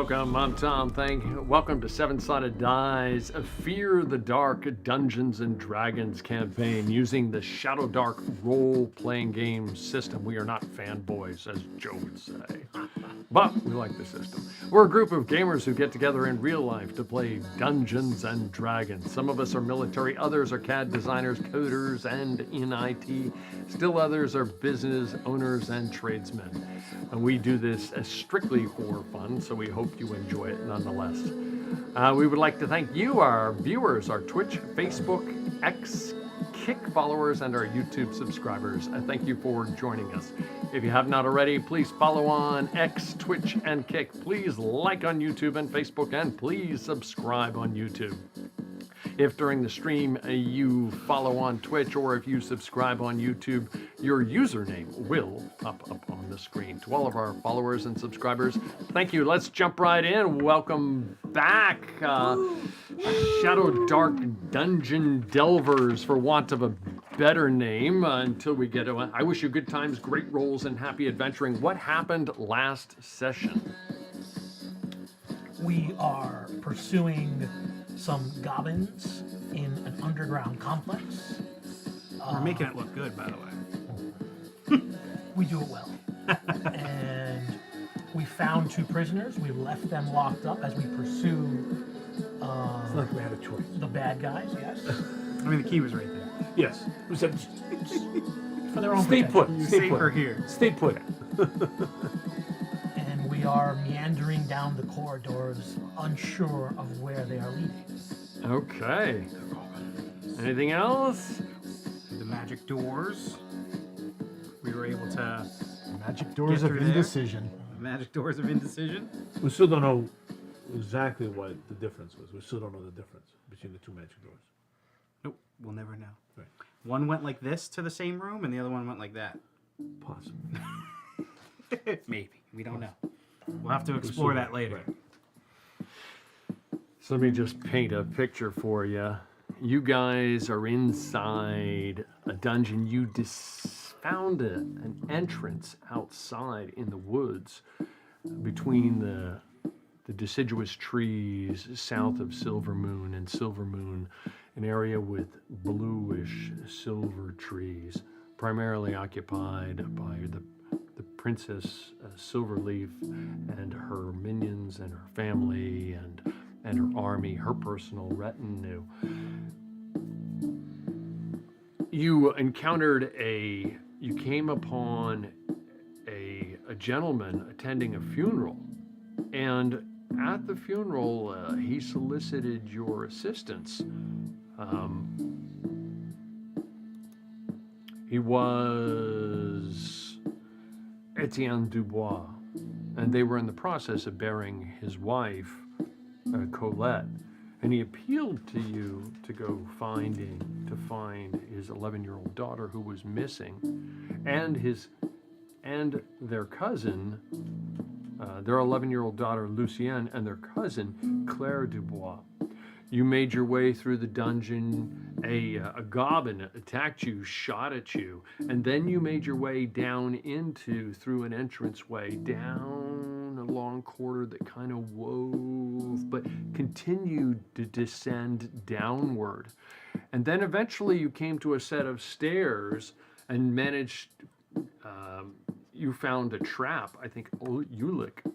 welcome. I'm Tom. Welcome to Seven Sided Dice, a Fear the Dark Dungeons and Dragons campaign using the Shadowdark role-playing game system. We are not fanboys, as Joe would say, but we like the system. We're a group of gamers who get together in real life to play Dungeons and Dragons. Some of us are military, others are CAD designers, coders, and in IT. Still others are business owners and tradesmen. And we do this as strictly for fun, so we hope you enjoy it nonetheless. We would like to thank you, our viewers, our Twitch, Facebook, X, Kick followers, and our YouTube subscribers. Thank you for joining us. If you have not already, please follow on X, Twitch, and Kick. Please like on YouTube and Facebook, and please subscribe on YouTube. If during the stream you follow on Twitch or if you subscribe on YouTube, your username will pop up on the screen. To all of our followers and subscribers, thank you. Let's jump right in. Welcome back, Shadowdark Dungeon Delvers, for want of a better name, until we get to it. I wish you good times, great rolls, and happy adventuring. What happened last session? We are pursuing some goblins in an underground complex. We're making it look good, by the way. We do it well. And we found 2 prisoners. We left them locked up as we pursue It's like we had a choice. the bad guys, yes. I mean, the key was right there. Yes. We said, For their own stay protection. put. Stay Save her put. here. Stay put. And we are meandering down the corridors, unsure of where they are leading. Okay. Anything else? The magic doors. We were able to. Magic doors Get of through there. indecision. Magic doors of indecision. We still don't know exactly what the difference was. We still don't know the difference between the 2 magic doors. Nope, we'll never know. Right. One went like this to the same room, and the other one went like that. Possible. Maybe. We don't know. We'll have to explore that later. Right. So let me just paint a picture for you. You guys are inside a dungeon. You found an entrance outside in the woods between the deciduous trees south of Silver Moon and Silver Moon, an area with bluish silver trees, primarily occupied by the Princess Silverleaf and her minions and her family and her army, her personal retinue. You came upon a gentleman attending a funeral, and at the funeral, he solicited your assistance. He was Etienne Dubois, and they were in the process of burying his wife, Colette, and he appealed to you to go find his 11-year-old daughter who was missing, and their cousin, their 11-year-old daughter Lucienne, and their cousin Claire Dubois. You made your way through the dungeon. A goblin attacked you, shot at you, and then you made your way down through an entranceway, down a long corridor that kind of wove, but continued to descend downward. And then eventually you came to a set of stairs and managed, you found a trap. I think Woodpecker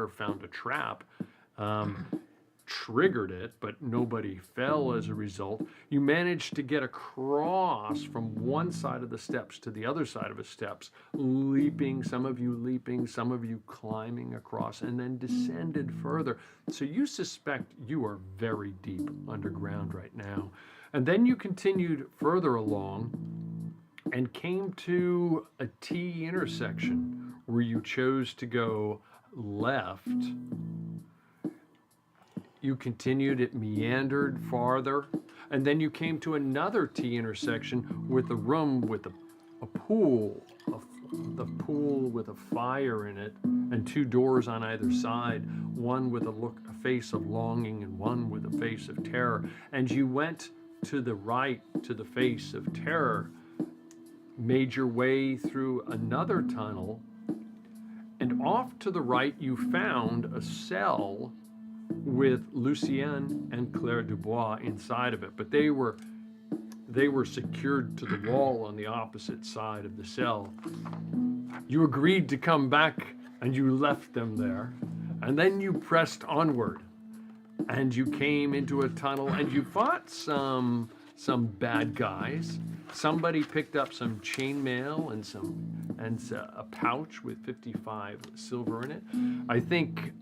found a trap. Triggered it, but nobody fell as a result. You managed to get across from one side of the steps to the other side of the steps, some of you climbing across, and then descended further. So you suspect you are very deep underground right now. And then you continued further along and came to a T intersection where you chose to go left. You continued, it meandered farther, and then you came to another T intersection with a room with a pool, the pool with a fire in it, and 2 doors on either side, one with a face of longing and one with a face of terror. And you went to the right to the face of terror, made your way through another tunnel, And off to the right, you found a cell with Lucienne and Claire Dubois inside of it, but they were secured to the wall on the opposite side of the cell. You agreed to come back and you left them there, and then you pressed onward and you came into a tunnel and you fought some bad guys. Somebody picked up some chainmail and a pouch with 55 silver in it. I think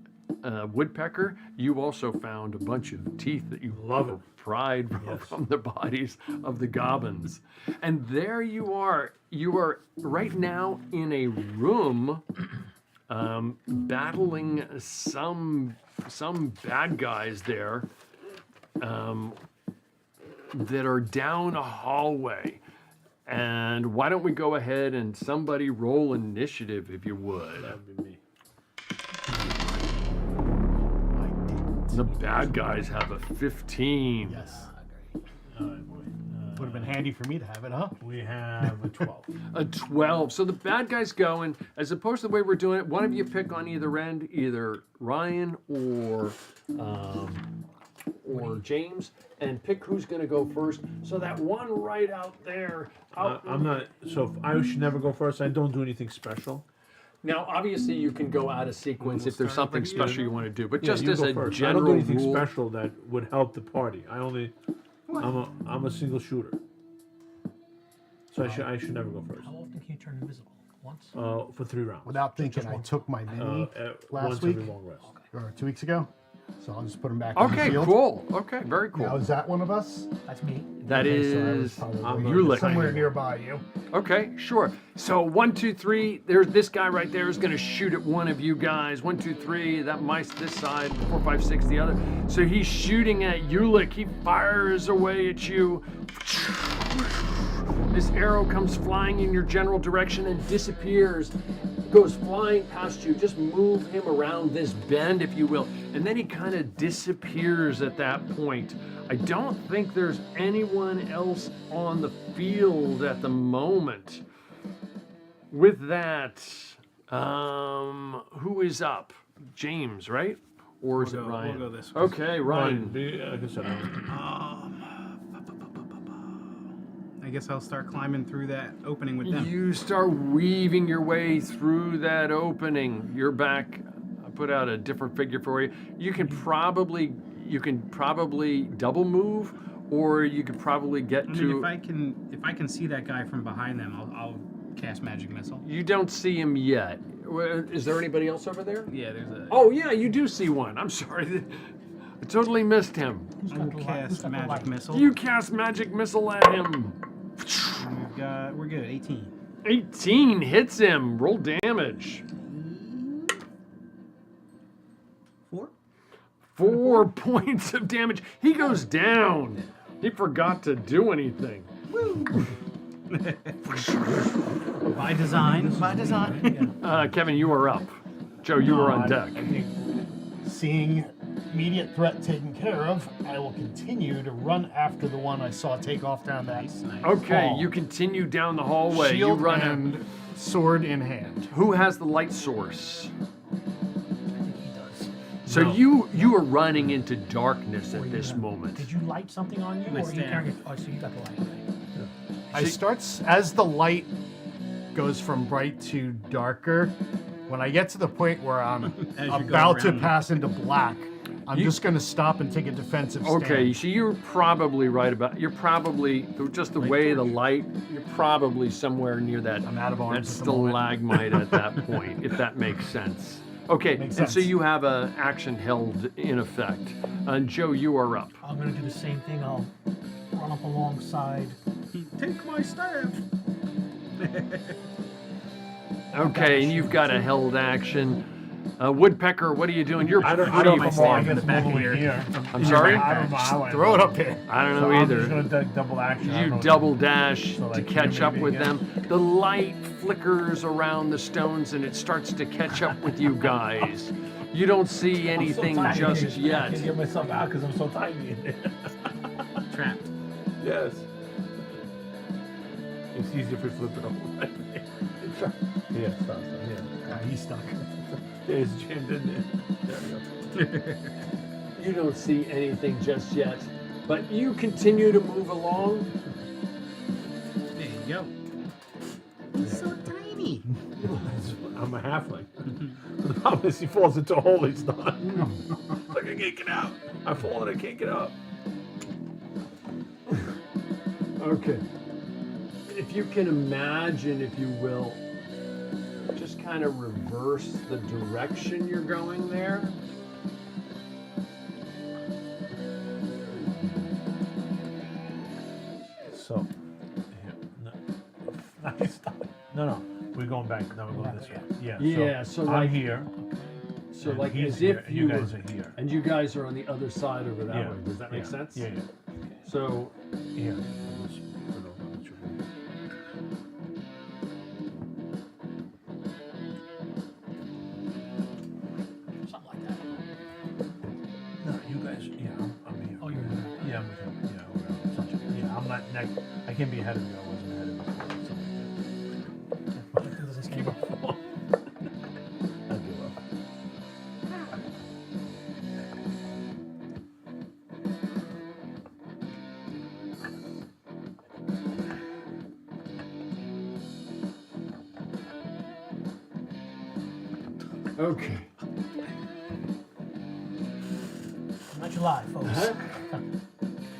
Woodpecker, you also found a bunch of teeth that you pried from the bodies of the goblins. And there you are. You are right now in a room battling some bad guys there that are down a hallway. And why don't we go ahead and somebody roll initiative if you would. That would be me. The bad guys have a 15. Yes. All right, boy. Would have been handy for me to have it, huh? We have a 12. A 12. So the bad guys go, and as opposed to the way we're doing it, one of you pick on either end, either Ryan or James, and pick who's going to go first. So that one right out there. I'm not. So I should never go first. I don't do anything special. Now, obviously, you can go out of sequence if there's something special you want to do, but just you as go a first. general I don't do anything rule, special that would help the party. I'm a single shooter. So I should never go first. How often can you turn invisible? Once? For 3 rounds. Without thinking, I took my mini last once week every long rest. or 2 weeks ago, so I'll just put them back in the Okay, field. cool. Okay, very cool. Now, is that one of us? That's me. That Okay, so I was is probably Ulick. somewhere nearby you. Okay, sure. So 1, 2, 3. There's this guy right there is going to shoot at one of you guys. 1, 2, 3. That mice this side. 4, 5, 6 the other. So he's shooting at Ulick. He fires away at you. This arrow comes flying in your general direction and disappears. Goes flying past you. Just move him around this bend, if you will, and then he kind of disappears at that point. I don't think there's anyone else on the field at the moment. With that, who is up? James, right? Or is it Ryan? We'll go this way. Okay, Ryan. Like I said, I guess I'll start climbing through that opening with them. You start weaving your way through that opening. You're back. I put out a different figure for you. You can probably double move, or you could probably get I mean, if I can see that guy from behind them, I'll cast magic missile. You don't see him yet. Is there anybody else over there? Yeah, there's a. Oh yeah, you do see one. I'm sorry. I totally missed him. Who's I got will the light? cast Who's got the magic light? missile. You cast magic missile at him. We're good. 18. 18 hits him. Roll damage. 4. 4 points of damage. He goes down. He forgot to do anything. By design. By design. Kevin, you are up. Joe, you are on deck. I think seeing immediate threat taken care of, I will continue to run after the one I saw take off down that. Nice. Okay, hall. you continue down the hallway. Shield you run and sword in hand. Who has the light source? I think he does. So you are running into darkness at this moment. Did you light something on you, My or are you staff. carrying it? Oh, so you got the light. Okay. I starts as the light goes from bright to darker. When I get to the point where I'm As you go about to around. pass into black, I'm just going to stop and take a defensive stand. Okay, so you're probably right about. You're probably just the way the light. You're probably somewhere near that. I'm out of That arms at the moment. stalagmite at that point, if that makes sense. Okay, Makes and so sense. you have an action held in effect. And Joe, you are up. I'm gonna do the same thing. I'll run up alongside. Take my staff. Okay, and you've got a held action. Woodpecker, what are you doing? You're I don't pretty know if far. I'm in the back of here. here. I'm sorry? I don't know how I Throw it know. up here. I don't So know I'm either. just gonna double action. I don't You know. double dash So, to like, catch you up maybe with again? them. The light flickers around the stones and it starts to catch up with you guys. You don't see anything just I yet. can't get myself out because I'm so tiny in there. Trapped. Yes. It's easier if we flip it over. Here, stop. Here. He's stuck. It's jammed in there. There we go. You don't see anything just yet, but you continue to move along. There you go. He's so tiny. I'm a halfling. The problem is he falls into a hole he's not. It's like I can't get out. I fall and I can't get up. Okay. If you can imagine, if you will, just kind of reverse the direction you're going there. So, here, no, no, we're going back. No, we're going this way. Yeah. Yeah, so I'm like- here. So and like he's as here, if and you guys were, are here. and you guys are on the other side over that Yeah. way. Does that make Yeah. sense? Yeah. So Yeah. Let's put it over the tree. Something like that. No, you guys. Yeah, I'm here. Oh, you're here. Yeah, I'm with him. Yeah, we're touching. Yeah, I'm not next. I can't be ahead of you. I wasn't ahead of you. Something like that. Does this keep up? I give up. okay. Come at you live, folks. Huh?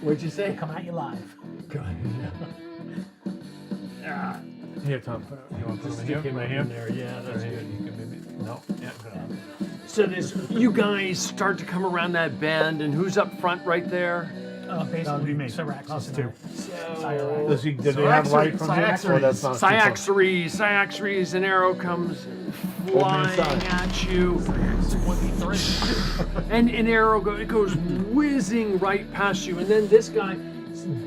What'd you say? Come at you live. Go ahead. Ah, Here, Tom. You want to put just him stick here? him Right in here. there. Yeah, that's Right here. good. You can maybe. No. Yeah. Good. So this, you guys start to come around that bend, and who's up front right there? Basically, Syrax Us is two. Does he? Did they have light from here? Or that's not? Cyaxares, an arrow comes flying inside. at you. 23. And an arrow it goes whizzing right past you, and then this guy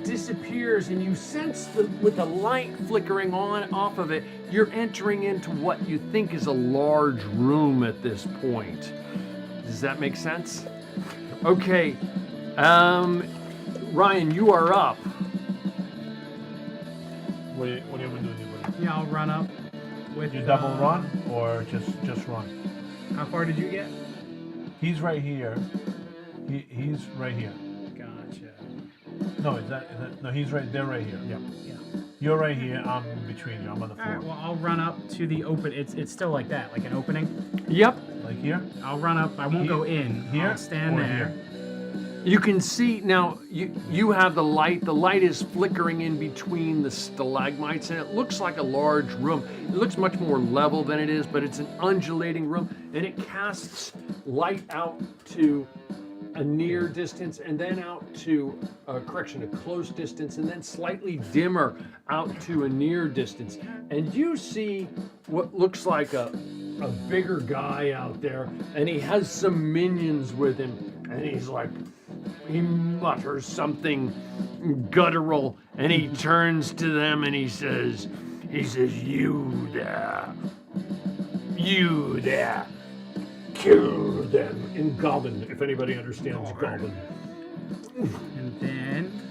disappears, and you sense with the light flickering on off of it, you're entering into what you think is a large room at this point. Does that make sense? Okay, Ryan, you are up. What do you want to do? Yeah, I'll run up with You double run or just run? How far did you get? He's right here. He's right here. Gotcha. No, is that no? He's right. They're right here. Yeah. You're right here. I'm in between you. I'm on the All floor. right. Well, I'll run up to the open. It's still like that, like an opening. Yep. Like here. I'll run up. I won't go in. Here. I'll stand or there. Here. You can see now. You have the light. The light is flickering in between the stalagmites, and it looks like a large room. It looks much more level than it is, but it's an undulating room, and it casts light out to a near distance, and then out to a close distance, and then slightly dimmer out to a near distance. And you see what looks like a bigger guy out there, and he has some minions with him, and he's like, he mutters something guttural, and he turns to them and he says, you there, kill them in Goblin, if anybody understands Goblin. And then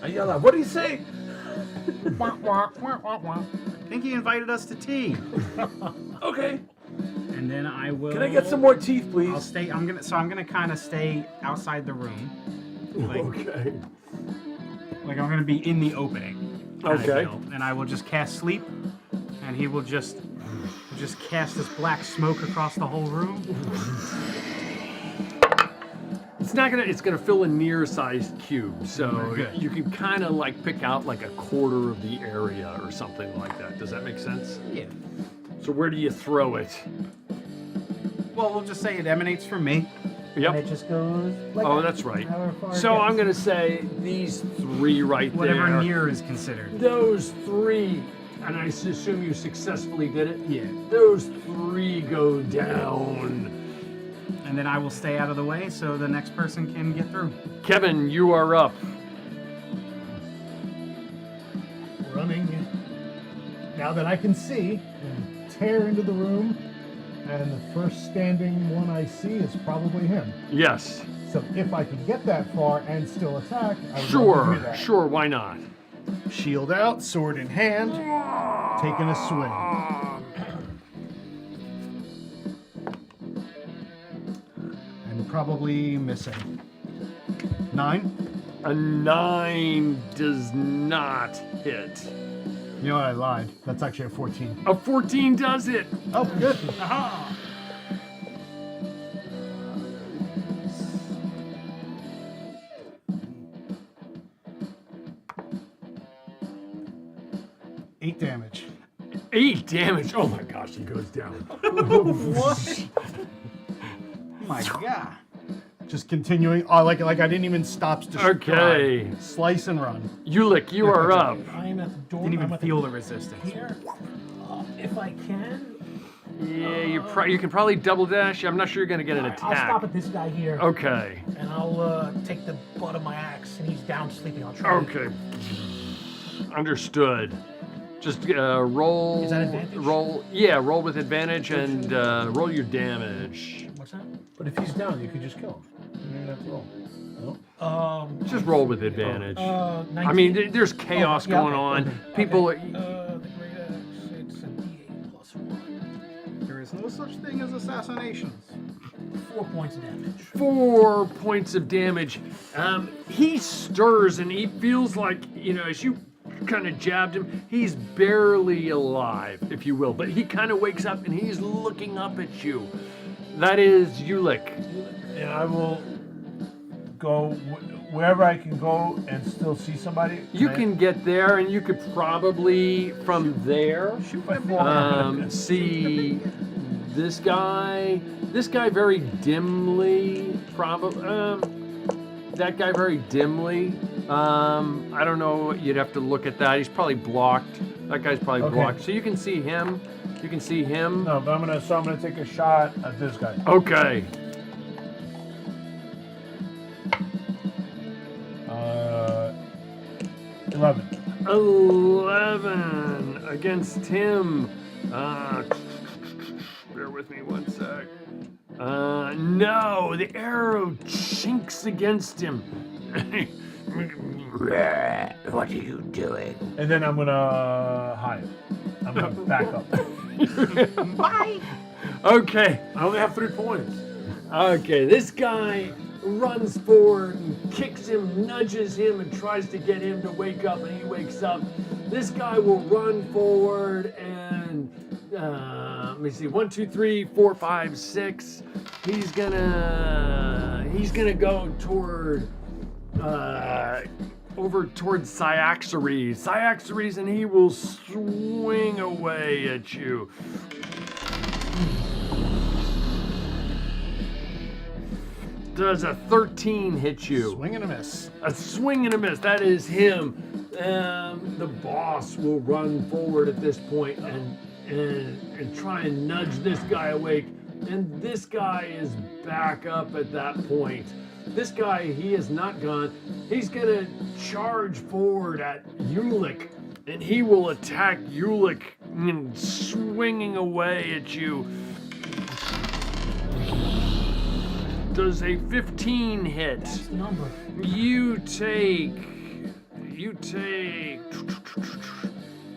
I yell out. What do you say? I think he invited us to tea. Okay. And then I will. Can I get some more teeth, please? I'll stay. I'm gonna kind of stay outside the room. Like, Okay. like I'm gonna be in the opening. kinda Okay. deal. And I will just cast sleep, and he will just cast this black smoke across the whole room. It's gonna fill a near-sized cube, so Good. you can kind of like pick out like a quarter of the area or something like that. Does that make sense? Yeah. So where do you throw it? Well, we'll just say it emanates from me. And Yep. it just goes like Oh, that, that's right. however far it So I'm gets. gonna say these three right Whatever there. near is considered. Those three, and I assume you successfully did it. Yeah. Those three go down. And then I will stay out of the way so the next person can get through. Kevin, you are up. running now that I can see and tear into the room, and the first standing one I see is probably him. Yes. So if I can get that far and still attack, I would love to do Sure. that. Sure. Why not? Shield out, sword in hand, taking a swing. And probably missing. 9. A 9 does not hit. You know what? I lied. That's actually a 14. A 14 does it. Oh, good. Aha! 8 damage. 8 damage. Oh my gosh, he goes down. What? My God. Just continuing. Oh, like I didn't even stop. Just Okay. Slice and run. Ulick, you are up. I am at the door. Didn't I'm even at feel the resistance. here. If I can, Yeah, you can probably double dash. I'm not sure you're gonna get an I'll stop attack. at this guy here, Okay. and I'll take the butt of my axe, and he's down sleeping. I'll try. Okay. Understood. Just roll. Is that advantage? Roll. Yeah, roll with advantage and roll your damage. What's that? But if he's down, you could just kill him. You don't even have to roll. No? Just roll with advantage. 19. I mean, there's chaos yeah, going okay. on. People. The great axe, it's a D8 plus 1. There is no such thing as assassinations. 4 points of damage. 4 points of damage. He stirs and he feels like, as you kind of jabbed him, he's barely alive, if you will. But he kind of wakes up and he's looking up at you. That is Ulick. And I will go wherever I can go and still see somebody. You can get there and you could probably, from there, see this guy very dimly, that guy very dimly. I don't know, you'd have to look at that. He's probably blocked. That guy's probably Okay. blocked. So you can see him. You can see him. No, but I'm gonna take a shot at this guy. Okay. 11. 11 against him. Bear with me one sec. No, the arrow chinks against him. What are you doing? And then I'm gonna hide. I'm gonna back up. Bye! Okay. I only have 3 points. Okay, this guy runs forward and kicks him, nudges him, and tries to get him to wake up, and he wakes up. This guy will run forward and let me see, 1, 2, 3, 4, 5, 6. He's gonna go toward over towards Cyaxares, and he will swing away at you. Does a 13 hit you? Swing and a miss. A swing and a miss. That is him. The boss will run forward at this point and try and nudge this guy awake. And this guy is back up at that point. This guy, he is not gone. He's gonna charge forward at Ulick, and he will attack Ulick, swinging away at you. Does a 15 hit? That's the number. You take,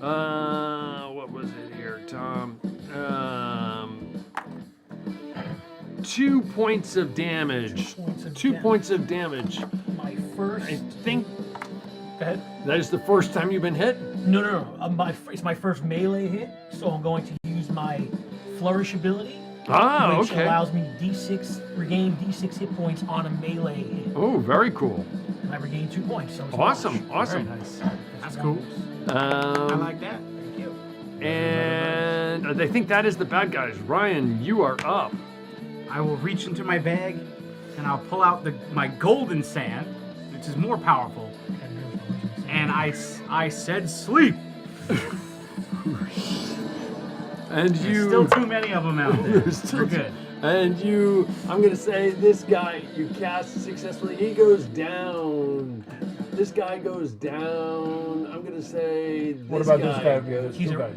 what was it here, Tom? 2 points of damage. 2 points of damage. My first. I think Go ahead. that is the first time you've been hit? No. It's my first melee hit, so I'm going to use my flourish ability, which Okay. allows me to regain D6 hit points on a melee hit. Oh, very cool. And I regain 2 points. So it's Awesome, flourish. awesome. Very nice. That's cool. I like that. Thank you. And I think that is the bad guys. Ryan, you are up. I will reach into my bag and I'll pull out my golden sand, which is more powerful. And I said sleep. And There's you still too many of them out there. There's still We're good. And I'm gonna say this guy you cast successfully, he goes down. This guy goes down. I'm gonna say this What about this guy? goes. He's Two guys.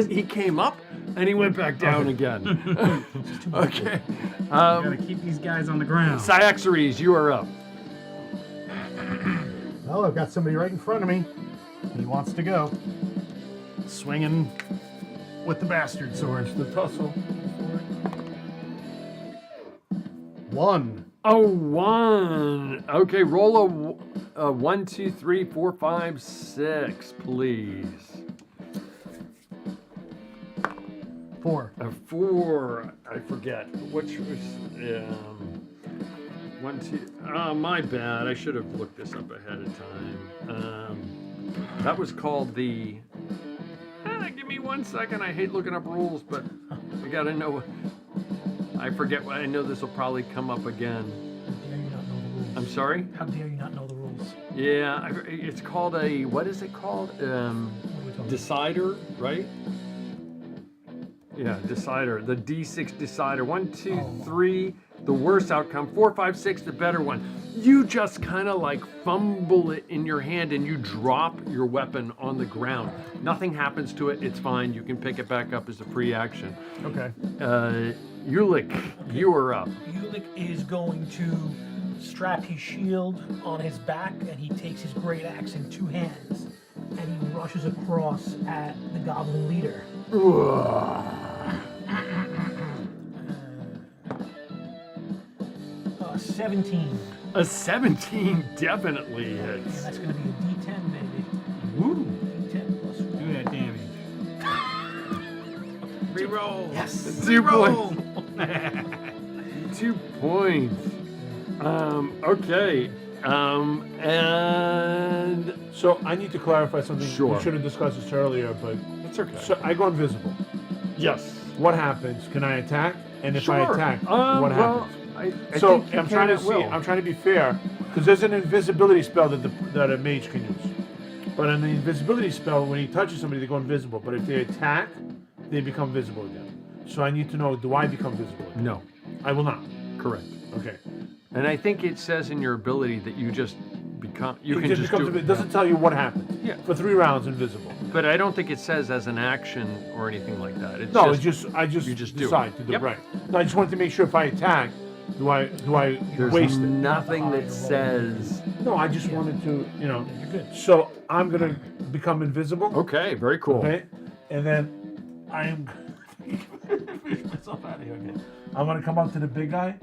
He came up and he went back down again. Okay. Gotta keep these guys on the ground. Cyaxares, you are up. Well, I've got somebody right in front of me. He wants to go. Swinging with the bastard sword. It's the tussle. 1. Oh, 1. Okay, roll a 1, 2, 3, 4, 5, 6, please. 4. A 4. I forget. Which was 1, 2. Oh, my bad. I should have looked this up ahead of time. That was called the. Give me 1 second. I hate looking up rules, but I gotta know. I forget. I know this will probably come up again. How dare you not know the rules? I'm sorry. How dare you not know the rules? Yeah, it's called a. What is it called? What are we talking Decider, right? Yeah, decider. The D6 decider. 1, 2, 3, the worst outcome. 4, 5, 6, the better one. You just kind of like fumble it in your hand and you drop your weapon on the ground. Nothing happens to it. It's fine. You can pick it back up as a free action. Okay. Ulick, you are up. Ulick is going to strap his shield on his back, and he takes his great axe in 2 hands, and he rushes across at the goblin leader. 17. A 17 definitely And hits. that's going to be a D10, baby. Woo! D10 plus 1. Do that damage. Reroll. Yes. 2 Reroll. points. 2 points. Okay. And So I need to clarify something. Sure. We should have discussed this earlier, but that's okay. so I go invisible. Yes. What happens? Can I attack? And if I Sure. attack, Well, what happens? I So think you I'm trying can to at see. will. I'm trying to be fair because there's an invisibility spell that a mage can use. But on the invisibility spell, when he touches somebody, they go invisible. But if they attack, they become visible again. So I need to know: do I become visible again? No, I will not. correct. Okay. And I think it says in your ability that you just become. You It can just just becomes. do It doesn't tell you what happens. Yeah. For 3 rounds, invisible. But I don't think it says as an action or anything like that. It's No, just, I just you just do decide it. to do Yep. it right. No, I just wanted to make sure if I attack, do I there's waste it? nothing that says. No, I just wanted to, You're good. So I'm gonna become invisible. Okay, very cool. Okay, and then I am fish myself out of here again. I'm gonna come up to the big guy.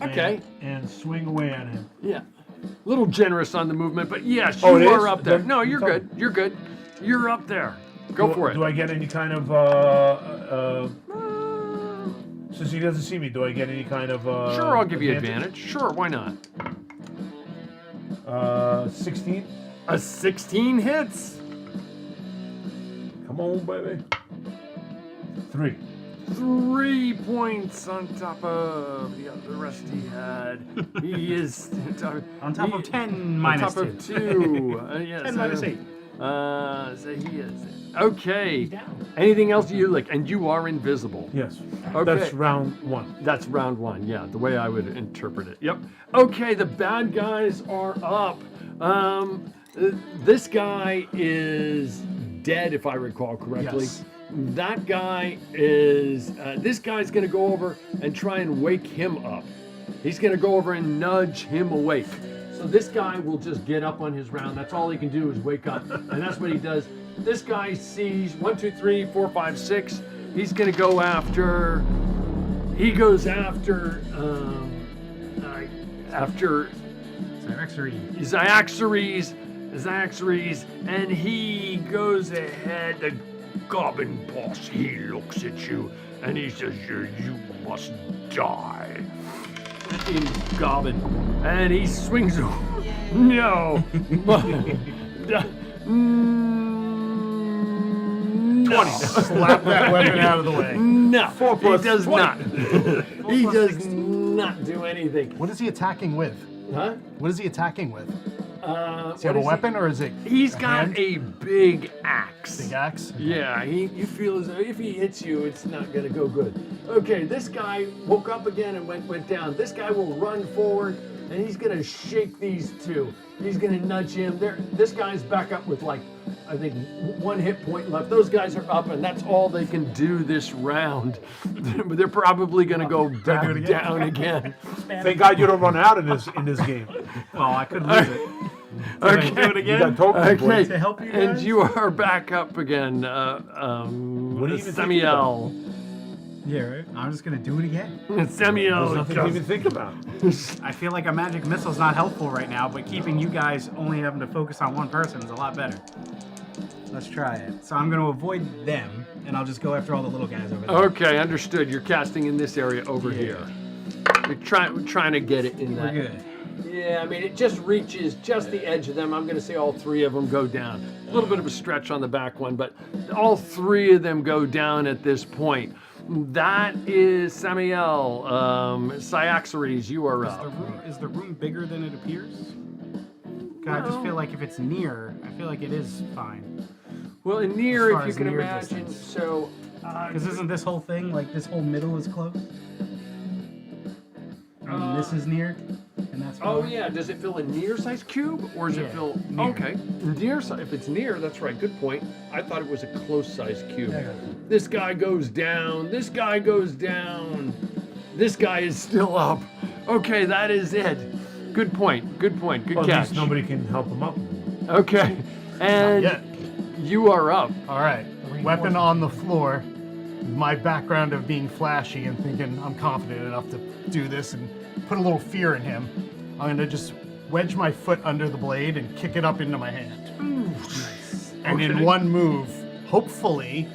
Okay. And swing away at him. Yeah. A little generous on the movement, but yes, Oh, you it are is? up there. Then No, you you're tell good. You're good. You're up there. Go for it. Do I get any kind of since he doesn't see me? Do I get any kind of Sure, I'll give you advantage. Sure, why not? 16. A 16 hits. Come on, baby. 3. 3 points on top of the rest he had. He is On top of 10 on minus top 2. of 2. Yes, 10 minus 8. So he is okay. Down. Anything else you like? And you are invisible. Yes. Okay. That's round 1. That's round 1. Yeah, the way I would interpret it. Yep. Okay, the bad guys are up. This guy is dead, if I recall correctly. Yes. That guy is. This guy's going to go over and try and wake him up. He's going to go over and nudge him awake. So this guy will just get up on his round. That's all he can do is wake up, and that's what he does. This guy sees 1, 2, 3, 4, 5, 6. He's going to go after. He goes after. After Zyaxares, and he goes ahead. The goblin boss, he looks at you and he says, "You must die." In goblin, and he swings. No. 20. Slap that weapon out of the way. No, 4 he plus does 20. not. He does not do anything. What is he attacking with? Huh? What is he attacking with? Does he What have a is weapon or is it? He's a got hand? a big axe. Big axe? Yeah, you feel as though if he hits you, it's not gonna go good. Okay, this guy woke up again and went down. This guy will run forward and he's gonna shake these two. He's gonna nudge him. This guy's back up with like I think 1 hit point left. Those guys are up, and that's all they can do this round. But they're probably going to go back down again. Thank God you don't run out in this game. Well, I could lose it. Okay. Do it You again. got tokens, boy. Okay, To help you and guys? you are back up again, What are you even thinking Samuel. Yeah, right. I'm just gonna do it again. Samuel, There's nothing to even think about. I feel like a magic missile's not helpful right now, but keeping you guys only having to focus on one person is a lot better. Let's try it. So I'm gonna avoid them, and I'll just go after all the little guys over there. Okay, understood. You're casting in this area over here. We're trying to get it in We're that. good. Yeah, I mean, it just reaches just the edge of them. I'm going to say all 3 of them go down. A little bit of a stretch on the back one, but all 3 of them go down at this point. That is Samuel. Cyaxares, you are up. Is the room bigger than it appears? 'Cause I just feel like if it's near, I feel like it is fine. Well, in As near, far if you as can near imagine, distance. so... Because isn't this whole thing, like this whole middle is close? I mean, this is near, and that's fine. Oh yeah, does it fill a near-sized cube, or does it Yeah, fill? near. Okay, near. If it's near, that's right. Good point. I thought it was a close-sized cube. Yeah. This guy goes down. This guy goes down. This guy is still up. Okay, that is it. Good point. Good point. Good Well, at catch. least nobody can help him up. Okay, and yet. you are up. All right. Weapon on the floor. My background of being flashy and thinking I'm confident enough to do this and put a little fear in him. I'm going to just wedge my foot under the blade and kick it up into my hand. And in Okay. one move, hopefully,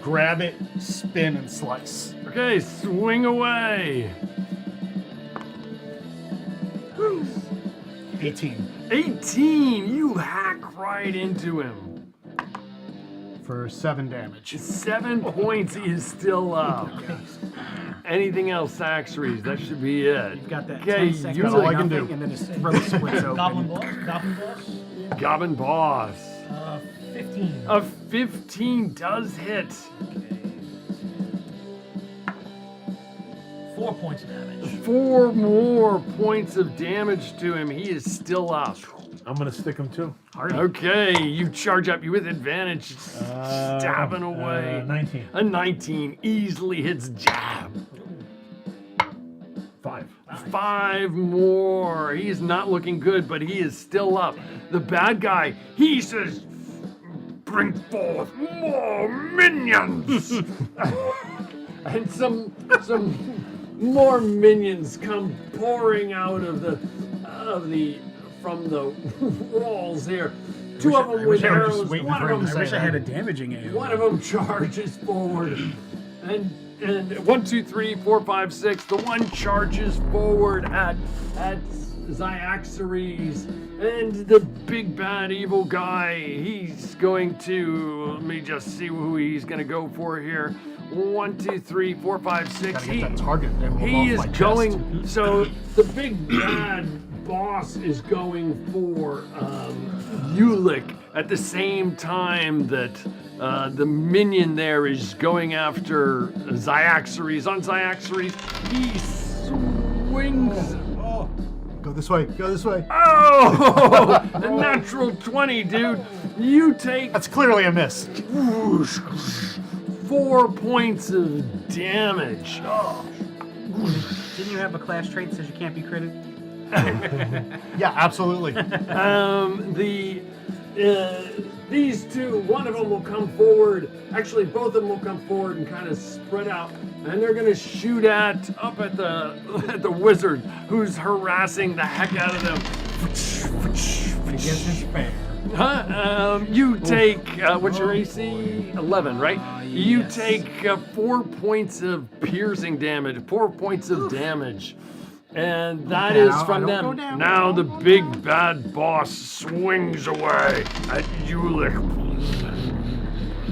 grab it, spin, and slice. Okay, swing away. 18 18. You hack right into him. for 7 damage. 7 points. He is still up. Anything else, Saxares? That should be it. You've got that Okay, 10 seconds you That's all I of can nothing, do. and then his throat splits open. Goblin boss. Goblin Boss. 15. A 15 does hit. 4 points of damage. 4 more points of damage to him. He is still up. I'm gonna stick him too. Okay, you charge up. You with advantage, stabbing away. 19. A 19 easily hits jab. 5. 5 more. He is not looking good, but he is still up. The bad guy, he says, "Bring forth more minions!" And some more minions come pouring out from the walls here. 2 of them with I was just arrows. waiting One for of him them to I wish say I had a that. damaging AoE. One of them charges forward, and 1, 2, 3, 4, 5, 6. The one charges forward at Cyaxares, and the big bad evil guy. He's going to let me just see who he's going to go for here. 1, 2, 3, 4, 5, 6. Gotta get that target emblem He off is my chest. going. So the big bad boss is going for Ulick at the same time that the minion there is going after Cyaxares. On Cyaxares, he swings. Go this way. Go this way. Oh, a natural 20, dude. You take That's clearly a miss. 4 points of damage. Didn't you have a class trait that says you can't be critted? Yeah, absolutely. These two, one of them will come forward. Actually, both of them will come forward and kind of spread out, and they're gonna shoot up at the wizard who's harassing the heck out of them. I guess it's fair. You take what's your AC? 11, right? You yes. take 4 points of piercing damage, 4 points of damage. And that Okay, is I from don't go them. down. Now the big bad boss swings away at Ulick.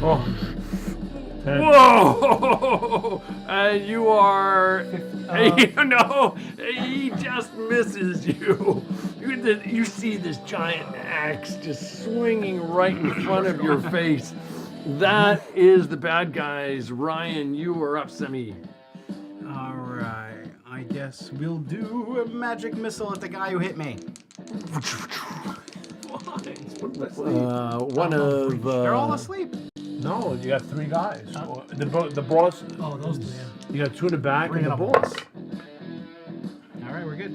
Oh. 10. Whoa! And you are. No, he just misses you. You see this giant axe just swinging right in front of your face. That is the bad guys. Ryan, you are up, Semi. All right. I guess we'll do a magic missile at the guy who hit me. one of. They're all asleep. No, you got 3 guys. The boss. Oh, those 3. You got 2 in the back 3 and the and a boss. All right, we're good.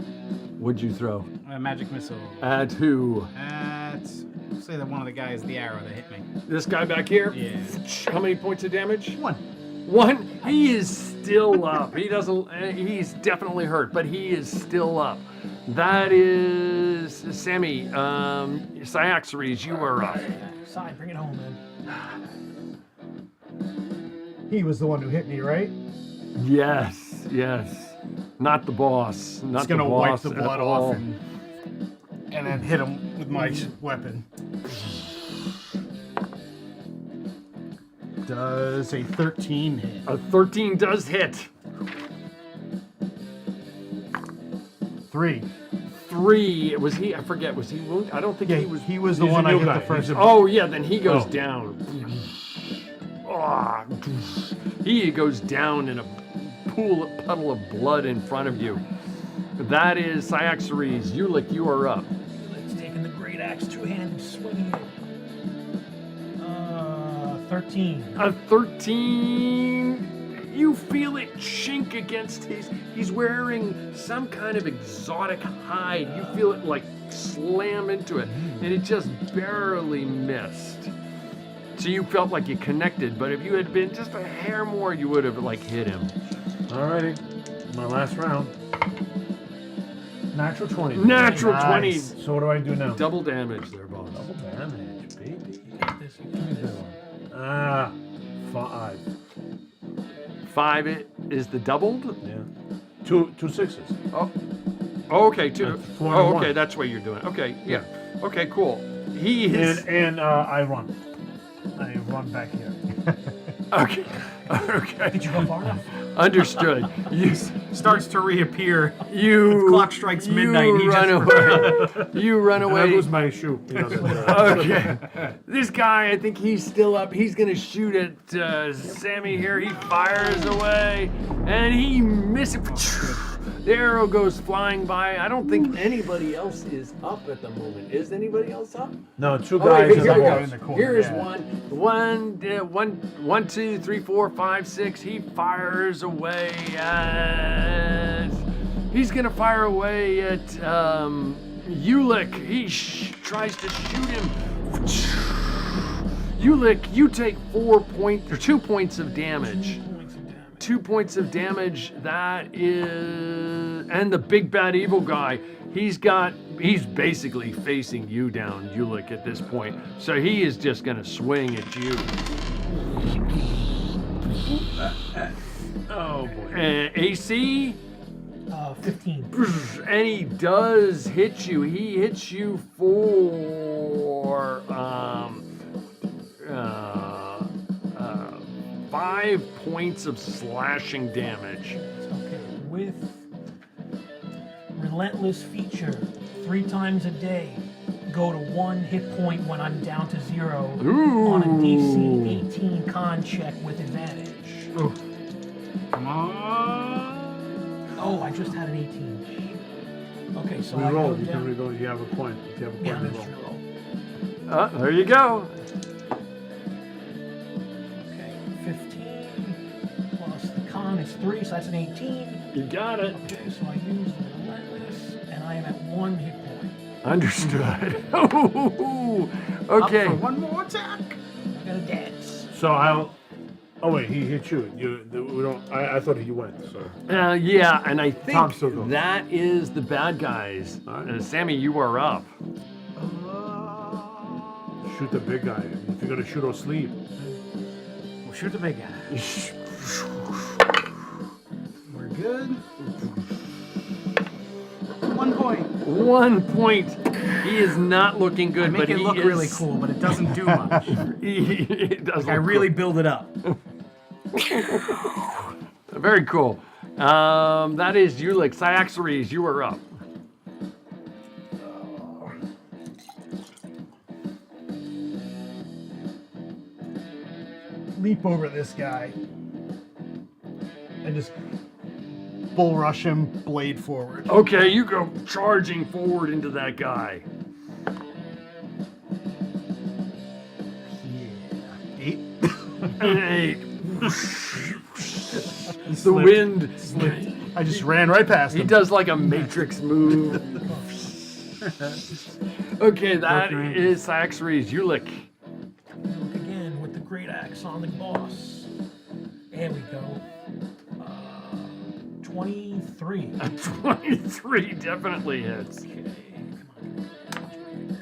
What'd you throw? A magic missile. At who? Say that one of the guys, the arrow that hit me. This guy back here? Yeah. How many points of damage? 1. 1. He is still up. He doesn't. He's definitely hurt, but he is still up. That is Sammy. Cyaxares, you are up. Side, bring it home, man. He was the one who hit me, right? Yes. Not the boss. Not Just gonna the wipe boss the at blood all. off and then hit him with my weapon. Does a 13 hit? A 13 does hit. 3. 3. Was he? I forget. Was he wounded? I don't think Yeah, he was. the he's one a I new hit guy. the first. He's a- Oh yeah, then he goes Oh. down. He goes down in a puddle of blood in front of you. That is Cyaxares. Ulick, you are up. Let's taking the great axe, two-handed, swinging it. 13. A 13. You feel it chink against he's wearing some kind of exotic hide. You feel it like slam into it, and it just barely missed. So you felt like you connected, but if you had been just a hair more, you would have like hit him. Alrighty. My last round. Natural 20. Natural Nice. 20. So what do I do now? Double damage there, boss. Double damage, baby. This, Ah, 5. 5 is the doubled? Yeah. Two 6s. Oh. Okay, 2. That's 4 Oh, and okay, 1. that's what you're doing. Okay, yeah. Okay, cool. He is And I run. I run back here. okay. Okay. Did you go far enough? Understood. You Starts to reappear. you Clock strikes midnight, You he run just- away. You run And I away. lose my shoe. You know, Okay. This guy, I think he's still up. He's gonna shoot at Sammy here. He fires away, and he misses. The arrow goes flying by. I don't think anybody else is up at the moment. Is anybody else up? No, 2 Oh, guys wait, in here the we go. boss. the corner, Here is yeah. one, 2, 3, 4, 5, 6. He fires away at. He's gonna fire away at Ulick. He tries to shoot him. Ulick, you take 2 points of damage. 2 points of damage. That is, and the big bad evil guy. He's basically facing you down, Ulick, at this point. So he is just gonna swing at you. Oh boy. AC, 15. and he does hit you. He hits you for 5 points of slashing damage. Okay, with relentless feature, 3 times a day, go to 1 hit point when I'm down to 0 on a DC 18 con check with advantage. Come on. Oh, I just had an 18. Okay, so I Reroll. go You can down. reroll. You have a point. If you have a point, Yeah, let's reroll. reroll. There you go. Okay, 15 plus the con is 3, so that's an 18. You got it. Okay, so I use the relentless, and I am at 1 hit point. Understood. Up Okay. for one more attack. I got a dance. So I'll. Oh wait, he hit you. We don't. I thought he went. So Yeah, and I Tom think still goes. that is the bad guys. All right. Sammy, you are up. shoot the big guy. If you're gonna shoot or sleep. We'll shoot the big guy. We're good. 1 point. 1 point. He is not looking good, I make but it he look is, really cool, but it doesn't do much. It does I look really build it up. cool. Very cool. That is Ulick. Cyaxares, you are up. Leap over this guy and just bull rush him, blade forward. Okay, you go charging forward into that guy. The wind. I just ran right past He him. does like a Matrix move. Okay, that is Saxry's Ulick. Look again with the great axe on the boss. There we go. 23. A 23 definitely hits. Okay, come on.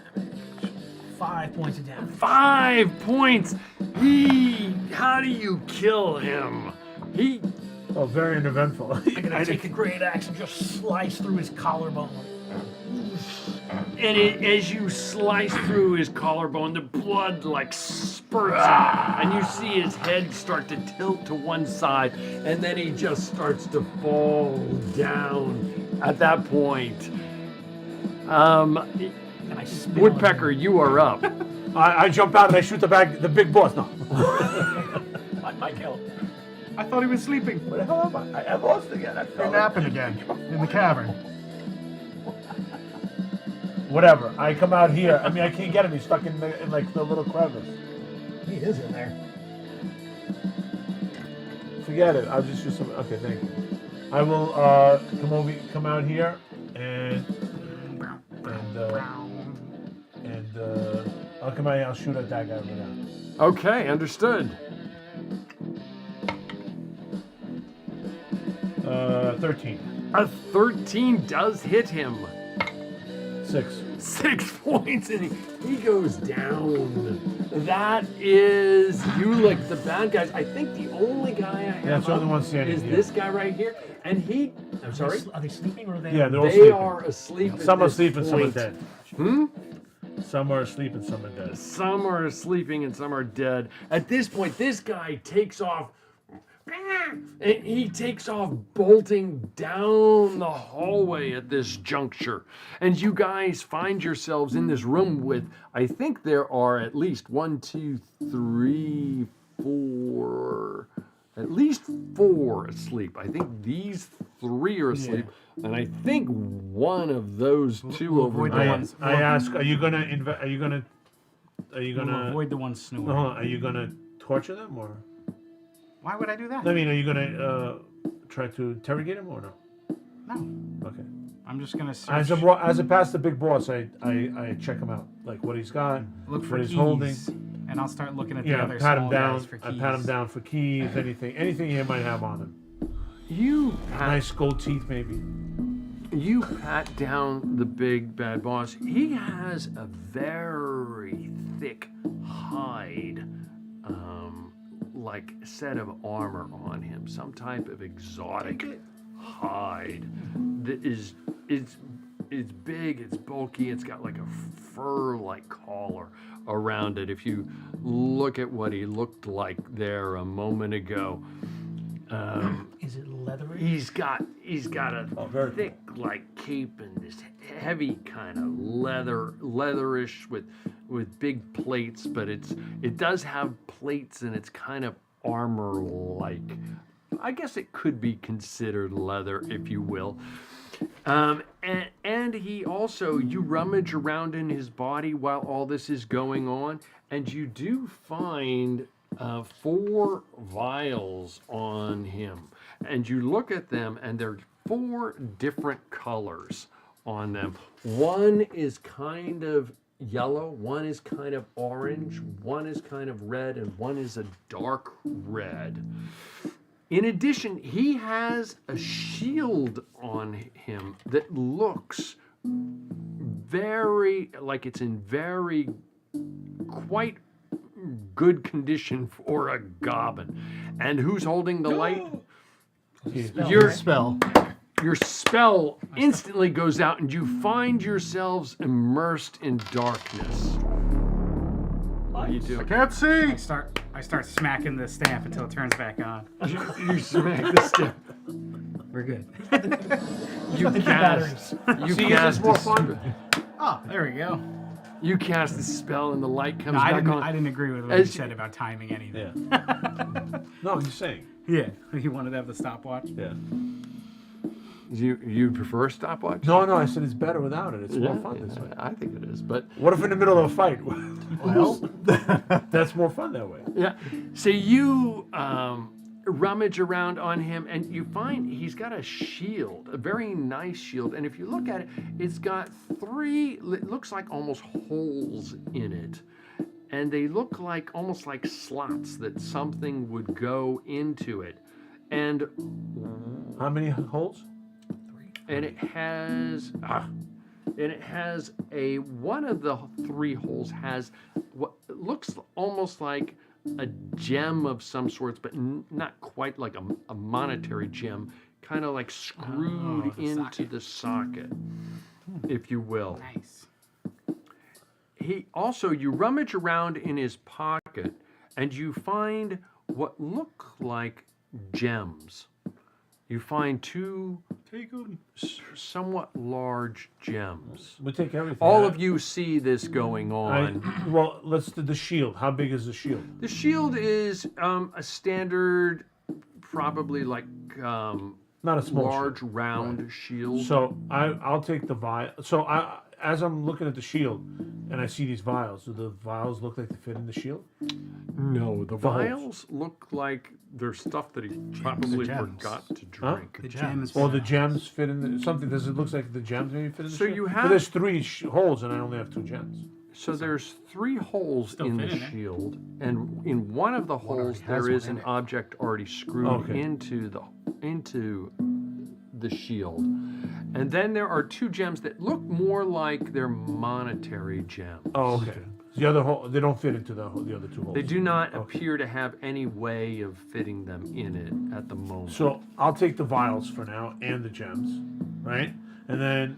5 points of damage. 5 points. How do you kill him? Oh, very uneventful. I'm gonna take the great axe and just slice through his collarbone. And as you slice through his collarbone, the blood like spurts out, and you see his head start to tilt to one side, and then he just starts to fall down. At that point, And I spit on Woodpecker, him. you are up. I jump out and I shoot the big boss. No. My kill. I thought he was sleeping. Where the hell am I? I lost again. You're napping again in the cavern. Whatever. I come out here. I mean, I can't get him. He's stuck in like the little crevice. He is in there. Forget it. I'll just use some. Okay, thank you. I will come out here and I'll come out here. I'll shoot at that guy over there. Okay, understood. 13. A 13 does hit him. 6. 6 points, and he goes down. That is Ulick, the bad guys. I think the only guy I have Yeah, it's the only up one standing is here. this guy right here, and he. I'm sorry. Are they sleeping or are they? Yeah, they're all They sleeping. are asleep. at Some are this asleep and some are point. dead. Some are asleep and some are dead. Some are sleeping and some are dead. At this point, this guy takes off. And he takes off bolting down the hallway at this juncture. And you guys find yourselves in this room with, I think there are at least 1, 2, 3, 4, at least 4 asleep. I think these 3 are asleep. And I think one of those 2 over avoid the there. ones- I ask, are you gonna We'll avoid the one snoring. hold on, are you gonna torture them or? Why would I do that? I mean, are you gonna try to interrogate him or no? No. Okay. I'm just gonna search. As a past the big boss, I check him out, like what he's got, Look for what keys, he's holding. and I'll start looking at the Yeah, other pat small him down. guys for I keys. pat him down for keys, anything he might have on him. You pat Nice gold teeth, maybe. You pat down the big bad boss. He has a very thick hide, like set of armor on him, some type of exotic hide that is it's big, it's bulky, it's got like a fur-like collar around it. If you look at what he looked like there a moment ago. Is it leathery? He's got a very thick like cape and this heavy kind of leatherish with big plates, but it does have plates and it's kind of armor like. I guess it could be considered leather, if you will. And he also, you rummage around in his body while all this is going on, and you do find 4 vials on him. And you look at them, and they're 4 different colors on them. One is kind of yellow, one is kind of orange, one is kind of red, and one is a dark red. In addition, he has a shield on him that looks very, like it's in very, quite good condition for a goblin. And who's holding the light? Your Spell. your spell instantly goes out and you find yourselves immersed in darkness. What do you do? Can't see. I start smacking the stamp until it turns back on. You smack the step. We're good. You cast. You See, cast this is more a fun. Oh, there we go. You cast the spell and the light comes No, I back didn't. on. I didn't agree with what you As- said about timing anything. Yeah. No, he's saying. Yeah. You wanted to have the stopwatch. Yeah. You prefer a stopwatch? No, I said it's better without it. It's more fun this way. I think it is, but What if in the middle of a fight? Well, That's more fun that way. yeah. So you rummage around on him, and you find he's got a shield, a very nice shield. And if you look at it, it's got 3. It looks like almost holes in it, and they look like almost like slots that something would go into it. And How many holes? it has a one of the 3 holes has what looks almost like a gem of some sorts, but not quite like a monetary gem, kind of like screwed into the socket, if you will. Nice. You rummage around in his pocket and you find what look like gems. You find 2 Take 'em. somewhat large gems. We take everything. All of you see this going on. Well, let's do the shield. How big is the shield? The shield is a standard, probably like Not a small large round shield. So I'll take the vial. So as I'm looking at the shield, and I see these vials, do the vials look like they fit in the shield? No, the holes. vials look like they're stuff that he probably gems. forgot to drink. The gems. Or the gems fit in the, something? Does it look like the gems maybe fit in the So shield? you But have- there's 3 holes, and I only have 2 gems. So there's 3 holes in the fit in there. shield, and in one of the holes there is an object already screwed into the shield. And then there are 2 gems that look more like they're monetary gems. Oh, okay. The other hole, they don't fit into the other 2 holes. They do not appear to have any way of fitting them in it at the moment. So I'll take the vials for now and the gems, right? And then,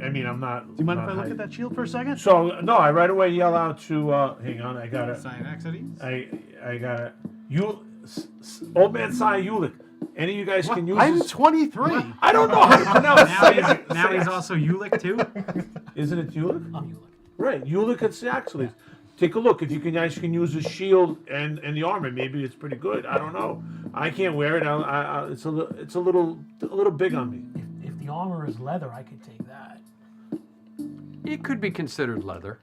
I mean, I'm not. do you mind if I look at that shield for a second? So no, I right away yell out to. Hang on, I got it. Cyanexidine? I got it. Old man Cy Ulick. Any of you guys can use I'm this? 23. I don't know how to pronounce it. Now he's also Ulick too? Isn't it Ulick? Oh, you look. Right, Ulick at Saxley. Take a look. If you guys can use the shield and the armor, maybe it's pretty good. I don't know. I can't wear it. It's a little big on me. If the armor is leather, I could take that. It could be considered leather.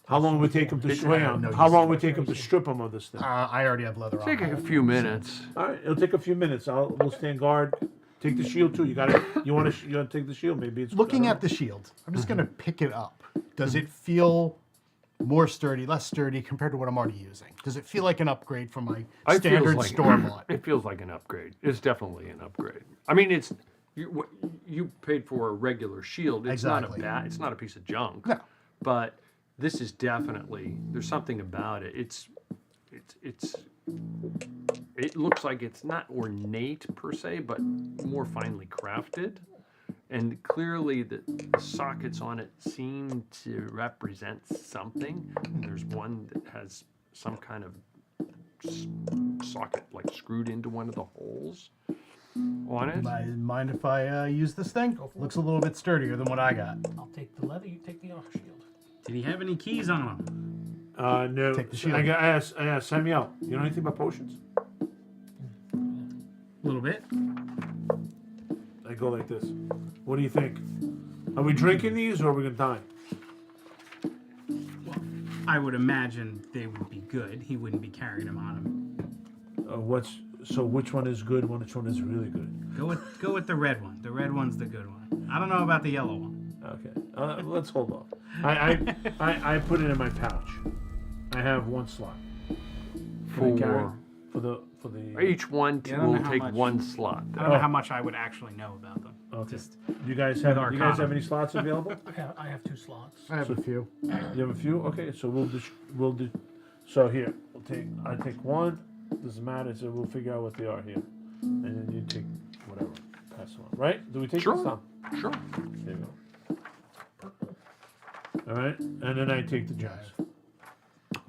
How long would it take him to I have no How use long would it take him to strip him of this thing? I already have leather Take on. a few minutes. All right, it'll take a few minutes. We'll stand guard. Take the shield too. You got it. You want to take the shield? Maybe it's Looking at the shield, I'm just going to pick it up. Does it feel more sturdy, less sturdy compared to what I'm already using? Does it feel like an upgrade from my It feels standard like- store-bought? It feels like an upgrade. It's definitely an upgrade. I mean, it's you paid for a regular shield. It's Exactly. not it's not a piece of junk. No. But this is definitely, there's something about it. It looks like it's not ornate per se, but more finely crafted. And clearly the sockets on it seem to represent something. There's one that has some kind of socket like screwed into one of the holes on it. Mind if I use this thing? Looks a little bit sturdier than what I got. I'll take the leather, you take the armor shield. Did he have any keys on him? No. Take the shield. I asked Samuel. You know anything about potions? A little bit. I go like this. What do you think? Are we drinking these or are we gonna die? I would imagine they would be good. He wouldn't be carrying them on him. Which one is good? Which one is really good? Go with the red one. The red one's the good one. I don't know about the yellow one. Okay. Let's hold off. I put it in my pouch. I have 1 slot. Can I carry it? for the. Each one Yeah, I don't will know how take much- 1 slot. I don't know how much I would actually know about them. Okay. Just You guys have Arcana. any slots available? I have 2 slots. I have a few. You have a few? Okay, so we'll do. So here, I take 1. Doesn't matter. So we'll figure out what they are here, and then you take whatever. Pass on. Right? Do we take Sure. this down? Sure. There you go. All right, and then I take the gems.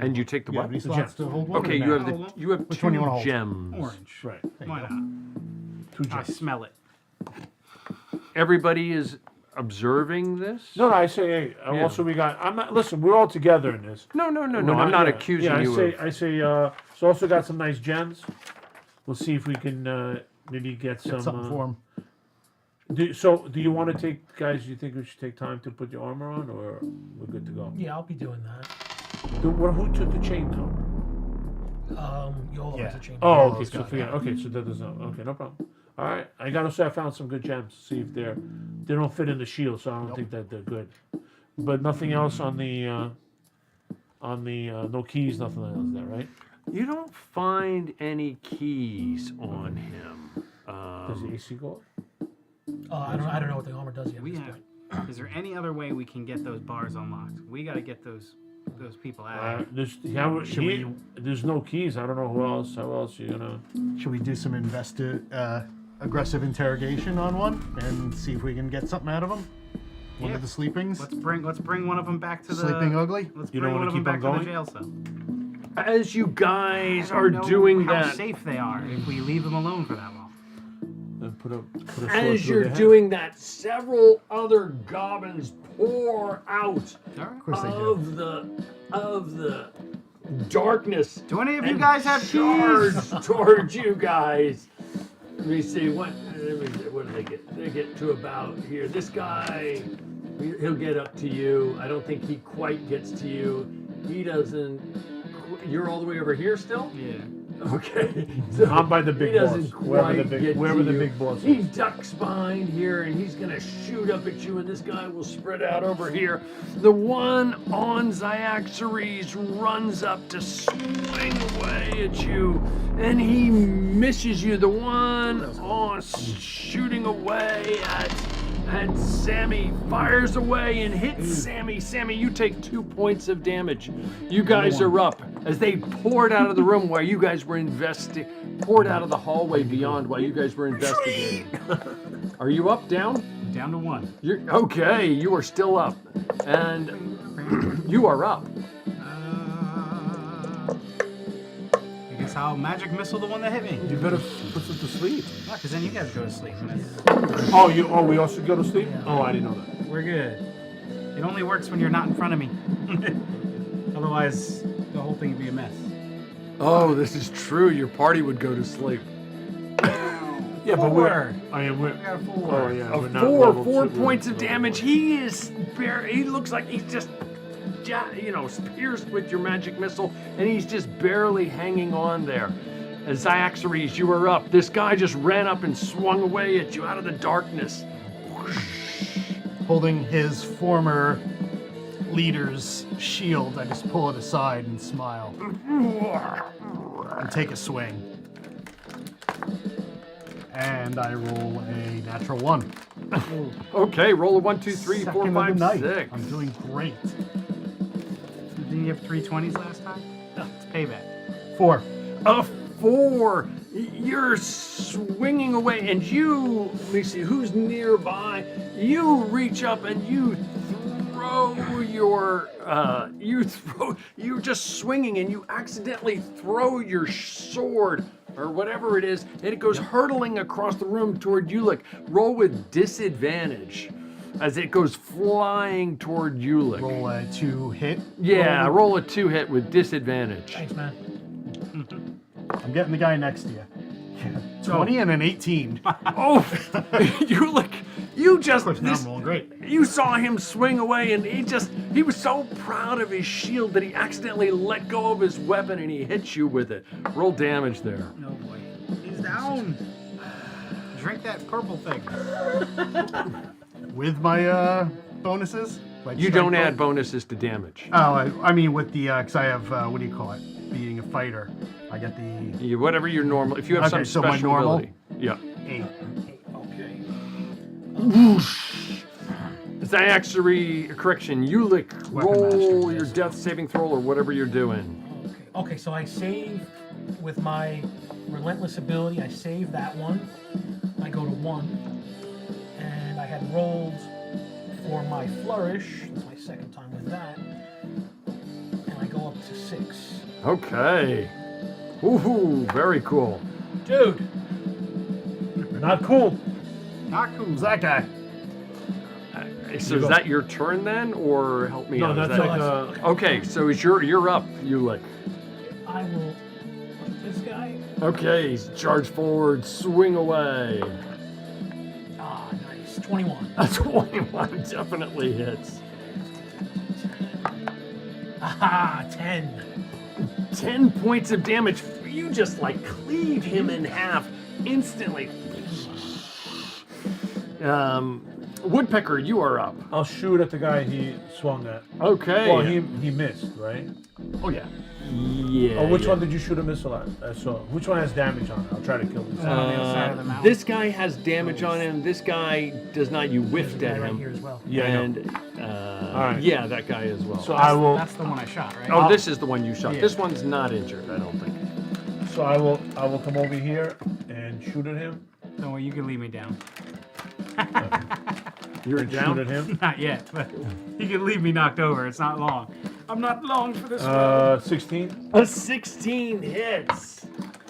And you take the You have what? any slots to hold one? Okay, or you no? have you have Which one you 2 wanna hold? gems. orange. Right. Why not? 2 I gems. smell it. Everybody is observing this? No, I say, hey. Yeah. Also, we got. I'm not. Listen, we're all together in this. No. We're I'm not yeah. accusing Yeah, you of. I say. So also got some nice gems. We'll see if we can maybe get Get something some. for him. So, do you want to take, guys? Do you think we should take time to put your armor on, or we're good to go? Yeah, I'll be doing that. Who took the chain though? Yola Yeah. has a chain. Oh, okay. Yolo's So got forget. Okay, so that doesn't. Okay, no problem. All right, I gotta say I found some good gems. See if they don't fit in the shield, so I don't think that they're good. But nothing else on the no keys, nothing else there, right? You don't find any keys on him. Does the AC go up? I don't know what the armor does yet. We at this have. point. Is there any other way we can get those bars unlocked? We got to get those people out. There's no keys. I don't know who else. How else you gonna? Should we do some aggressive interrogation on one and see if we can get something out of him? One Yeah. of the sleepings? Let's bring one of them back to the Sleeping ugly? Let's You bring don't one wanna of them keep back on to the jail cell. As you guys I are don't know doing how that, safe they are if we leave them alone for that long. Then put a sword as through you're their head. doing that, several other goblins pour out Of course they do. of the darkness. Do any of you and guys have charge keys? towards you guys. Let me see what do they get? They get to about here. This guy, he'll get up to you. I don't think he quite gets to you. He doesn't. You're all the way over here still. Yeah. Okay. So I'm by the big he doesn't boss. Wherever the quite big- get to wherever the you. big boss He is. ducks behind here and he's gonna shoot up at you, and this guy will spread out over here. The one on Zyaxares runs up to swing away at you, and he misses you. The one on shooting away at Sammy fires away and hits Sammy. Sammy, you take 2 points of damage. You guys are up as they poured out of the room while you guys were poured out of the hallway beyond while you guys were investigating. Are you up, down? Down to one. You're okay. You are still up, and you are up. I guess I'll magic missile the one that hit me. You better put them to sleep. Because then you guys go to sleep. Oh, we also go to sleep? Oh, I didn't know that. We're good. It only works when you're not in front of me. Otherwise, the whole thing would be a mess. Oh, this is true. Your party would go to sleep. Yeah, but Four. we're. We got a 4. Oh yeah. A we're not four level two, points of we're damage. level He is he looks like he's just pierced with your magic missile, and he's just barely hanging on there. As Zyaxares, you are up. This guy just ran up and swung away at you out of the darkness. Holding his former leader's shield, I just pull it aside and smile. And take a swing. And I roll a natural 1. Okay, roll a 1, 2, 3, 4, Second of 5, the night. 6. I'm doing great. Didn't you have 3 20s last time? No, it's payback. 4. A 4. You're swinging away, and you, let me see, who's nearby? You reach up and you throw your, you're just swinging, and you accidentally throw your sword or whatever it is, and it goes hurtling across the room toward Ulick. Roll with disadvantage as it goes flying toward Ulick. Roll a 2 hit. Yeah, roll a 2 hit with disadvantage. Thanks, man. I'm getting the guy next to you. 20 and an 18. Oh, Ulick, you just, Of course, now I'm rolling great. you saw him swing away, and he was so proud of his shield that he accidentally let go of his weapon and he hit you with it. Roll damage there. No boy. He's down. Drink that purple thing. With my bonuses. Like You strength don't add bonus. bonuses to damage. Oh, I mean with the, because I have, what do you call it? Being a fighter. I get the Whatever your normal, if you have some Okay, so my special normal? ability. Yeah. 8. Okay. Zyaxares, correction, Ulick, Weapon master, roll your yes. death saving throw or whatever you're doing. Okay, so I save with my relentless ability. I save that one. I go to 1, and I had rolled for my flourish. That's my second time with that, and I go up to 6. Okay. Ooh, very cool. Dude, Not cool. Not cool. Who's that guy? So You is go. that your turn then, or help me No, out? Is that's that- like Okay, so you're up, Ulick. I will. This guy. Okay, charge forward, swing away. Ah, nice. 21. A 21 definitely hits. Aha, 10. 10 points of damage. You just like cleave him in half instantly. Woodpecker, you are up. I'll shoot at the guy he swung at. Okay. Well, he missed, right? Oh yeah. Yeah. Oh, which yeah. one did you shoot a missile at? So which one has damage on it? I'll try to kill this. on the other side of the mountain. This guy has damage on him. This guy does not. You whiffed Guy at right him. here as well. Yeah, I know. And right. yeah, that guy as well. So I will. That's the one I shot, right? oh, this is the one you shot. Yeah. This one's not injured, I don't think. So I will come over here and shoot at him. No, you can leave me down. You're And down. shoot at him. Not yet, but you can leave me knocked over. It's not long. I'm not long for this one. 16. A 16 hits.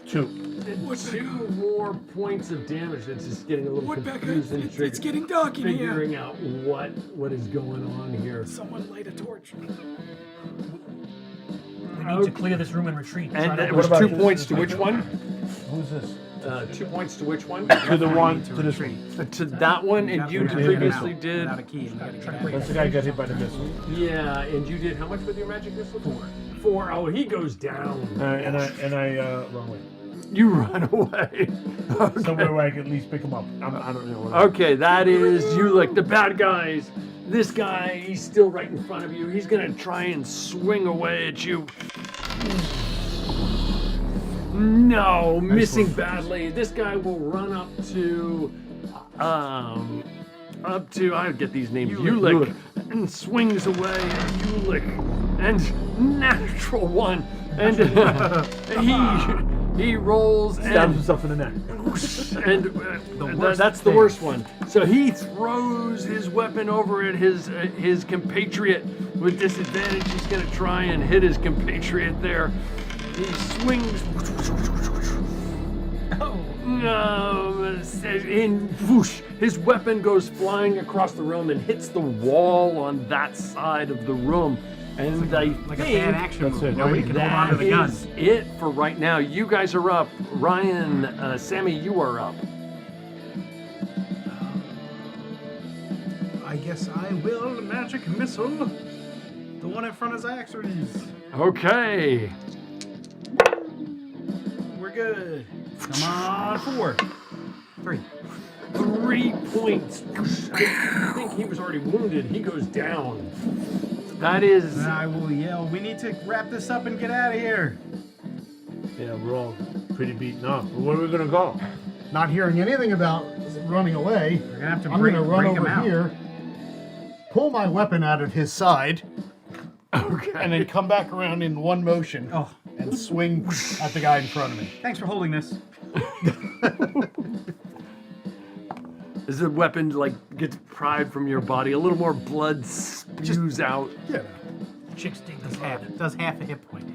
2. 2 more points of damage. It's just getting a little confused and It's getting dark in here. figuring out what is going on here. Someone light a torch. We need to clear this room and retreat. And Try to- it was about 2 this? points to which one? Who's this? 2 points to which one? To the one to this retreat. one. To that one, and you Definitely previously Without did. a key. And you gotta get out. That's the guy who got hit by the missile. Yeah, and you did how much with your magic missile? 4. 4. Oh, he goes down. And I wrong way. You run away. Somewhere where I can at least pick him up. I don't know. Okay, that is you. Like the bad guys. This guy, he's still right in front of you. He's gonna try and swing away at you. No, missing badly. This guy will run up to I get these names. Ulick, and swings away at Ulick, and natural one, and he rolls Stabs and himself in the neck. that's the worst one. So he throws his weapon over at his compatriot with disadvantage. He's going to try and hit his compatriot there. He swings. No, and whoosh, his weapon goes flying across the room and hits the wall on that side of the room. And I Like a think bad action that's movie. it, Nobody right? can hold on to the gun. is it for right now. You guys are up. Ryan, Sammy, you are up. I guess I will magic missile. The one in front is Axres. Okay. We're good. Come on, 4. 3. 3 points. I think he was already wounded. He goes down. That is. I will yell. We need to wrap this up and get out of here. Yeah, we're all pretty beaten up. But where are we gonna go? Not hearing anything about running away, We're gonna have to I'm break, going to run break him over out. here, pull my weapon out of his side, Okay. and then come back around in one motion Oh, and swing at the guy in front of me. thanks for holding this. As the weapon gets pried from your body, a little more blood spews out. Yeah. Chick sting Does half a hit point.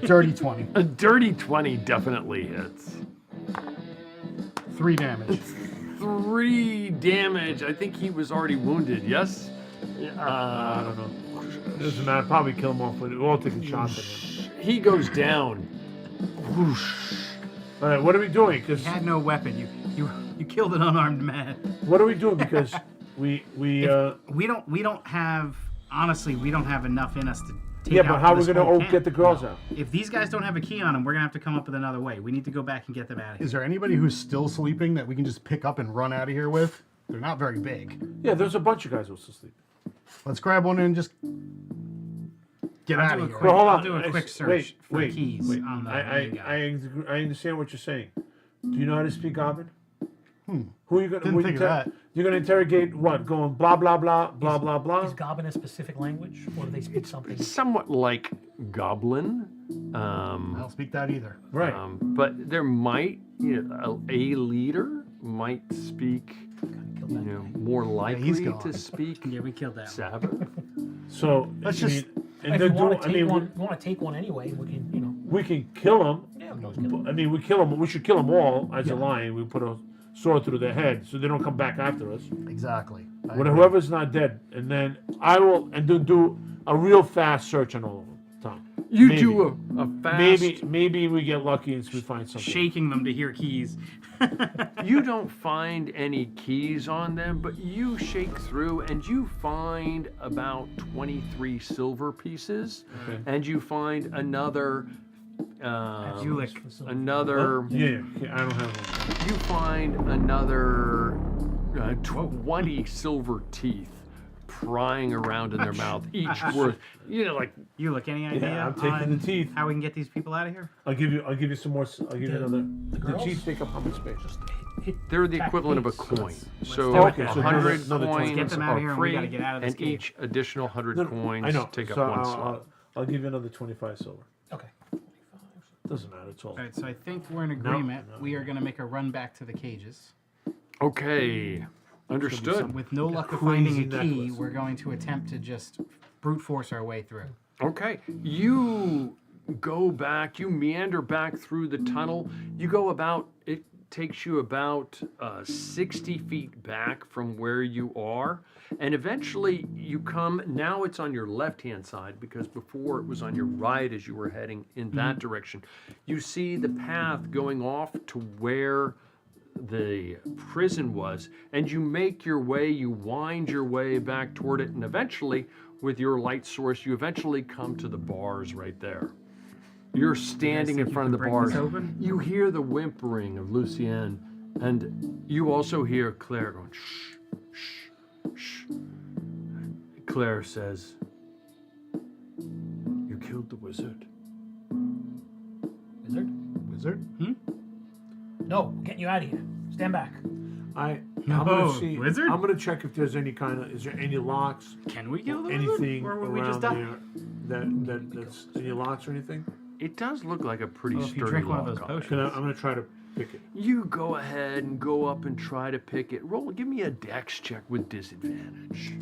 Dirty 20. A dirty 20 definitely hits. 3 damage. 3 damage. I think he was already wounded. Yes. I don't know. Doesn't matter. Probably kill him off. But we're all taking shots at him. He goes down. Whoosh. All right, what are we doing? Because He had no weapon. You killed an unarmed man. what are we doing? Because we We don't have enough in us to take yeah, out but how are we this gonna whole camp. get the girls out? If these guys don't have a key on them, we're gonna have to come up with another way. We need to go back and get them out of here. Is there anybody who's still sleeping that we can just pick up and run out of here with? They're not very big. Yeah, there's a bunch of guys who are asleep. Let's grab one and just get out do of a here. quick- Well, hold I'll on. do a quick search Wait, for wait, keys wait. on the I main guy. understand what you're saying. Do you know how to speak Goblin? Who are you gonna? Didn't who think you of that. You're gonna interrogate what? Going blah blah blah blah blah blah. Is Goblin a specific language, or do they speak something? Somewhat like Goblin. I don't speak that either. Right. But there might, a leader might speak, Kill that guy. more likely gone. to speak Yeah, we killed that one. Sabbath. So Let's I just- mean, and If they're you want doing. to I take mean, one, you want to take one anyway. We can, we can kill them. Yeah, we can kill them. I mean, we kill them. We should kill them all as Yeah. a line. We put a sword through their head so they don't come back after us. Exactly. I When agree. whoever's not dead, and then I will and then do a real fast search on all of them. Tom. You Maybe. do a fast. Maybe we get lucky and we find something. Shaking them to hear keys. You don't find any keys on them, but you shake through and you find about 23 silver pieces, and you find another. Julik. Another. Yeah, I don't have one. You find another 20 silver teeth prying around in their mouth, each worth, like. You look any idea? I'm taking on the teeth. How we can get these people out of here? I'll give you some more. I'll give you another. The girls? teeth take up how much space? They're the Back equivalent of a piece. coin. So do it. 100 Another 20. coins Get them out of here are and we free, gotta get out of this and cave. each additional 100 No, coins I know. take up So one slot. I'll give you another 25 silver. Okay. Doesn't matter. It's all. All right, so I think we're in agreement. We are going to make a run back to the cages. Okay, understood. With no luck of crazy finding a key, necklace. we're going to attempt to just brute force our way through. Okay, you go back, you meander back through the tunnel. You go about, it takes you about 60 feet back from where you are. And eventually you come, now it's on your left-hand side because before it was on your right as you were heading in that direction. You see the path going off to where the prison was, and you make your way, you wind your way back toward it, and eventually, with your light source, you eventually come to the bars right there. You're standing think in you front of can the break this bars. open? You hear the whimpering of Lucienne, and you also hear Claire going, shh, shh, shh. Claire says, "You killed the wizard." Wizard? Wizard? No, we're getting you out of here. Stand back. I'm No, gonna see. wizard? I'm gonna check if there's any kind of. Is there any locks? Can we kill the Anything wizard? Or would we around just die? there that's any locks or anything? It does look like a pretty Well, if you sturdy drink one of lock those on it. potions. I'm gonna try to pick it. You go ahead and go up and try to pick it. Roll, give me a dex check with disadvantage.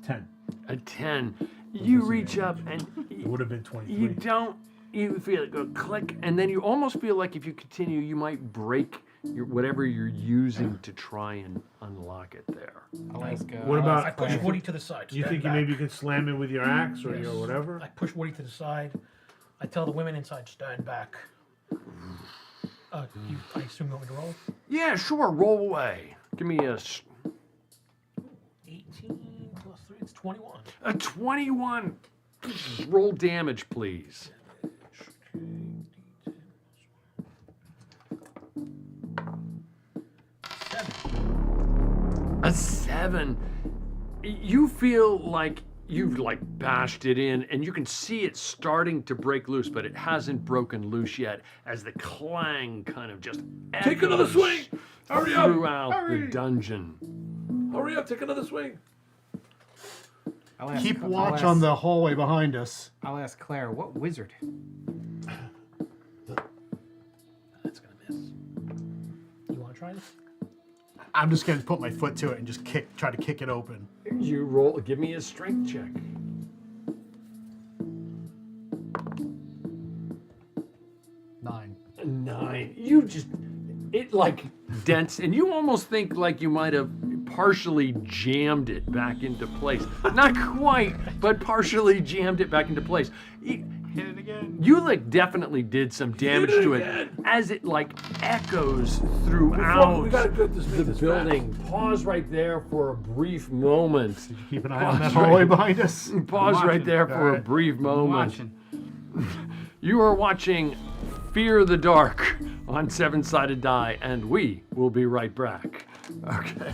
10. A 10. You reach up and It would have been 23. you feel it go click, and then you almost feel like if you continue, you might break whatever you're using to try and unlock it there. I'll ask, What about- I push Woody to the side. You Stand think you back. maybe you can slam it with your axe or your whatever? I push Woody to the side. I tell the women inside, stand back. I assume you want me to roll? Yeah, sure. Roll away. Give me a 18 plus 3, it's 21. 21. Roll damage, please. A 7. You feel like you've bashed it in, and you can see it starting to break loose, but it hasn't broken loose yet as the clang kind of just Take another echoes swing! Hurry up! throughout Hurry! the dungeon. Hurry up, take another swing! I'll ask, Keep I'll watch ask- on the hallway behind us. I'll ask Claire, what wizard? That's going to miss. You want to try this? I'm just gonna put my foot to it and just try to kick it open. You roll. Give me a strength check. 9. 9. You just it dents, and you almost think like you might have partially jammed it back into place. Not quite, but partially jammed it back into place. Hit it again. You definitely did some damage to it as it echoes throughout we gotta make the this building. Pause right there for a brief moment. Did you keep an eye on that Pause right- hallway behind us? Pause right watching. there for a Alright. brief moment. Watching. You are watching Fear the Dark on Seven Sided Die, and we will be right back. Okay.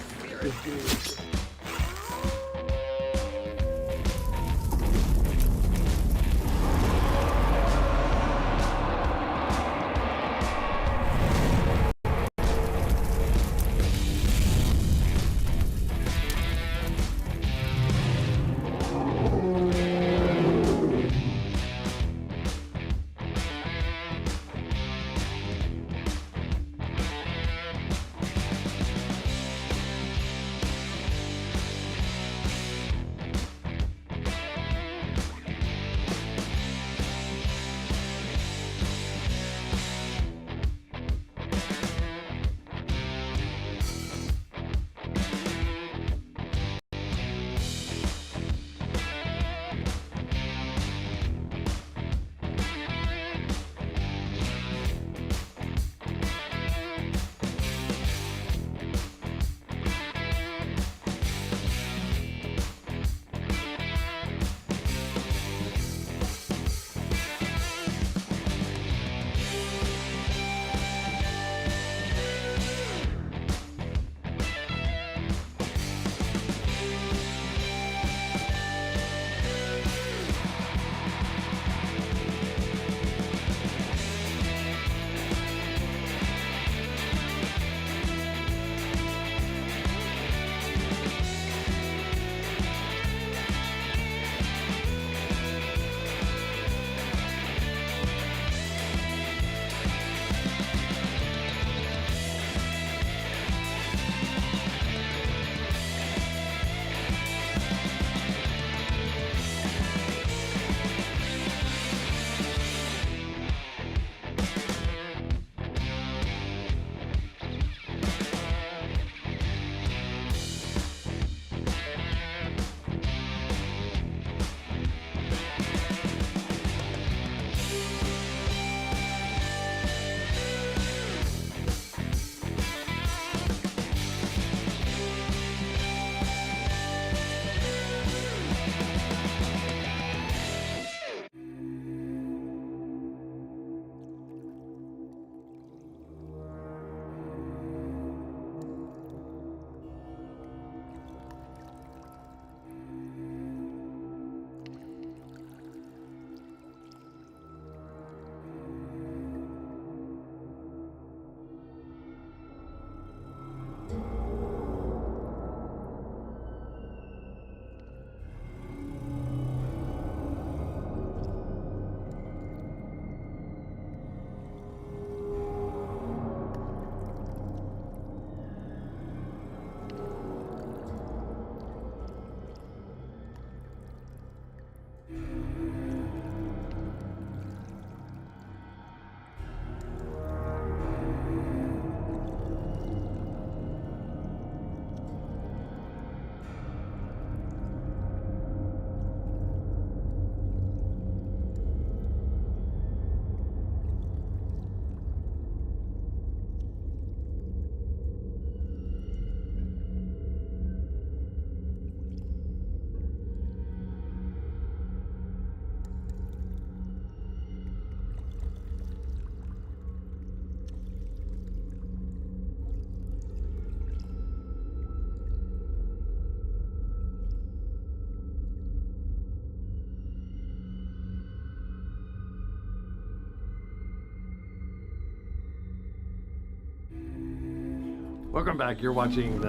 Welcome back. You're watching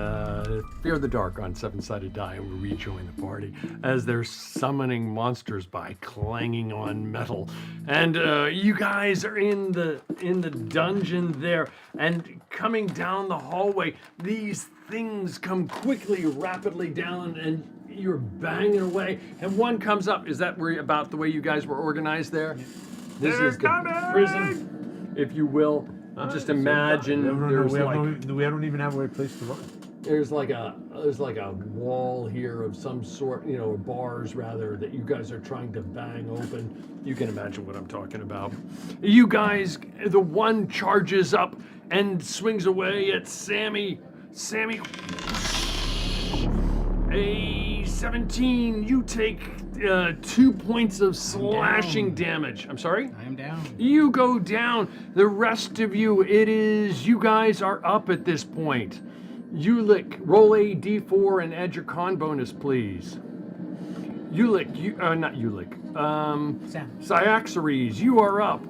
Fear the Dark on Seven Sided Die, and we rejoin the party as they're summoning monsters by clanging on metal. And you guys are in the dungeon there, and coming down the hallway, these things come quickly, rapidly down, and you're banging away. And one comes up. Is that about the way you guys were organized there? This is the prison, if you will. Just imagine we don't even have a place to run. There's like a wall here of some sort, or bars rather, that you guys are trying to bang open. You can imagine what I'm talking about. You guys, the one charges up and swings away at Sammy. Sammy, a 17. You take 2 points of slashing damage. I'm sorry? I am down. You go down. The rest of you, you guys are up at this point. Ulick, roll a d4 and add your con bonus, please. Ulick, not Ulick. Cyaxares, you are up.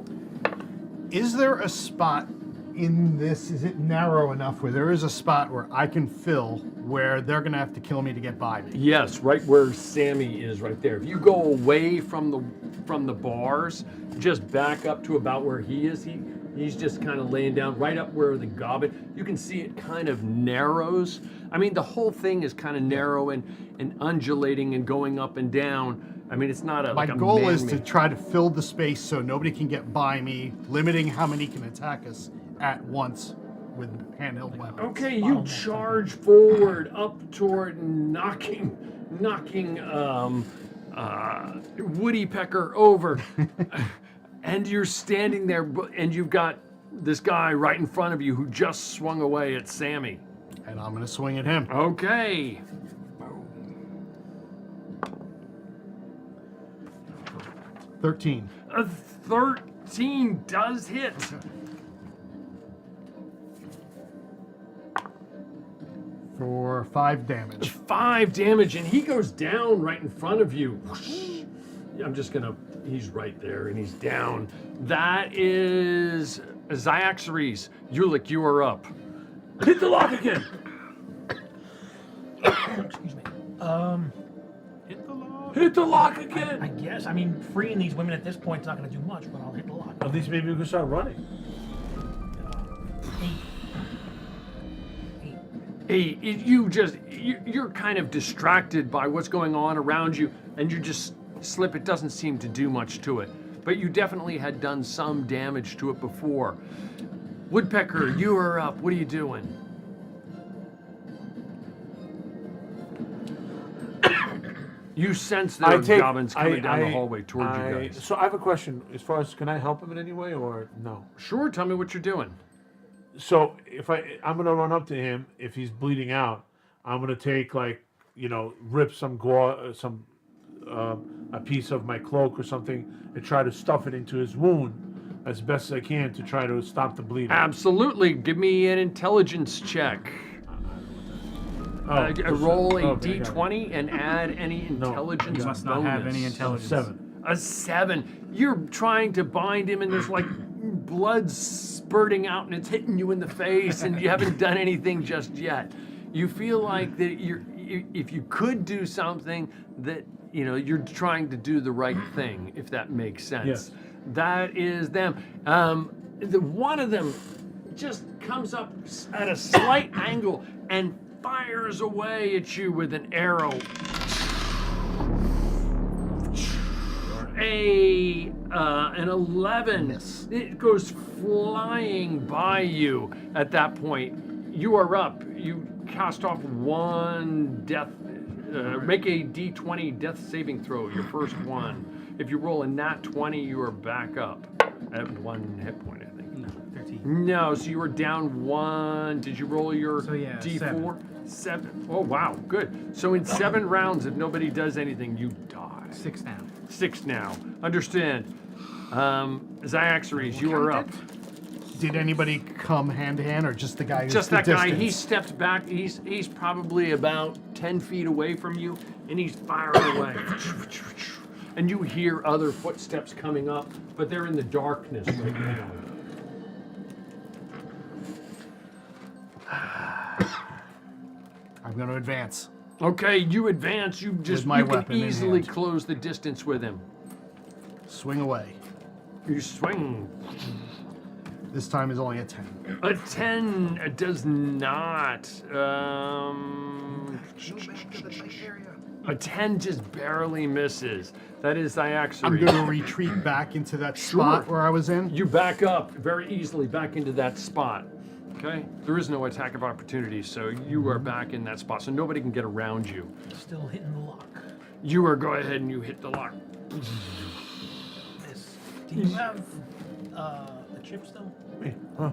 Is there a spot in this? Is it narrow enough where there is a spot where I can fill where they're gonna have to kill me to get by me? Yes, right where Sammy is, right there. If you go away from the bars, just back up to about where he is. He's just kind of laying down right up where the goblin. You can see it kind of narrows. I mean, the whole thing is kind of narrow and undulating and going up and down. I mean, it's not a. My goal is to try to fill the space so nobody can get by me, limiting how many can attack us at once with handheld weapons. Okay, you charge forward up toward knocking Woody Pecker over. And you're standing there, and you've got this guy right in front of you who just swung away at Sammy. And I'm going to swing at him. Okay. 13. A 13 does hit. For 5 damage. 5 damage, and he goes down right in front of you. He's right there, and he's down. That is Cyaxares. Ulick, you are up. Hit the lock again. Excuse me. Hit the lock again. I guess. I mean, freeing these women at this point is not going to do much, but I'll hit the lock. At least maybe we can start running. 8. You're kind of distracted by what's going on around you, and you just slip. It doesn't seem to do much to it, but you definitely had done some damage to it before. Woodpecker, you are up. What are you doing? You sense there are goblins coming down the hallway towards you guys. So I have a question. As far as, can I help him in any way or no? Sure, tell me what you're doing. So if I'm gonna run up to him, if he's bleeding out, I'm gonna take rip some a piece of my cloak or something and try to stuff it into his wound as best as I can to try to stop the bleeding. Absolutely. Give me an intelligence check. Roll a d20 and add any intelligence You must not have any intelligence. 7. A 7. You're trying to bind him, and there's like blood spurting out, and it's hitting you in the face, and you haven't done anything just yet. You feel like that if you could do something, that you're trying to do the right thing, if that makes sense. Yes. That is them. One of them just comes up at a slight angle and fires away at you with an arrow. An 11. Miss. It goes flying by you at that point. You are up. You cast off one death. Make a d20 death saving throw, your first one. If you roll a nat 20, you are back up at 1 hit point, I think. No, 13. No, so you were down 1. Did you roll your d4? 7. Oh, wow, good. So in 7 rounds, if nobody does anything, you die. 6 down. 6 now. Understand. Cyaxares, you are up. Did anybody come hand to hand, or just the guy who's Just the that guy. distance? He stepped back. He's probably about 10 feet away from you, and he's firing away. And you hear other footsteps coming up, but they're in the darkness right now. I'm going to advance. Okay, you advance. You just my you can weapon in easily hand. close the distance with him. Swing away. You swing. This time is only a 10. A 10 does not. A 10 just barely misses. That is I'm Iaxaries. going to retreat back into that spot where I was in. You back up very easily back into that spot. Okay? There is no attack of opportunity, so you are back in that spot, so nobody can get around you. Still hitting the lock. You are go ahead and you hit the lock. Miss. Do you have a chip still? Hey, huh?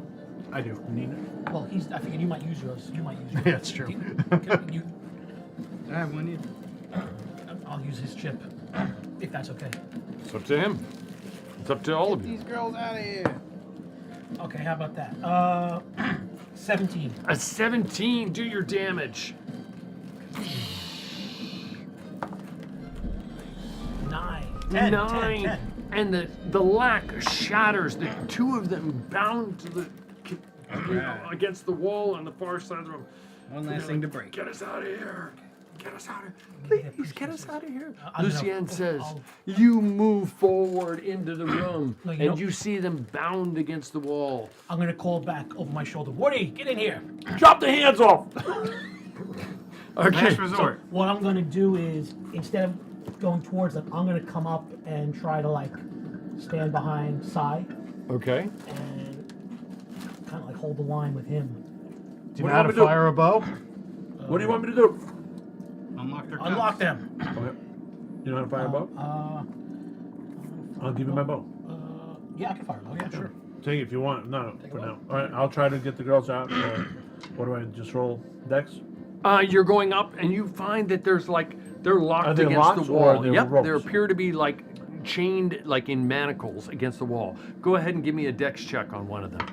I do. You need it? Well, I figured you might use yours. You might use yours. Yeah, it's true. You, I have one either. I'll use his chip, if that's okay. It's up to him. It's up to all of you. These girls out of here. Okay, how about that? 17. A 17, do your damage. 9. 10. 9. 10. And the lack shatters. The two of them bound to the against the wall on the far side of the room. One last thing to break. Get us out of here. Get us out of here. Please get us out of here. Lucien says, you move forward into the room No, you and don't. you see them bound against the wall. I'm going to call back over my shoulder. Woody, get in here. Chop the hands off! Okay. Last resort. What I'm going to do is, instead of going towards them, I'm going to come up and try to, like, stand behind Sai Okay. and kind of, like, hold the line with him. Do you What know how do to you want me to do? fire a bow? What do you want me to do? Unlock their Unlock guns. them. Okay. You know how to fire a bow? I'll give you my bow. Yeah, I can fire a bow. Yeah, sure. Take it if you want. No, Take for a now. All right, I'll try to get the girls out. Or what do I just roll? Dex? You're going up and you find that there's like they're locked Are they against locks the or wall. are they Yep, ropes? there appear to be like chained like in manacles against the wall. Go ahead and give me a dex check on one of them.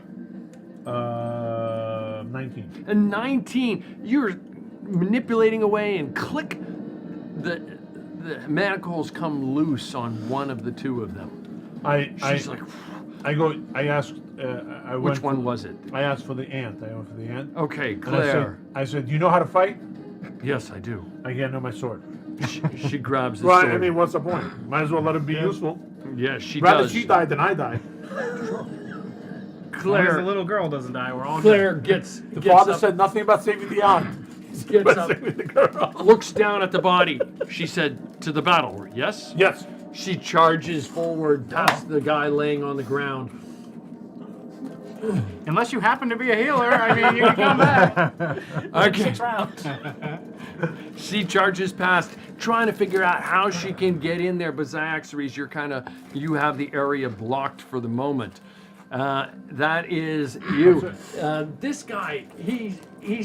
19. A 19. You're manipulating away and click. The manacles come loose on one of the two of them. She's like, I asked. I which went one for- was it? I asked for the ant. I went for the ant. Okay, And Claire. I said, "Do you know how to fight?" Yes, I do. I can't know my sword. She grabs the Right. sword. I mean, what's the point? Might as well let it be useful. yeah, she Rather does. she died than I died. As long as the Claire. little girl doesn't die, we're all Claire gets. The gets father up, said nothing about saving the aunt. Gets About up, saving the girl. looks down at the body. She said, "To the battle." Yes. Yes. She charges forward past the guy laying on the ground. good. Unless you happen to be a healer, I mean, you can come back. Okay. 6 rounds. She charges past, trying to figure out how she can get in there. But Iaxaries, you have the area blocked for the moment. That is you. This guy, he's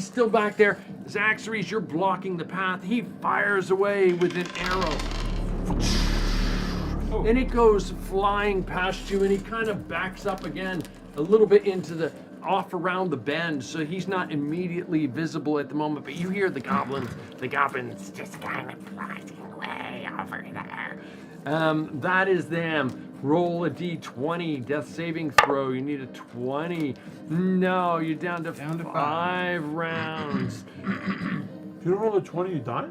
still back there. Iaxaries, you're blocking the path. He fires away with an arrow. And it goes flying past you, and he kind of backs up again a little bit off around the bend, so he's not immediately visible at the moment, but you hear the goblins just kind of flying away over there. That is them. Roll a d20, death saving throw. You need a 20. No, you're down to 5 rounds. If you don't roll a 20, you die?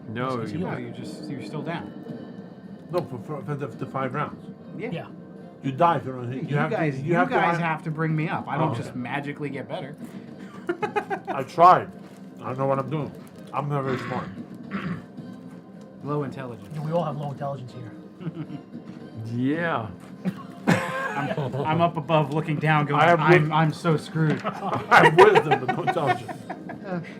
No, No, you're still down. No, for the 5 rounds. Yeah. You die if you don't hit. You guys have to bring me up. I don't Oh, just okay. magically get better. I tried. I don't know what I'm doing. I'm not very smart. Low intelligence. We all have low intelligence here. yeah. I'm up above looking down going, I have I'm so screwed. I have wisdom, but no intelligence.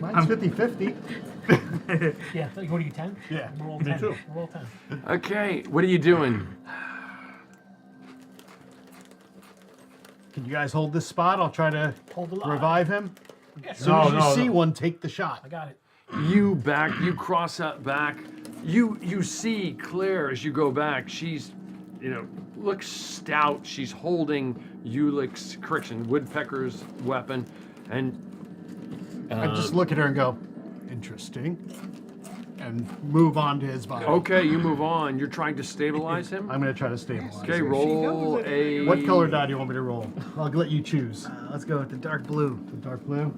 Mine's 50-50. Yeah. So what are you, 10? Yeah. Roll Me 10. too. Roll 10. Okay, what are you doing? Can you guys hold this spot? I'll try to Hold the line. revive him. Yeah, As soon as you No, see no. one, take the shot. I got it. You cross up back. You see Claire as you go back. She's, looks stout. She's holding Woodpecker's weapon, and I just look at her and go, interesting, and move on to his body. okay, you move on. You're trying to stabilize him. I'm going to try to stabilize Okay, him. roll a. What color die do you want me to roll? I'll let you choose. Let's go with the dark blue. The dark blue.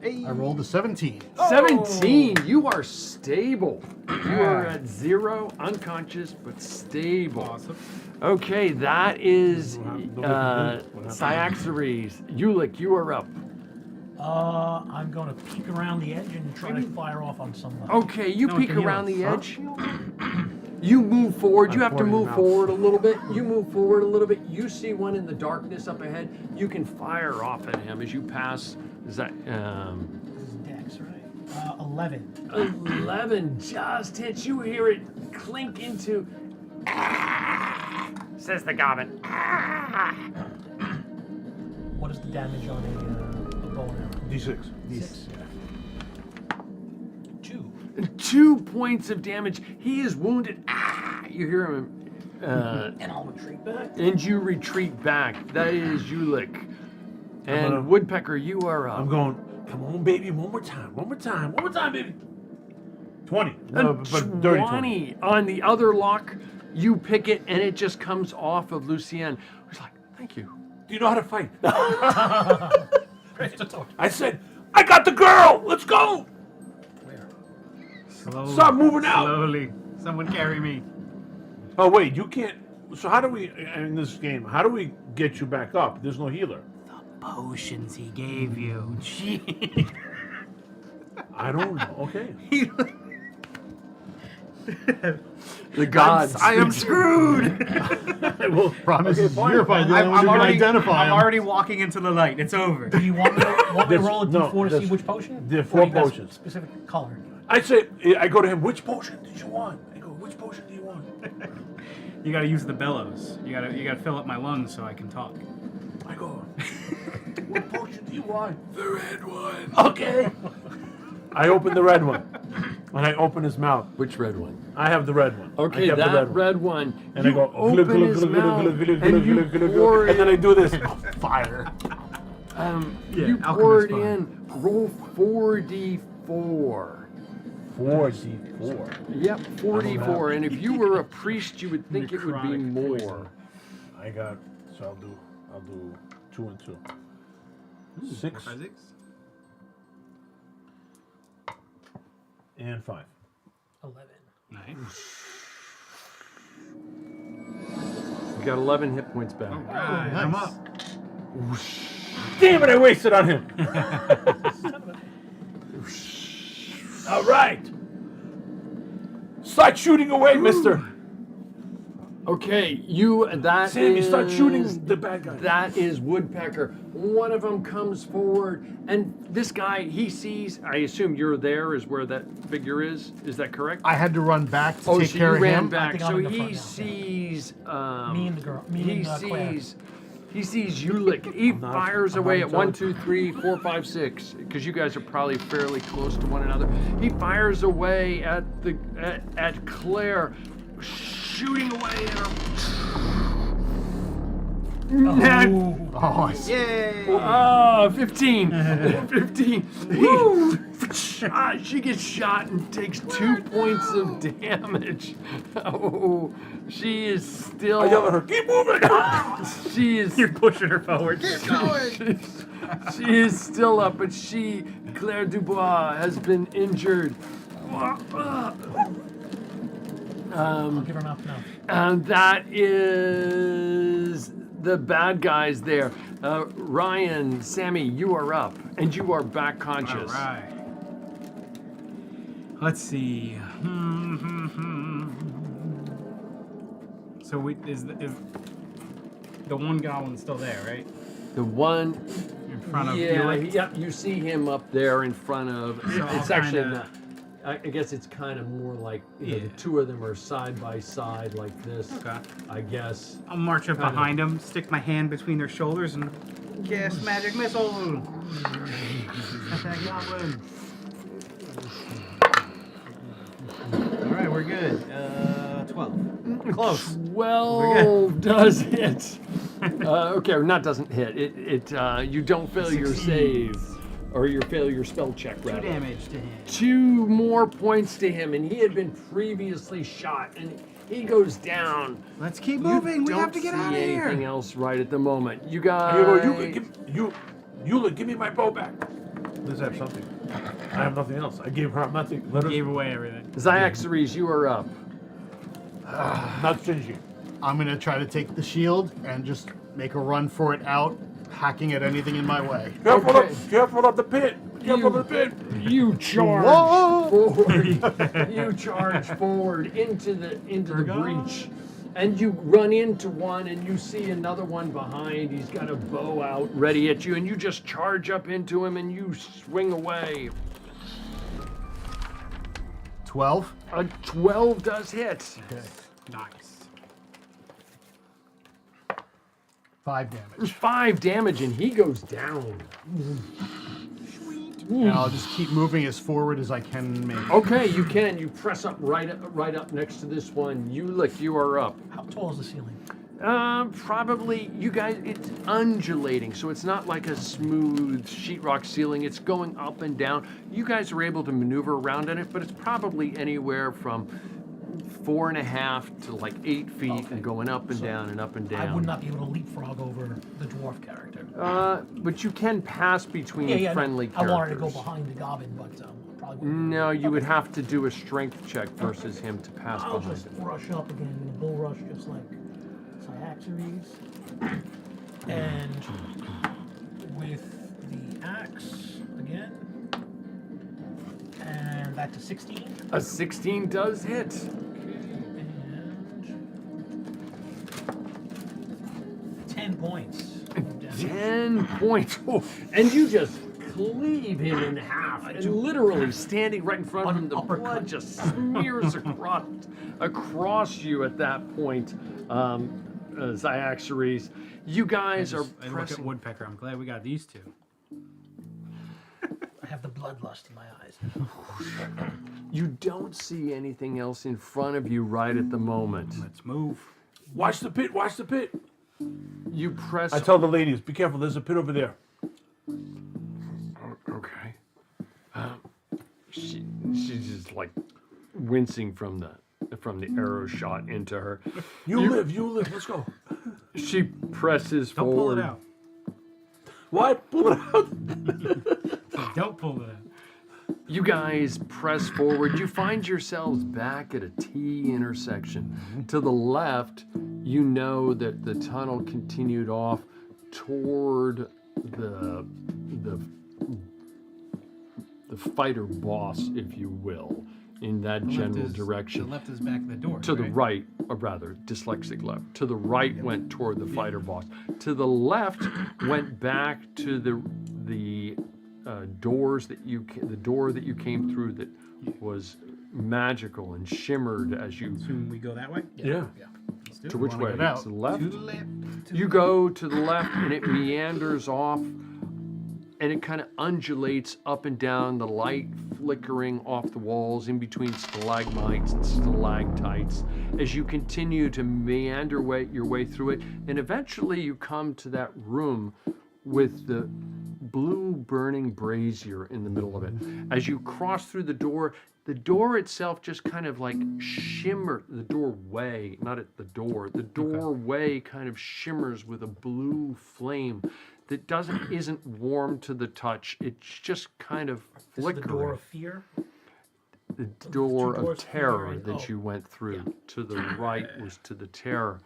I rolled a 17. 17. You are stable. You are at 0, unconscious, but stable. Awesome. Okay, that is What happened? Cyaxares. Ulick, you are up. I'm going to peek around the edge and try to fire off on somebody. Okay, you No one peek can heal around us. the edge. You move forward. You I'm have to pouring move him out. forward a little bit. You move forward a little bit. You see one in the darkness up ahead. You can fire off at him as you pass. Is that This is Dex, right? 11. 11 just hits. You hear it clink into. Says the goblin. What is the damage on a bow and arrow? D6. Six. 2. 2 points of damage. He is wounded. You hear him. And I'll retreat back. And you retreat back. That is Ulick. And gonna- Woodpecker, you are up. I'm going, come on, baby, one more time, baby. 20. No, but dirty 20. On the other lock, you pick it and it just comes off of Lucien. He's like, thank you. Do you know how to fight? I said, I got the girl. Let's go. Slowly. Stop moving out. Slowly. Someone carry me. Oh, wait, you can't. So how do we, in this game, how do we get you back up? There's no healer. Potions he gave you. Gee. I don't know. Okay. The gods. I am screwed. Well, Promise okay, is fine. you're probably the only one who can identify I'm him. already walking into the light. It's over. Do you want me to roll a No, d4 to see there's- which potion? there are Or 4 you got potions. Specific color. I say, I go to him, which potion did you want? I go, which potion do you want? You gotta use the bellows. You gotta fill up my lungs so I can talk. I go, what potion do you want? The red one. Okay. I open the red one. And I open his mouth. Which red one? I have the red one. Okay, I kept that the red one. And you I go, open glug, glug, his glug, mouth glug, glug, glug, and you glug, glug, pour glug, and then I it, do this. Fire. you alchemist pour it fire. in. Roll 4d4. 4d4. Yep, 4d4. And if you were a priest, you would think it would be Necrotic more. I got, so I'll do 2 and 2. 6 and 5. 11. Nice. You got 11 hit points back. Alright, I'm nice. up. Damn it, I wasted on him. All right. Start shooting away, mister. Okay, that Sammy, is, start shooting the bad guy. That is Woodpecker. One of them comes forward, and this guy, he sees, I assume you're there is where that figure is. Is that correct? I had to run back to Oh, take so care you of ran him. back. think I'm So in the he front now, yeah. sees Me and the girl. Me he and Claire. sees Ulick. He not- fires I'm away not at 1, telling- 2, 3, 4, 5, 6, because you guys are probably fairly close to one another. He fires away at at Claire, shooting away at her. Oh, I see. Yay! Oh, 15. 15. She gets shot and takes 2 points of damage. Oh, she is still. I yell at her, keep moving. She is. You're pushing her forward. She is still up, but Claire Dubois, has been injured. I'll give her mouth now. And that is the bad guys there. Ryan, Sammy, you are up, and you are back conscious. Alright. Let's see. So is the one goblin still there, right? The one, In front of yep, Ulick? you see him up there in front of. So It's I'll actually kinda- not. I guess it's kind of more like the Yeah. two of them are side by side like this. Okay. I guess. I'll march up Kinda. behind them, stick my hand between their shoulders, and cast magic missile. At that goblin. Alright, we're good. 12. Close. 12 does hit. Okay, or not doesn't hit. You don't fail your save, or your fail your spell check. 2 Rather. damage to him. 2 more points to him, and he had been previously shot, and he goes down. Let's keep You moving. We don't have to get see out of anything here. else right at the moment. You guys. You go, Eula, give me my bow back. Let's have something. I have nothing else. I gave her nothing. Let her. Gave away everything. Xyaxares, you are up. Not stingy. I'm gonna try to take the shield and just make a run for it out, hacking at anything in my way. Careful, Okay. careful of the pit. Careful of the pit. You charge forward. You charge forward into the breach, and you run into one, and you see another one behind. He's got a bow out, ready at you, and you just charge up into him, and you swing away. 12. A 12 does hit. Okay. Nice. 5 damage. 5 damage, and he goes down. And I'll just keep moving as forward as I can make. Okay, you can. You press up right up next to this one. You are up. How tall is the ceiling? Probably, you guys, it's undulating, so it's not like a smooth sheetrock ceiling. It's going up and down. You guys are able to maneuver around in it, but it's probably anywhere from 4.5 to like 8 feet, Okay. and going up and So down and up and down. I would not be able to leapfrog over the dwarf character. But you can pass between friendly I characters. wanted to go behind the goblin, but probably wouldn't. No, you would have to do a strength check versus him to pass I'll behind just him. rush up again with a bull rush, just like Xyaxares. And with the axe again. And that's a 16. A 16 does hit. And 10 points. of damage. 10 points. Oh, and you just cleave him in half. And literally standing right in front of him, the Uppercut. blood just smears across you at that point. Xyaxares, you guys are I look at pressing. Woodpecker. I'm glad we got these two. I have the bloodlust in my eyes. You don't see anything else in front of you right at the moment. Let's move. Watch the pit. Watch the pit. You press. I tell the ladies, be careful. There's a pit over there. Okay. She's just like wincing from the arrow shot into her. You live. Let's go. She presses Don't forward. pull it out. What? Pull it out. Don't pull it out. You guys press forward. You find yourselves back at a T intersection. To the left, you know that the tunnel continued off toward the fighter boss, if you will, in that general direction. The left is back of the door. To the right, or rather, dyslexic left. To the right went toward the fighter boss. To the left went back to the doors that the door that you came through that was magical and shimmered as you. So we go that way? Yeah. Let's do To it. which wanna way? get out. To the left. To the left. To You the go to the left and it meanders off and it kind of undulates up and down, the light flickering off the walls in between stalagmites and stalactites as you continue to meander your way through it. And eventually you come to that room with the blue burning brazier in the middle of it. As you cross through the door itself just kind of like shimmer, the doorway, not at the door, the doorway kind of shimmers with a blue flame that isn't warm to the touch. It's just kind of This is the flickering. door of fear. The door two of doors terror flickering. that Oh. you went through. To the right was to the terror.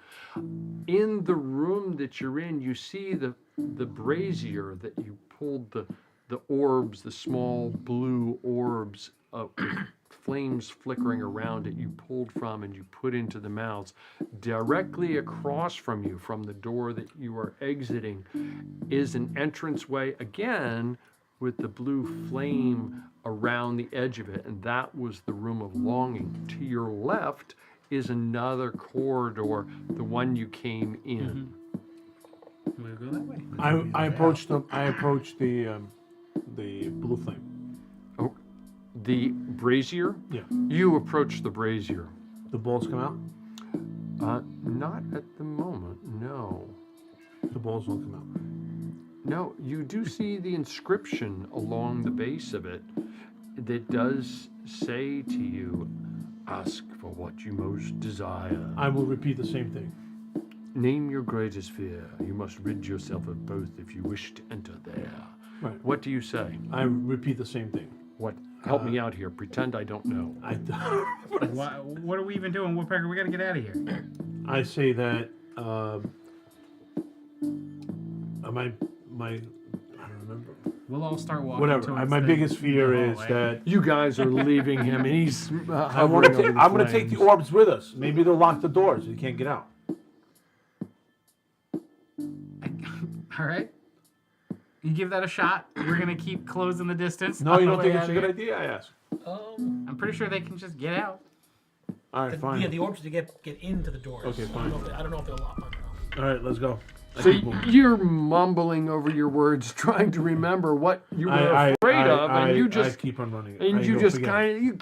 In the room that you're in, you see the brazier that you pulled the orbs, the small blue orbs with flames flickering around it, you pulled from and you put into the mouths. Directly across from you, from the door that you are exiting, is an entranceway again with the blue flame around the edge of it, and that was the room of longing. To your left is another corridor, the one you came in. We'll go that way. I approached them. I approached the blue flame. Oh, the brazier? Yeah. You approach the brazier. The balls come out. Not at the moment, no. The balls won't come out. No, you do see the inscription along the base of it that does say to you, ask for what you most desire. I will repeat the same thing. Name your greatest fear. You must rid yourself of both if you wish to enter there. Right. What do you say? I repeat the same thing. What? Help me out here. Pretend I don't know. What are we even doing, Woodpecker? We got to get out of here. I say that my I don't remember. We'll all start walking. Whatever. towards My the- biggest fear the is hallway. that You guys are leaving him, and he's I'm hovering over the gonna take the flames. orbs with us. Maybe they'll lock the doors. You can't get out. All right. You give that a shot. We're gonna keep closing the distance. No, on you the don't way think out it's a of good here. idea? I ask. I'm pretty sure they can just get out. All right, fine. Yeah, the orbs to get into the doors. Okay, fine. I don't know if they'll lock on or not. All right, let's go. So you're mumbling over your words, trying to remember what you were afraid of, and you I just keep on running. and I you don't just forget. kind of you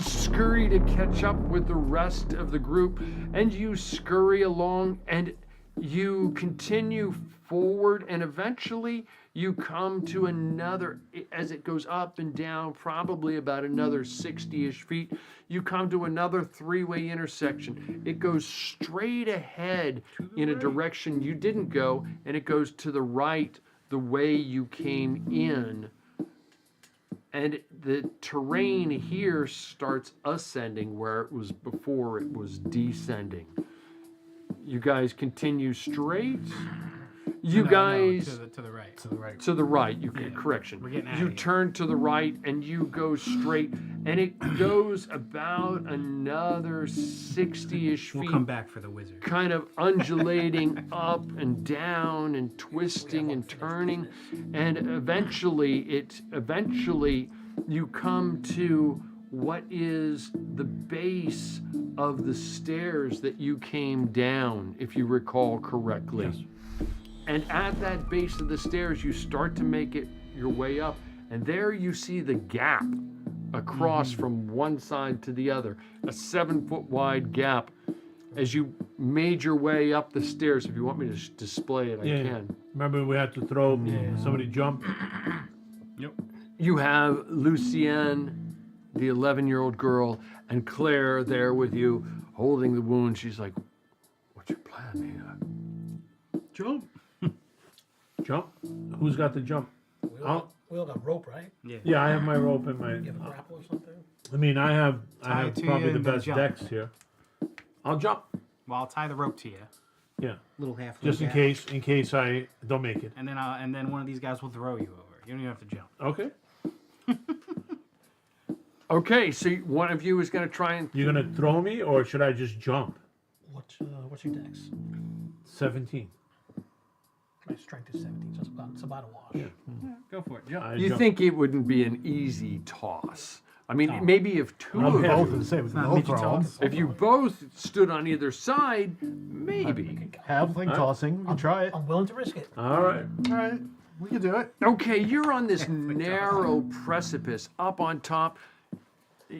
scurry to catch up with the rest of the group, and you scurry along, and you continue forward, and eventually you come to another, as it goes up and down, probably about another 60-ish feet, you come to another three-way intersection. It goes straight ahead in a direction you didn't go, and it goes to the right the way you came in. And the terrain here starts ascending where it was before it was descending. You guys continue straight. You No, guys to the right. To the right. to the right. You get correction. we're getting outta You here. turn to the right and you go straight, and it goes about another 60-ish We'll feet, come back for the wizard. kind of undulating up and down and twisting and turning, and eventually you come to what is the base of the stairs that you came down, if you recall correctly. Yes. And at that base of the stairs, you start to make it your way up, and there you see the gap across from one side to the other, a 7-foot wide gap. As you made your way up the stairs, if you want me to display it, I Yeah. can. Remember, we had to throw somebody jump. Yep. You have Lucienne, the 11-year-old girl, and Claire there with you, holding the wound. She's like, "What's your plan here?" Jump. Jump. Who's got the jump? We all got rope, right? Yeah, I have my rope and my. You have a grapple or something? I mean, I have Tie it to probably you the and then best jump. decks here. I'll jump. Well, I'll tie the rope to you. Yeah, Little half. just in case I don't make it. And then one of these guys will throw you over. You don't even have to jump. Okay. Okay, so one of you is going to try and. You're gonna throw me, or should I just jump? What's your dex? 17. My strength is 17, so it's about a wash. Yeah. Go for it. Jump. I You jump. think it wouldn't be an easy toss? I mean, Oh. maybe if two I'm of heavy. you, Both of the same. With Not no midget throw. toss. if you both stood on either side, maybe. Halfling tossing. We can try it. I'm willing to risk it. All right. All right. We can do it. Okay, you're on this narrow precipice up on top.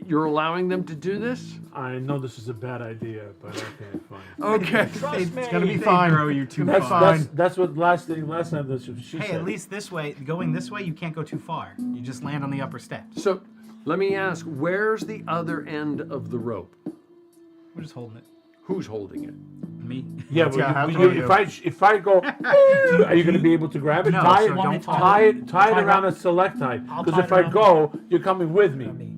You're allowing them to do this? I know this is a bad idea, but okay, fine. Okay. Trust me. It's gonna be They fine. throw you too That's far. fine. That's what last time this she Hey, said. at least this way, going this way, you can't go too far. You just land on the upper steps. So let me ask, where's the other end of the rope? We're just holding it. Who's holding it? Me. Yeah, That's but gonna happen you, to if I go, are you going to be able to grab it? No, tie so it, don't tie it Tie around it a selectite. I'll Because tie if it I around- go, you're coming with me. Me.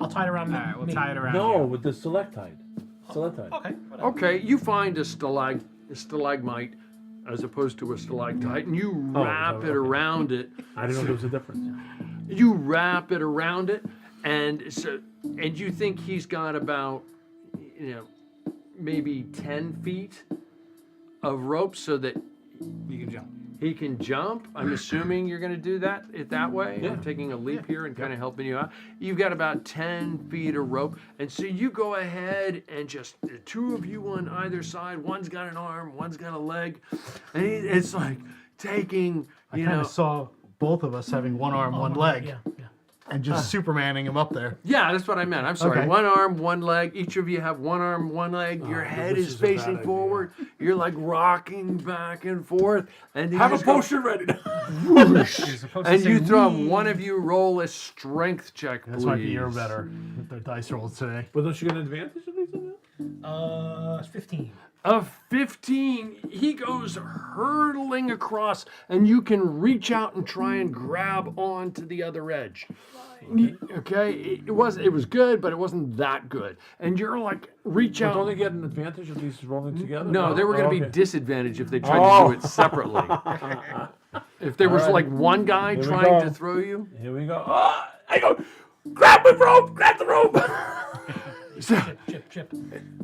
I'll tie it around All right, we'll me. tie it around No, you. with the selectite. Selectite. Okay. Whatever. Okay, you find a stalagmite as opposed to a stalactite, and you wrap okay. it around it. I didn't know there was a difference. You wrap it around it, and you think he's got about, maybe 10 feet of rope so that You can jump. he can jump. I'm assuming you're going to do that way. Yeah. I'm taking a leap here and kind of helping you out. You've got about 10 feet of rope, and so you go ahead and just the two of you on either side. One's got an arm, one's got a leg, and it's like taking, I kind of saw both of us having one arm, one leg, Yeah. and just Supermaning him up there. Yeah, that's what I meant. I'm sorry. Okay. One arm, one leg. Each of you have one arm, one leg. Your head this is is a bad facing idea. forward. You're like rocking back and forth, and you Have a just go potion ready. You're supposed to and say, you throw "Wee." one of you roll a strength check, please. This might be your better with the dice rolls today. But don't you get an advantage at least on that? It's 15. A 15, he goes hurtling across, and you can reach out and try and grab onto the other edge. Okay, it was good, but it wasn't that good. And you're like, reach But out. don't they get an advantage of these rolling together? No, they were going to be okay. disadvantaged if they tried to do it separately. If there was All right. like one guy Here we trying go. to throw you. Here we go. Oh, I go, grab the rope, grab the rope. Chip.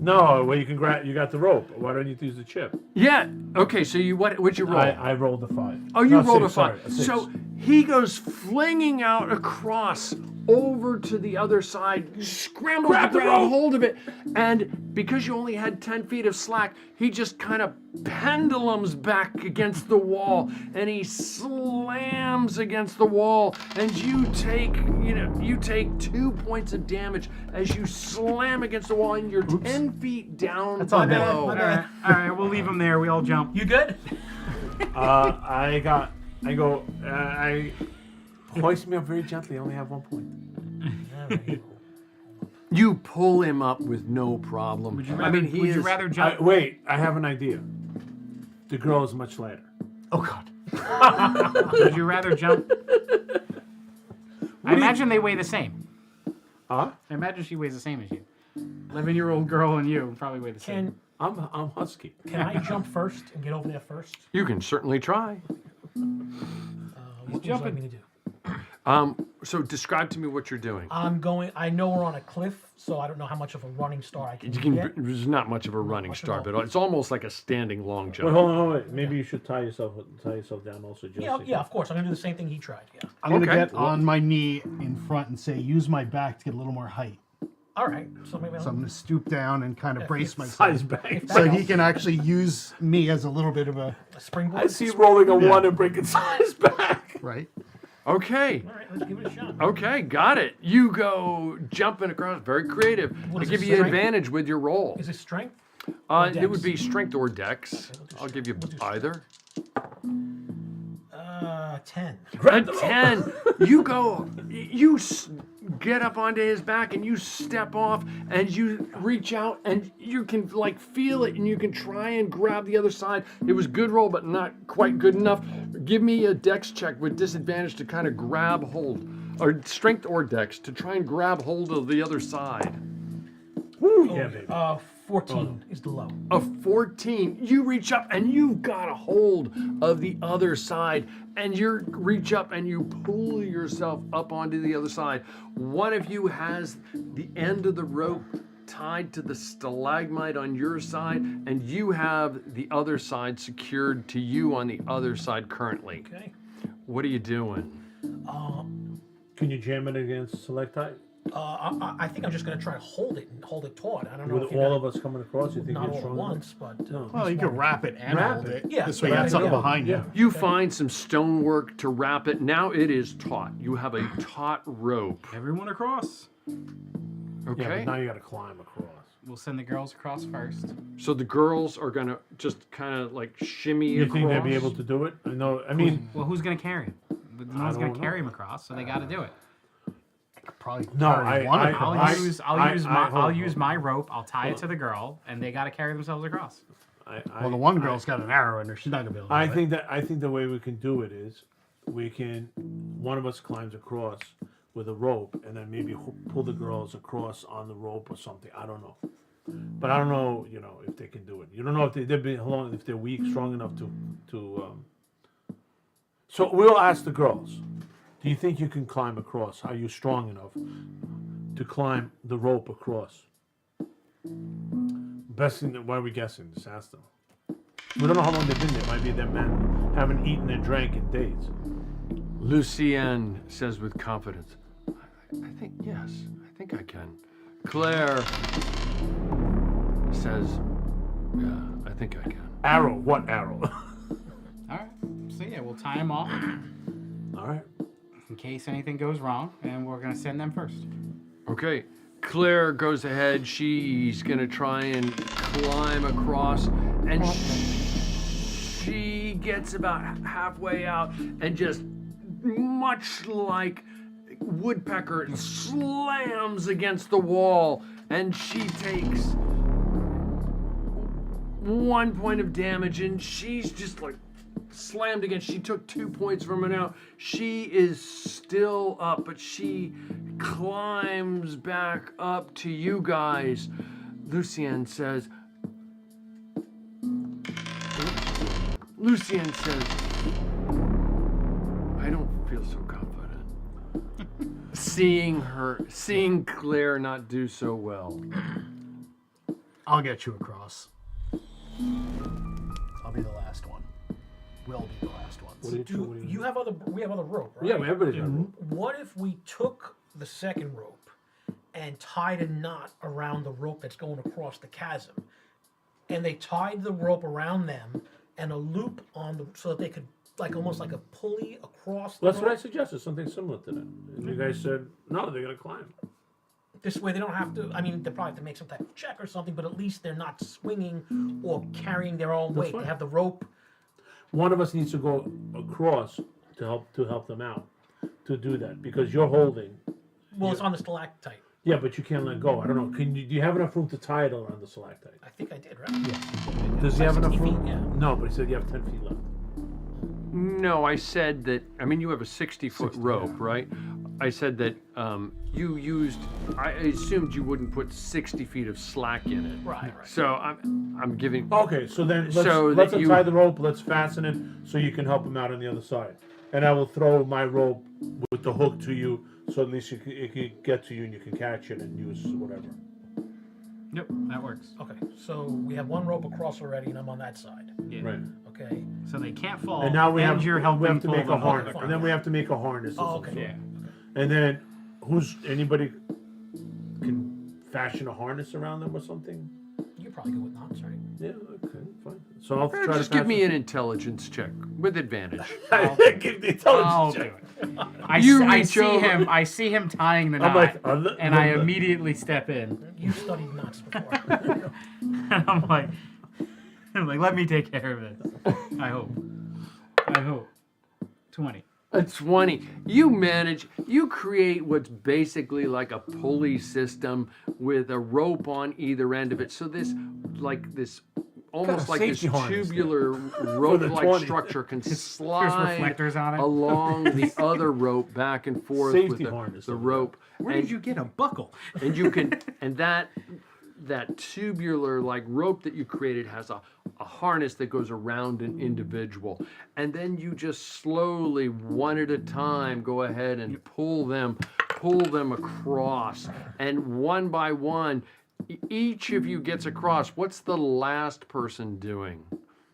No, well, you can grab. You got the rope. Why don't you use the chip? Yeah. Okay. So what'd you roll? I rolled a 5. Oh, you No, rolled 6, a 5. sorry, a 6. So he goes flinging out across over to the other side, scrambles Grab to the grab rope. hold of it, and because you only had 10 feet of slack, he just kind of pendulums back against the wall, and he slams against the wall, and you take 2 points of damage as you slam against the wall, and you're 10 feet down That's all good. below. All right, we'll leave him there. We all jump. You good? I hoist me up very gently. I only have 1 point. You pull him up with no problem. Would you rather, he would you is- rather jump? Wait, I have an idea. The girl is much lighter. Oh God. Would you rather jump? I imagine they weigh the same. Huh? I imagine she weighs the same as you. 11-year-old girl and you probably weigh the same. I'm husky. Can I jump first and get over there first? You can certainly try. What would you like me to do? So describe to me what you're doing. I'm going. I know we're on a cliff, so I don't know how much of a running start I can get. There's not much of a running much at start, all. but it's almost like a standing long Wait, jump. hold on, wait. Maybe you should tie yourself down also, Joseph. Yeah, of course. I'm gonna do the same thing he tried. Yeah. I'm gonna Okay, get well- on my knee in front and say, use my back to get a little more height. All right. So maybe So I'm gonna stoop down and kind of brace myself, Size back. so he can actually use me as a little bit of a a springboard. I see you rolling a 1 and breaking size back. right. Okay. All right, let's give it a shot. Okay, got it. You go jumping across. Very creative. What I is give it, you strength? advantage with your roll. Is it strength? It would dex? be strength or dex. we'll do I'll give you we'll do either. 10. A 10. You go. Get up onto his back and you step off and you reach out and you can like feel it and you can try and grab the other side. It was good roll, but not quite good enough. Give me a dex check with disadvantage to kind of grab hold, or strength or dex to try and grab hold of the other side. Woo, yeah, baby. 14 is the low. A 14, you reach up and you've got a hold of the other side, and you reach up and you pull yourself up onto the other side. One of you has the end of the rope tied to the stalagmite on your side, and you have the other side secured to you on the other side currently. Okay. What are you doing? Can you jam it against selectite? I think I'm just gonna try to hold it and hold it taut. I don't know With if you all got- of us coming across, you think not you're all at strong enough? once, but Well, you can wrap it and Wrap hold it. it. Yeah, This way you got right, something yeah. behind you. You find some stonework to wrap it. Now it is taut. You have a taut rope. Everyone across. Yeah, Okay. but now you got to climb across. We'll send the girls across first. So the girls are gonna just kind of like shimmy You across. think they'll be able to do it? I know. I mean, Well, who's gonna carry him? No one's gonna don't carry know. him across, so they got to do it. Probably No, carry I- one I- across. I'll use hold my on. rope. I'll tie it to the girl, and they got to carry themselves across. Well, the one girl's got an arrow in her. She's not gonna be able to. I do it. think the way we can do it is, one of us climbs across with a rope, and then maybe pull the girls across on the rope or something. I don't know, but I don't know. You know, if they can do it. You don't know if if they're weak, strong enough to. So we'll ask the girls. Do you think you can climb across? Are you strong enough to climb the rope across? Best thing. Why are we guessing? Just ask them. We don't know how long they've been there. Might be them men haven't eaten and drank in days. Lucienne says with confidence, I think, yes, I think I can. Claire says, yeah, I think I can. Arrow. What arrow? All right. So yeah, we'll tie them off All right. in case anything goes wrong, and we're gonna send them first. Okay, Claire goes ahead. She's gonna try and climb across, and she gets about halfway out and just, much like Woodpecker, slams against the wall, and she takes 1 point of damage, and she's just like slammed again. She took 2 points from it now. She is still up, but she climbs back up to you guys. Lucien says, I don't feel so confident. Seeing Claire not do so well. I'll get you across. I'll be the last one. We'll be the last ones. What do you We have other rope, right? Yeah, everybody's got a rope. What if we took the second rope and tied a knot around the rope that's going across the chasm, and they tied the rope around them and a loop on the so that they could almost like a pulley across. Well, that's the what I rope? suggested, something similar to that. And you guys said, no, they're going to climb. This way they don't have to. I mean, they probably have to make some type of check or something, but at least they're not swinging or carrying their own weight. fine. They have the rope. One of us needs to go across to help them out to do that because you're holding. Well, it's on the stalactite. Yeah, but you can't let go. I don't know. Do you have enough room to tie it around the stalactite? I think I did, right? Yeah. Does he have enough 60 room? feet, yeah. No, but he said you have 10 feet left. No, I said that, I mean, you have a 60-foot rope, right? I said that you used, I assumed you wouldn't put 60 feet of slack in it. Right. So I'm giving, Okay, so then So let's that you- untie the rope. Let's fasten it so you can help him out on the other side. And I will throw my rope with the hook to you, so at least it can get to you and you can catch it and use whatever. Yep, that works. Okay, so we have one rope across already, and I'm on that side. Yeah. Right. Okay. So they can't fall. And now you're helping we have to pull make a them harness. over. And then we have to make a harness. of Oh, some okay. sort. Yeah. And then anybody can fashion a harness around them or something? You're probably good with knots, right? Yeah, okay, fine. So I'll try to just give me fashion- an intelligence check with advantage. Give the I'll intelligence do check. it. You I reach see over- him. I see him tying the I'm knot, like, and I immediately step in. You studied knots before. And I'm like, let me take care of this. I hope. 20. A 20. You create what's basically like a pulley system with a rope on either end of it. So this almost a like this safety harness tubular rope-like 20. structure can There's slide reflectors on it. along the other rope back and forth with Safety harness the over rope. Where and, did you get a buckle? and you can and that tubular like rope that you created has a harness that goes around an individual, and then you just slowly, one at a time, go ahead and pull them across, and one by one each of you gets across. What's the last person doing?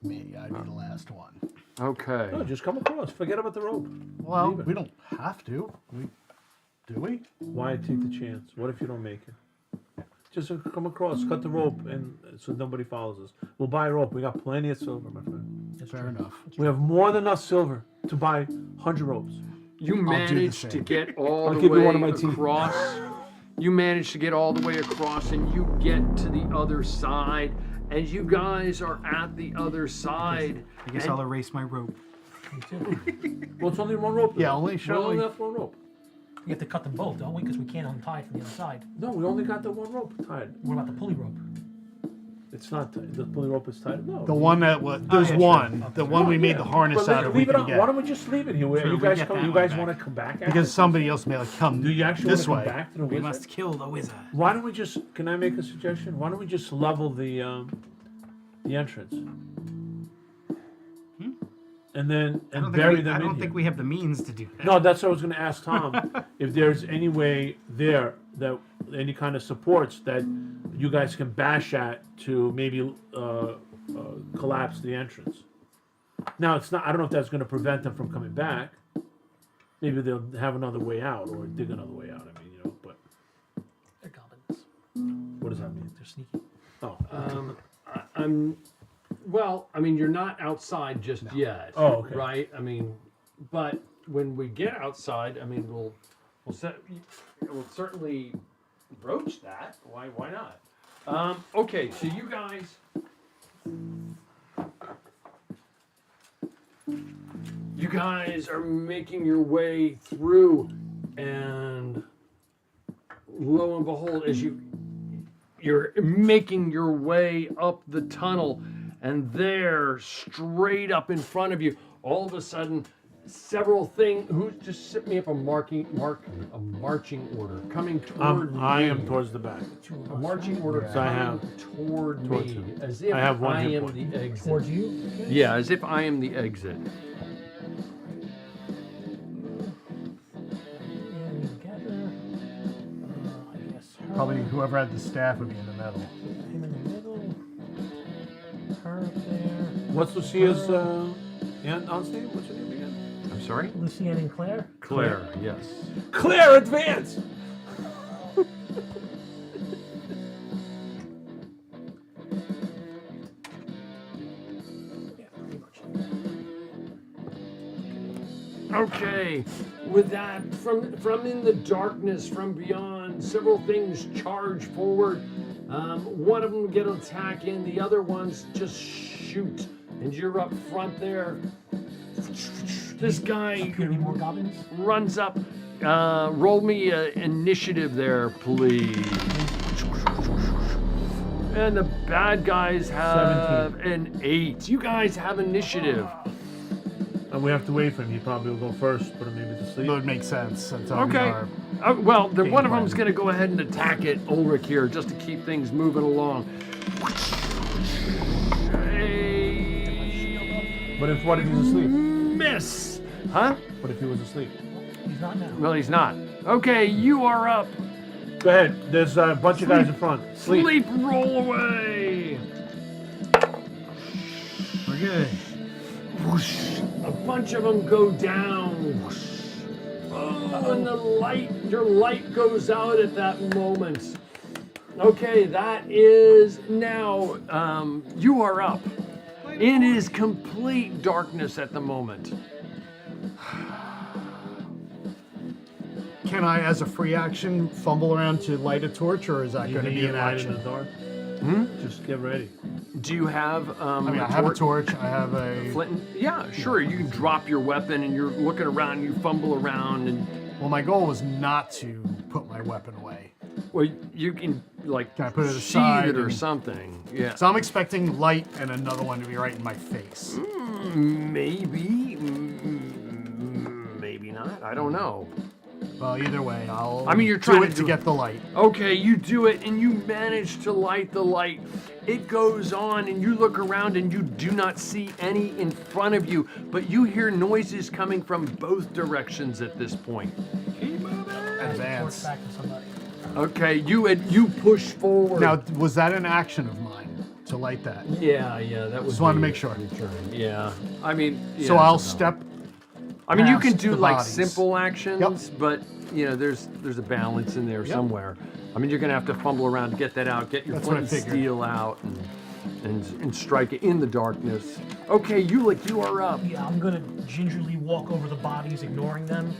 Me, I'd be the last one. Okay. No, just come across. Forget about the rope. Well, Leave it. we don't have to. Do we? Why take the chance? What if you don't make it? Just come across, cut the rope, and so nobody follows us. We'll buy a rope. We got plenty of silver, my friend. Fair enough. We have more than enough silver to buy 100 ropes. You the managed to same. get all I'll the give you way one of my teeth. across. You managed to get all the way across, and you get to the other side. And you guys are at the other side. I guess and I'll erase my rope. Well, it's only one rope. Yeah, though. only We show only me. have one rope. We have to cut them both, don't we? Because we can't untie it from the other side. No, we only got the one rope tied. What about the pulley rope? It's not tied. The pulley rope is tied. No. The one that was there's yeah, one. The one we made the harness But out of. leave We it can on. Why don't get we just leave it here? Sure, you we guys get come. that You one guys back. want to come back? After? because somebody else may like come Do you actually this want to way. come back to the We wizard? must kill the wizard. Why don't we just? Can I make a suggestion? Why don't we just level the entrance? And then bury them I in don't here. think we have the means to do that. No, that's what I was going to ask Tom. If there's any way there that any kind of supports that you guys can bash at to maybe collapse the entrance. Now it's not. I don't know if that's going to prevent them from coming back. Maybe they'll have another way out or dig another way out. I mean, but They're goblins. what does that mean? They're sneaky. Oh, Well, I mean, you're not outside just yet. Oh, okay. Right? I mean, but when we get outside, I mean, we'll certainly broach that. Why not? Okay, so you guys, are making your way through, and lo and behold, as you're making your way up the tunnel, and there, straight up in front of you, all of a sudden, several things. Who just set me up a marching order coming toward me. I am towards the back. A marching order So I coming have toward towards me, him. as if I have one I hit am point. the exit. Towards you? Okay. Yeah, as if I am the exit. And together. I guess her. Probably whoever had the staff would be in the middle. Him in the middle. Her up there. What's Lucia's aunt's name? What's her name again? I'm sorry? Lucienne and Claire. Claire, yes. Claire, advance! Yeah, pretty much. Okay, with that, from in the darkness, from beyond, several things charge forward. One of them get an attack in, the other ones just shoot, and you're up front there. This guy Appear to be more goblins. runs up. Roll me initiative there, please. And the bad guys have an 8. You guys have initiative. And we have to wait for him. He probably will go first, put him maybe to sleep. That would make sense. That's how we Okay. are. Well, Game one of plan. them's going to go ahead and attack it, Ulrich here, just to keep things moving along. But what if he's asleep? Miss. Huh? What if he was asleep? He's not now. Well, he's not. Okay, you are up. Go ahead. There's a bunch of guys in front. Sleep. Sleep roll away. We're good. Whoosh. A bunch of them go down. Whoosh. Oh, and your light goes out at that moment. Okay, that is now, you are up. It is complete darkness at the moment. Can I, as a free action, fumble around to light a torch, or is that You going to think be you an light in the action? dark? Just Get ready. do you have I mean, I have a torch. I have a. flint? Yeah, sure. You can drop your weapon and you're looking around. You fumble around and Well, my goal was not to put my weapon away. well, you can like Can I put it sheath aside it or and- something. Yeah. So I'm expecting light and another one to be right in my face. Maybe, maybe not. I don't know. Well, either way, I'll. I mean, you're do trying it to to do- get the light. Okay, you do it and you manage to light the light. It goes on and you look around and you do not see any in front of you, but you hear noises coming from both directions at this point. Keep moving. Torch Advance. back to somebody. Okay, you push forward. Now, was that an action of mine to light that? yeah, that was. Just wanted to make sure. Yeah, I mean. Yeah, So I'll it's a no. step. I mean, you can past do the like bodies. simple actions, Yep. but you know, there's a balance in there somewhere. I mean, you're gonna have to fumble around to get that out, get your That's what I flint and figured. steel out, and strike it in the darkness. Okay, you are up. Yeah, I'm gonna gingerly walk over the bodies, ignoring them,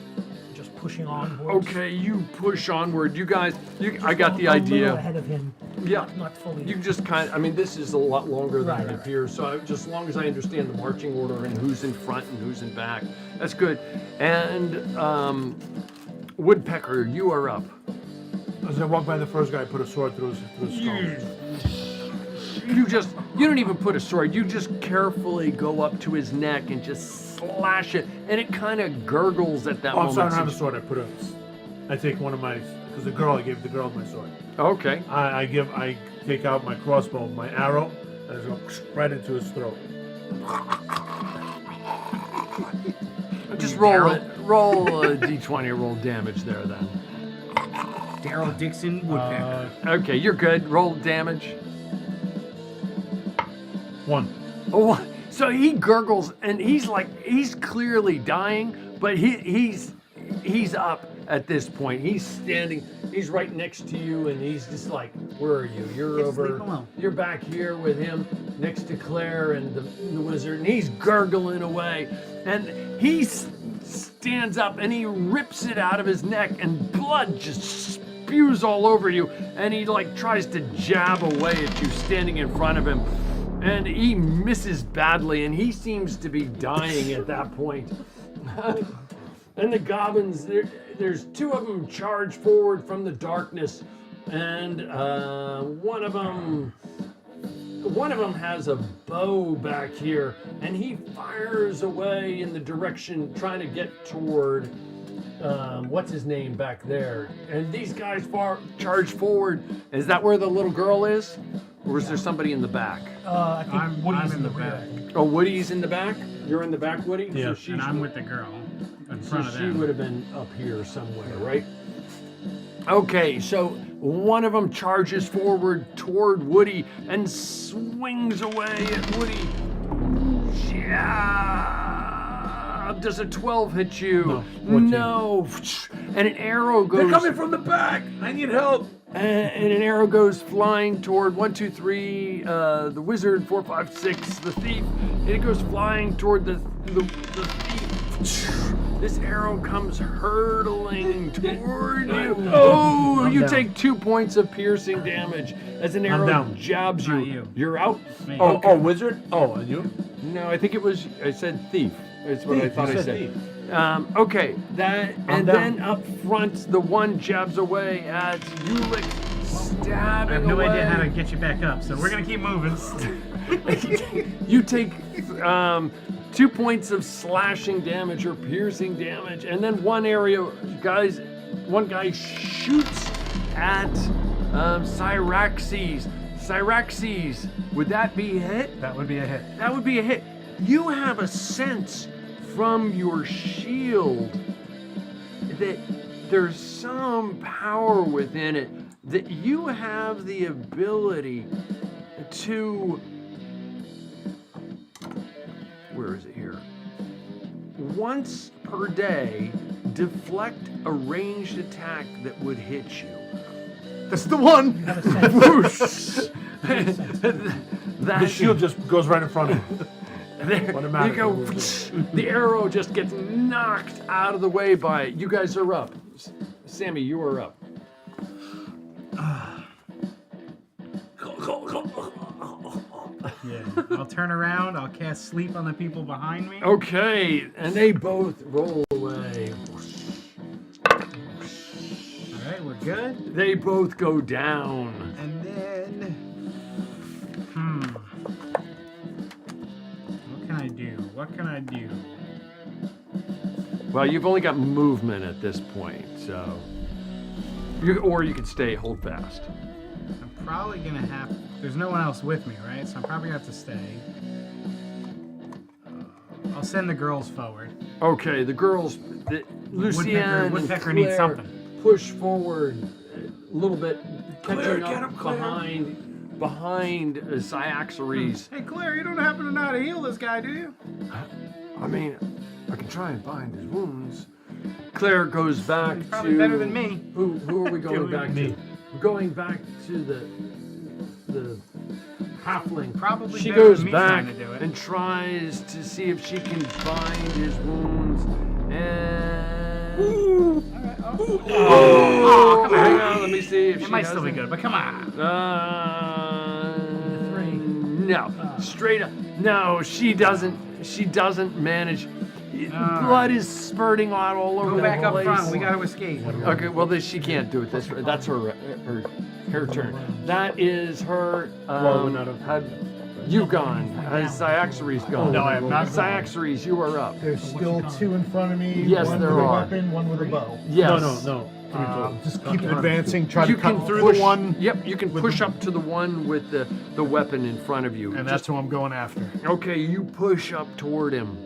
just pushing onwards. Okay, you push onward. You guys, Just I got the a little idea. ahead of him. Yeah. Not fully. You just I mean, this is a lot longer than Right, it right. appears. So just as long as I understand the marching order and who's in front and who's in back, that's good. And Woodpecker, you are up. As I walk by the first guy, I put a sword through his skull. You don't even put a sword. You just carefully go up to his neck and just slash it, and it kind of gurgles at that Oh, moment. so I don't have a sword. I take one of my, because I gave the girl my sword. Okay. I take out my crossbow, my arrow, and I just go right into his throat. Just roll it. Roll a d20, roll damage there then. Daryl Dixon Woodpecker. Okay, you're good. Roll damage. 1. Oh, so he gurgles and he's clearly dying, but he's up at this point. He's standing. He's right next to you, and he's just like, "Where are you? You're Yes, over. leave him alone." You're back here with him, next to Claire and the wizard, and he's gurgling away, and he stands up and he rips it out of his neck, and blood just spews all over you, and he like tries to jab away at you standing in front of him. And he misses badly, and he seems to be dying at that point. And the goblins, there's 2 of them charge forward from the darkness, and one of them has a bow back here, and he fires away in the direction trying to get toward what's his name back there. And these guys charge forward. Is that where the little girl is? Or is there somebody in the back? I think Woody's I'm in the in the rear. back. Oh, Woody's in the back? You're in the back, Woody? Yeah. So And I'm with the girl in front of she them. would have been up here somewhere, right? Okay, so one of them charges forward toward Woody and swings away at Woody. Yeah. Does a 12 hit you? No, 14. No. And an arrow goes. They're coming from the back. I need help. And an arrow goes flying toward 1, 2, 3, the wizard, 4, 5, 6, the thief, and it goes flying toward the thief. This arrow comes hurtling toward you. Oh, I'm you down. take 2 points of piercing damage as an arrow down. jabs Not you. you. You're out. Me. Oh, wizard. Oh, and you? No, I think I said thief. That's what I Thief, thought you I said said. thief. Okay, and down. then up front, the one jabs away at Ulick, stabbing I have no away. idea how to get you back up, so we're gonna keep moving. You take 2 points of slashing damage or piercing damage, and then one guy shoots at Cyraxes. Cyraxes, would that be a hit? That would be a hit. That would be a hit. You have a sense from your shield that there's some power within it, that you have the ability to, where is it here? Once per day, deflect a ranged attack that would hit you. This is the one. Have a sense. The shield just goes right in front of you. There you Automatically. go. The arrow just gets knocked out of the way by it. You guys are up. Sammy, you are up. Yeah. I'll turn around. I'll cast sleep on the people behind me. Okay, and they both roll away. All right, we're good. They both go down. And then, what can I do? What can I do? Well, you've only got movement at this point, so. Or you can stay, hold fast. I'm probably gonna have. There's no one else with me, right? So I'm probably gonna have to stay. I'll send the girls forward. Okay, the girls, Lucienne and Woodpecker needs Claire something. push forward a little bit, Claire, catching get up him, Claire. behind Cyaxares. Hey Claire, you don't happen to know how to heal this guy, do you? I mean, I can try and bind his wounds. Claire goes back He's probably to better than me. Who are we going back to? Me. We're going back to the halfling. Probably She better goes than me back trying to do it. and tries to see if she can bind his wounds. And Oh, come hang on. on, let me see if It she might still be has good, but come on. No, straight up. No, she doesn't. She doesn't manage. Blood is spurting out all over Go the back up place. front. We got to escape. Okay, well, she can't do it. That's her turn. That is her. Well, we're not up. Have you gone? Has Cyaxares gone? No, I have not. Cyaxares, you are up. There's still two in front of me. Yes, one there with a are. weapon, one with a bow. Yes. No. Just keep advancing, try You to can cut through push, the one, Yep, you can push up to the one with the weapon in front of you. and that's who I'm going after. Okay, you push up toward him.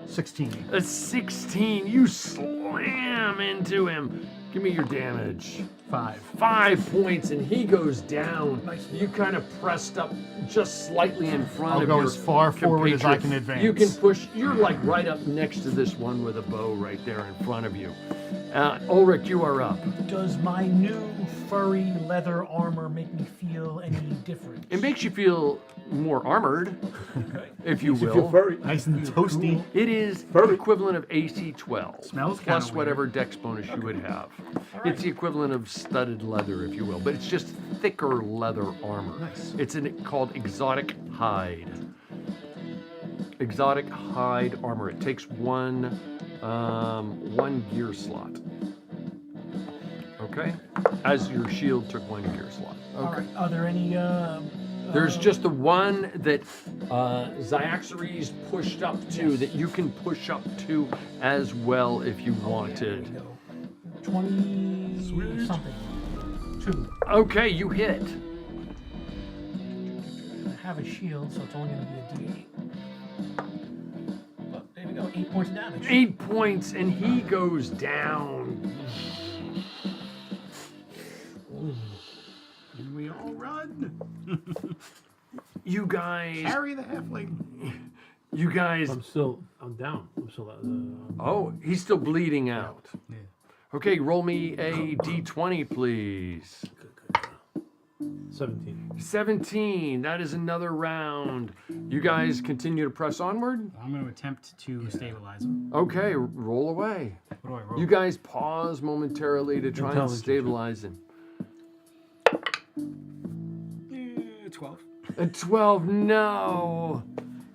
16. A 16, you slam into him. Give me your damage. 5. 5 points, and he goes down. You kind of pressed up just slightly in front I'll of go your as far forward as I compatriot. can advance. You can push. You're like right up next to this one with a bow right there in front of you. Ulrich, you are up. Does my new furry leather armor make me feel any different? It makes you feel more armored, if you If you're will. furry. Nice and toasty. It is Furry. equivalent of AC 12. Smells plus kinda whatever dex bonus you would have. It's the equivalent of studded leather, if you will, but it's just thicker leather armor. Nice. It's called exotic hide. Exotic hide armor. It takes one gear slot. Okay, as your shield took one gear slot. All right. Are there any There's just the one that Zyaxares pushed up to that you can push up to as well if you wanted. There we go. 20 something. 2. Okay, you hit. I have a shield, so it's only going to be a D8. But there we go. 8 points of damage. 8 points, and he goes down. And we all run. You guys. Carry the halfling. You guys. I'm down. I'm still. Oh, he's still bleeding out. Yeah. Okay, roll me a d20, please. 17. 17. That is another round. You guys continue to press onward? I'm going to attempt to stabilize him. Okay, roll away. What do I roll? You guys pause momentarily to try and Intelligence. stabilize him. 12. A 12, no.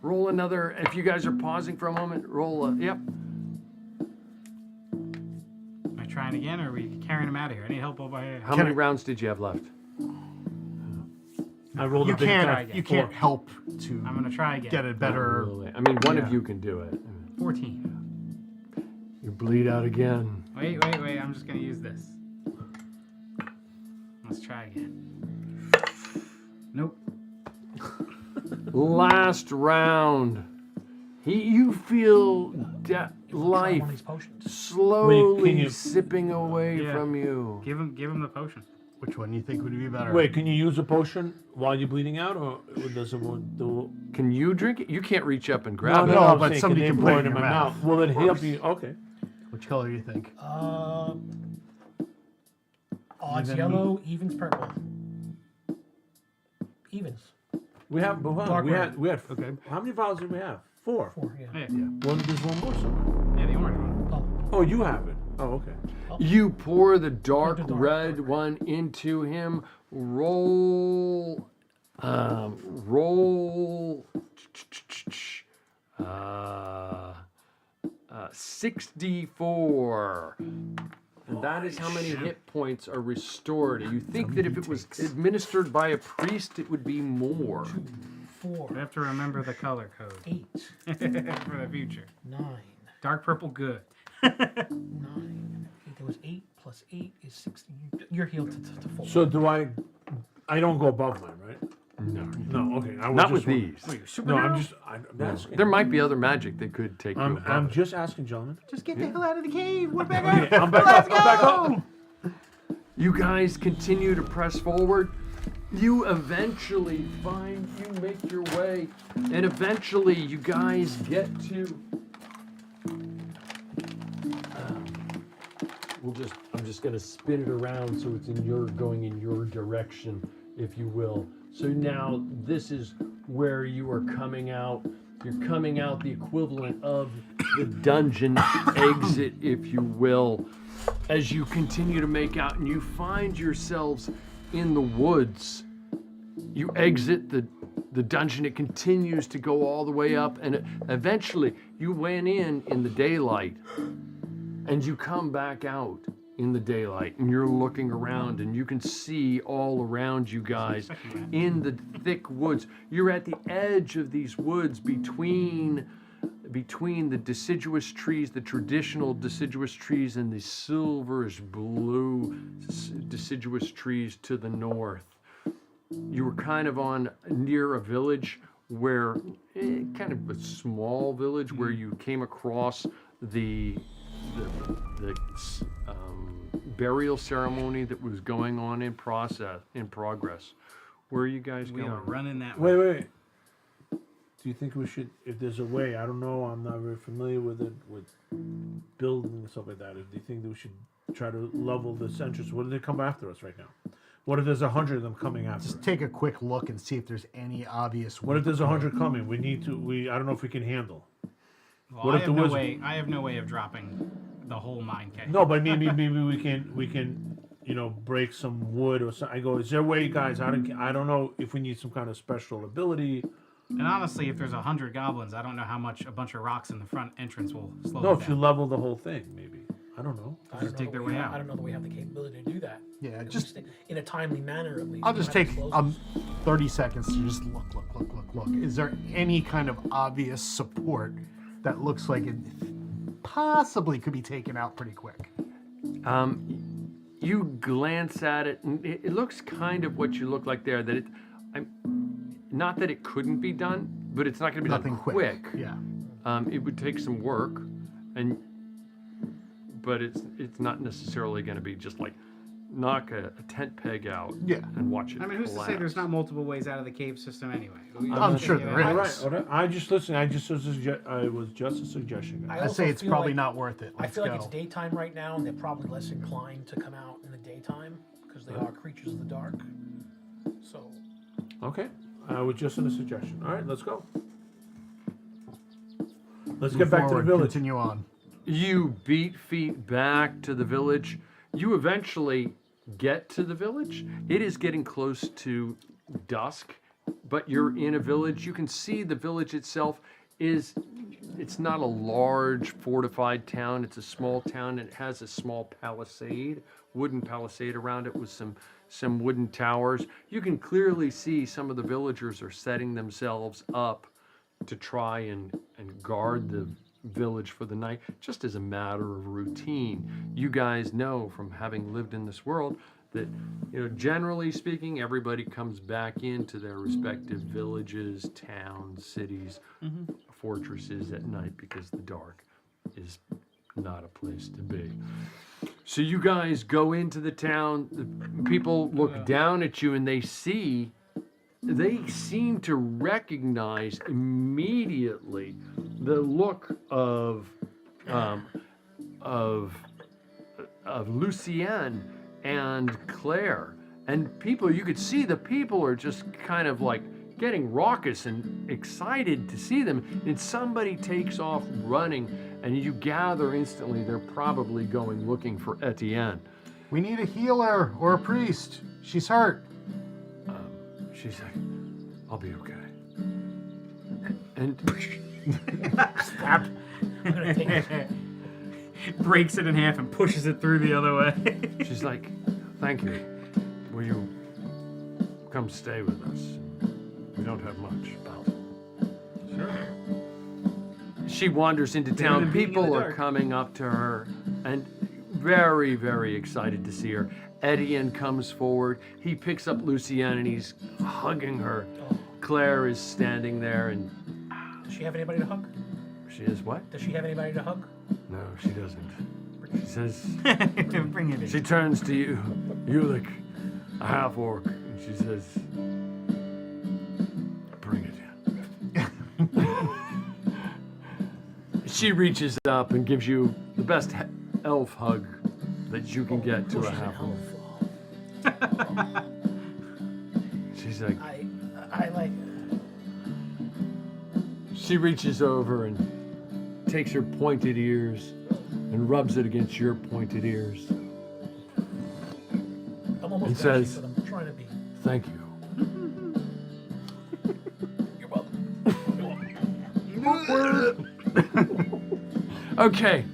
Roll another. If you guys are pausing for a moment, roll a, yep. Am I trying again, or are we carrying him out of here? I need help over here. How many rounds did you have left? I rolled You a big can't. die. You can't help to I'm going to try again. get it better. I mean, one of Yeah. you can do it. 14. You bleed out again. Wait. I'm just going to use this. Let's try again. Nope. Last round. You feel Try life one of these potions. slowly Wait, can you- sipping away Yeah. from you. Give him the potion. Which one do you think would be better? Wait, can you use a potion while you're bleeding out, or does it do? Can you drink it? You can't reach up and grab No, it. no, I'm but saying, somebody they can pour put it it in in your my mouth. mouth. Will it help you? Okay. Which color do you think? Odds Even- yellow, evens purple. Evens. We have, but hold on, Dark we red. had. Okay. How many vials did we have? 4. 4, yeah. Yeah. There's one more somewhere. Yeah, the orange one. Oh, Oh, you have it. Oh, okay. You pour the dark the dark red red. one into him. Roll. Roll. 6d4. And that is how many hit points are restored. You think that if it was administered by a priest, it would be more. 4, We have to remember the color code 8, for the future. 9, Dark purple, good. 9. There was 8 plus 8 is 16. You're healed to full. So do I? I don't go above mine, right? No. No. Okay. I was Not just with wondering. these. Wait, No, superhero? I'm just. I'm asking. There might be other magic that could take you above I'm it. just asking, gentlemen. Just get the hell out of the cave. We're back Okay, I'm back up. I'm back up. You guys continue to press forward. You eventually you make your way, and eventually you guys get to. I'm just gonna spin it around so it's going in your direction, if you will. So now this is where you are coming out. You're coming out the equivalent of the dungeon exit, if you will, as you continue to make out, and you find yourselves in the woods. You exit the dungeon. It continues to go all the way up, and eventually you went in the daylight, and you come back out in the daylight, and you're looking around, and you can see all around you guys in the thick woods. You're at the edge of these woods between the deciduous trees, the traditional deciduous trees, and the silverish blue deciduous trees to the north. You were kind of near a village where, kind of a small village where you came across the burial ceremony that was going on in progress. Where are you guys We going? are running that way. Wait. Do you think we should, if there's a way, I don't know, I'm not very familiar with it, with building and stuff like that. Do you think that we should try to level this entrance? What if they come after us right now? What if there's 100 of them coming after us? Just take a quick look and see if there's any obvious. What if there's 100 coming? I don't know if we can handle. Well, What I if have the no wizard- way. I have no way of dropping the whole mine cave. No, but maybe we can break some wood or something. I go, is there a way, guys? I don't know if we need some kind of special ability. And honestly, if there's 100 goblins, I don't know how much a bunch of rocks in the front entrance will slow No, them if you down. level the whole thing, maybe. I don't know. I don't know dig that their we way have- out. I don't know that we have the capability to do that. Yeah, At just least in a timely manner, at least. I'll We just might be take close. 30 seconds to just look. Is there any kind of obvious support that looks like it possibly could be taken out pretty quick? You glance at it, and it looks kind of what you look like there. That not that it couldn't be done, but it's not going to be Nothing done quick. Yeah. It would take some work, but it's not necessarily going to be just like knock a tent peg out Yeah. and watch it. I mean, who's to say there's not multiple ways out of the cave system anyway? I'm sure there is. All right. I just listen. I was just a suggestion. I I'd also say it's feel probably like- not worth it. I Let's feel like go. it's daytime right now, and they're probably less inclined to come out in the daytime because they are creatures of the dark. So Okay. I was just in a suggestion. All right, let's go. Let's get back to the Forward, village. Continue on. You beat feet back to the village. You eventually get to the village. It is getting close to dusk, but you're in a village. You can see the village itself it's not a large fortified town. It's a small town, and it has a small palisade, wooden palisade around it with some wooden towers. You can clearly see some of the villagers are setting themselves up to try and guard the village for the night, just as a matter of routine. You guys know from having lived in this world that, generally speaking, everybody comes back into their respective villages, towns, cities, fortresses at night because the dark is not a place to be. So you guys go into the town. The people look down at you and they seem to recognize immediately the look of Lucienne and Claire. And you could see the people are just kind of like getting raucous and excited to see them. And somebody takes off running, and you gather instantly they're probably going looking for Etienne. We need a healer or a priest. She's hurt. She's like, I'll be okay. And Snap. I'm gonna take it. Breaks it in half and pushes it through the other way. she's like, thank you. Will you come stay with us? We don't have much. Sure. She wanders into Better town. than being in People the are dark. coming up to her and very, very excited to see her. Etienne comes forward. He picks up Lucienne and he's hugging her. Claire is standing there and Does she have anybody to hug? she is what? Does she have anybody to hug? No, she doesn't. She says, Bring it in. she turns to you, Ulick, a half orc, and she says, bring it in. She reaches up and gives you the best elf hug that you can get to a She's an half orc. elf. She's like, I like. she reaches over and takes her pointed ears and rubs it against your pointed ears. I'm almost It gushy, says- but I'm trying to be. Thank you. You're welcome. Okay.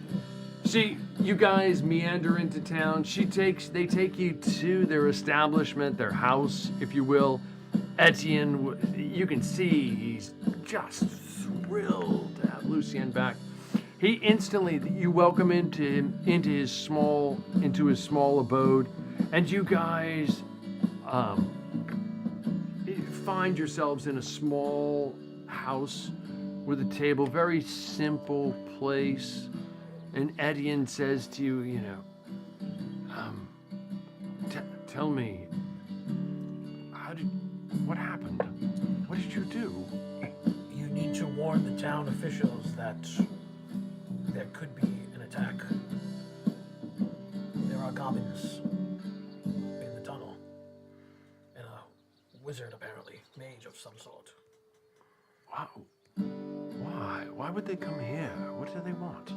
You guys meander into town. They take you to their establishment, their house, if you will. Etienne, you can see he's just thrilled to have Lucien back. He instantly, you welcome into his small abode, and you guys find yourselves in a small house with a table, very simple place. And Etienne says to you, tell me, what happened? What did you do? You need to warn the town officials that there could be an attack. There are goblins in the tunnel, and a wizard apparently, mage of some sort. Wow. Why? Why would they come here? What do they want?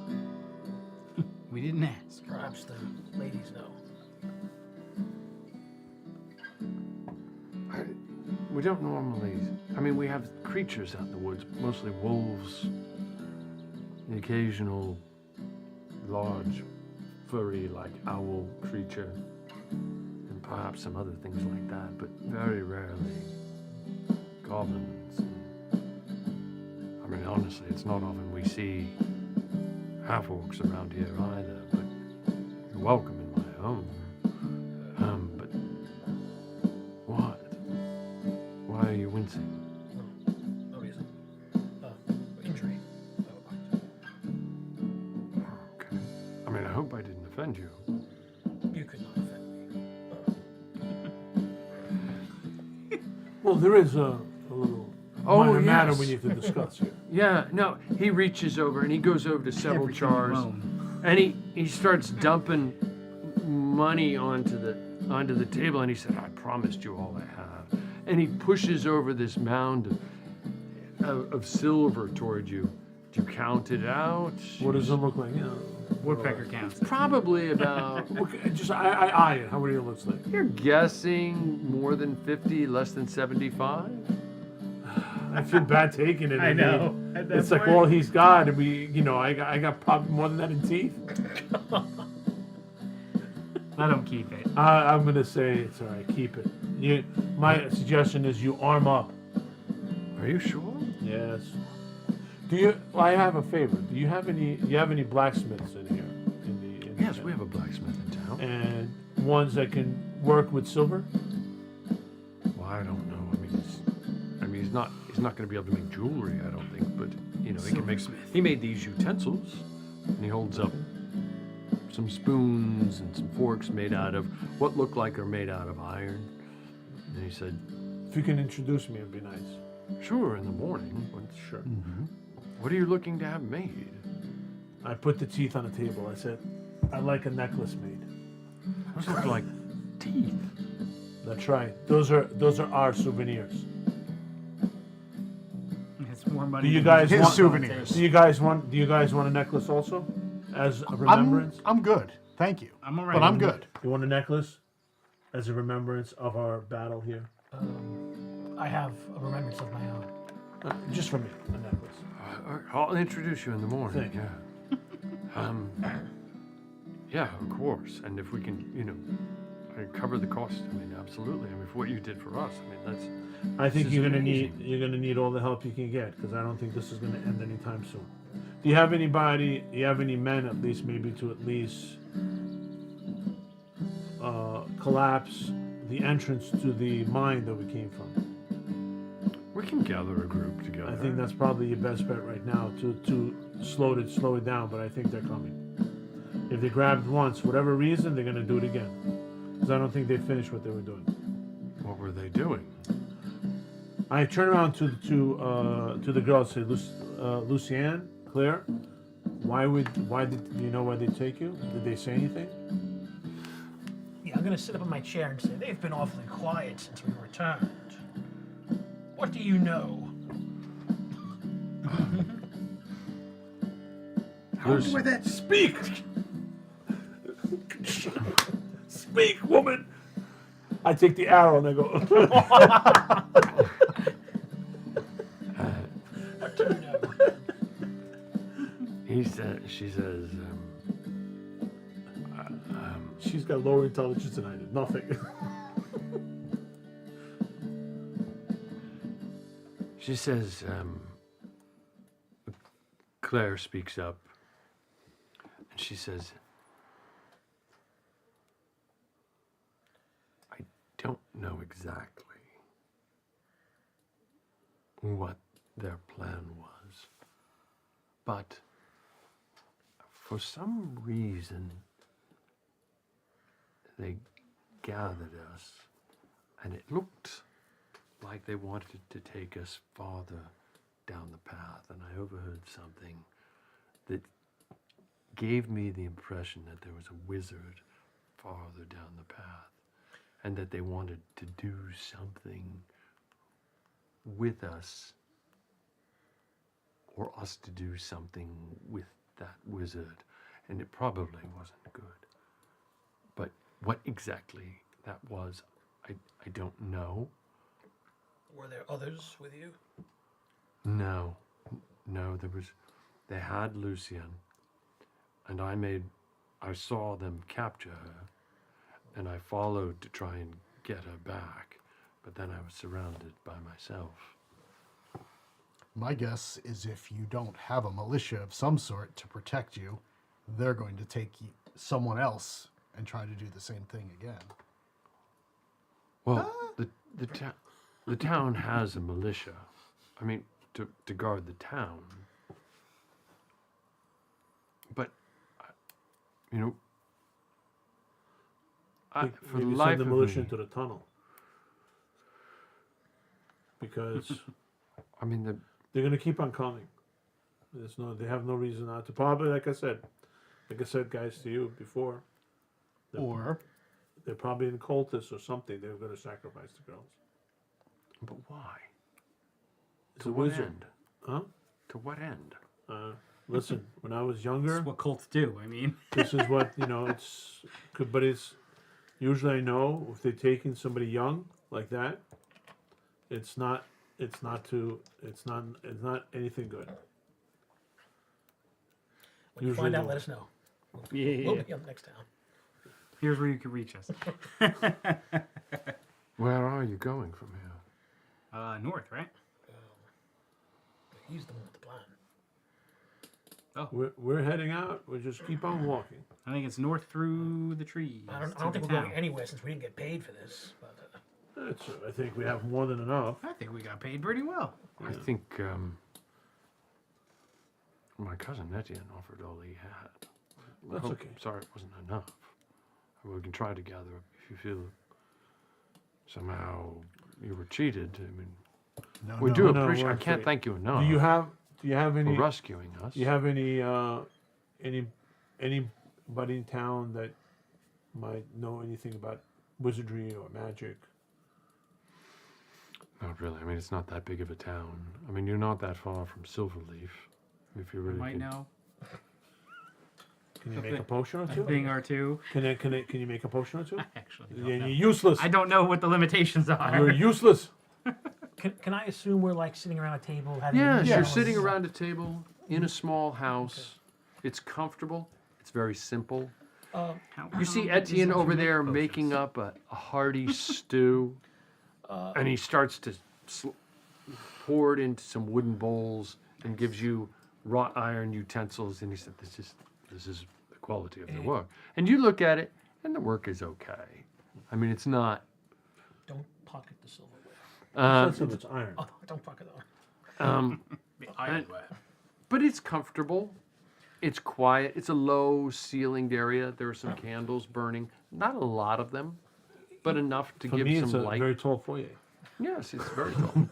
We didn't ask. Perhaps the ladies know. We don't normally. I mean, we have creatures out in the woods, mostly wolves, the occasional large furry, like owl creature, and perhaps some other things like that, but very rarely goblins. I mean, honestly, it's not often we see half-orcs around here either, but you're welcome in my home. But what? Why are you wincing? No reason. Injury. Okay. I mean, I hope I didn't offend you. You could not offend me. Well, there is a little minor matter we need to discuss here. Yeah, no, he reaches over and he goes over to several Everything jars alone. and he starts dumping money onto the table, and he said, I promised you all I have. And he pushes over this mound of silver toward you. Do you count it out? What does it look like? Woodpecker counts. Probably about, Okay, just I eye it. How many it looks like? you're guessing more than 50, less than 75? I feel bad taking it. I know. At that It's like point- all he's got, and I got probably more than that in teeth. Let him keep it. I'm gonna say it's all right. Keep it. My suggestion is you arm up. Are you sure? Yes. Do you? Well, I have a favor. Do you have any? You have any blacksmiths in here? In the Yes, town? we have a blacksmith in town. And ones that can work with silver. Well, I don't know. I mean, he's not going to be able to make jewelry, I don't think, but he can make. He made these utensils, and he holds up some spoons and some forks made out of what looked like are made out of iron. And he said, If you can introduce me, it'd be nice. "Sure, in the morning." But Sure. what are you looking to have made? I put the teeth on the table. I said, I'd like a necklace made. Those look like teeth. That's right. Those are our souvenirs. It's more money. Do you than guys His want souvenirs. Do you guys want a necklace also, as a remembrance? I'm good. Thank you. I'm all right. But I'm good. You want a necklace as a remembrance of our battle here? I have a remembrance of my own. Just for me, a necklace. I'll introduce you in the morning. Thank you. Yeah. Yeah, of course. And if we can, cover the cost. I mean, absolutely. I mean, for what you did for us. I mean, that's. I think This is you're gonna amazing. need all the help you can get, because I don't think this is gonna end anytime soon. Do you have anybody? Do you have any men at least, maybe to at least collapse the entrance to the mine that we came from? We can gather a group together. I think that's probably your best bet right now to slow it down, but I think they're coming. If they grabbed once, whatever reason, they're gonna do it again. Because I don't think they finished what they were doing. What were they doing? I turn around to the girl and say, Lucienne, Claire, do you know why they take you? Did they say anything? Yeah, I'm gonna sit up in my chair and say, they've been awfully quiet since we returned. What do you know? Lucy, Speak! Speak, woman! I take the arrow and I go, What do you know? she says, she's got lower intelligence than I did. Nothing. she says, Claire speaks up, and she says, I don't know exactly what their plan was, but for some reason they gathered us, and it looked like they wanted to take us farther down the path, and I overheard something that gave me the impression that there was a wizard farther down the path, and that they wanted to do something with us, or us to do something with that wizard, and it probably wasn't good. But what exactly that was, I don't know. Were there others with you? No, they had Lucian, and I made I saw them capture her, and I followed to try and get her back, but then I was surrounded by myself. My guess is if you don't have a militia of some sort to protect you, they're going to take someone else and try to do the same thing again. Well, the town has a militia. I mean, to guard the town. But, you know, for the Maybe life send the of militia me, into the tunnel. Because I mean, they're gonna keep on coming. They have no reason not to. Probably, like I said, guys, to you before, Or they're probably in cultists or something. They're gonna sacrifice the girls. but why? It's To a what wizard, end? huh? To what end? Listen, when I was younger, That's what cults do. I mean, this is what it's good, but it's usually I know if they're taking somebody young like that, it's not anything good. When you Usually find out, no. let us know. yeah. We'll be up next town. Here's where you can reach us. Where are you going from here? North, right? He's the one with the plan. We're heading out. We just keep on walking. I think it's north through the trees. I don't to think the we're town. going anywhere since we didn't get paid for this. But I think we have more than enough. I think we got paid pretty well. I think my cousin Etienne offered all he had. That's Oh, okay. Sorry, it wasn't enough. We can try together if you feel somehow you were cheated. I mean, we do no, appreciate. we're I can't afraid. thank you enough Do you have for any? rescuing us. Do you have anybody in town that might know anything about wizardry or magic? Not really. I mean, it's not that big of a town. I mean, you're not that far from Silverleaf. If you You really might could- know. Can you make a potion or two? Being R2. Can you make a potion or two? I actually don't Yeah, know. you're useless. I don't know what the limitations are. You're useless. can I assume we're like sitting around a table having? Yes, a you're meal sitting and- around a table in a small house. It's comfortable. It's very simple. How You see long is Etienne it to over make there potions? making up a hearty stew, and he starts to pour it into some wooden bowls and gives you wrought iron utensils. And he said, "This is the quality of the work." And you look at it, and the work is okay. I mean, it's not. Don't pocket the silverware. That's if it's iron. Oh, don't pocket that. The ironware. But it's comfortable. It's quiet. It's a low ceilinged area. There are some candles burning. Not a lot of them, but enough to For give me, it's some a light. very tall foyer. Yes, it's very tall.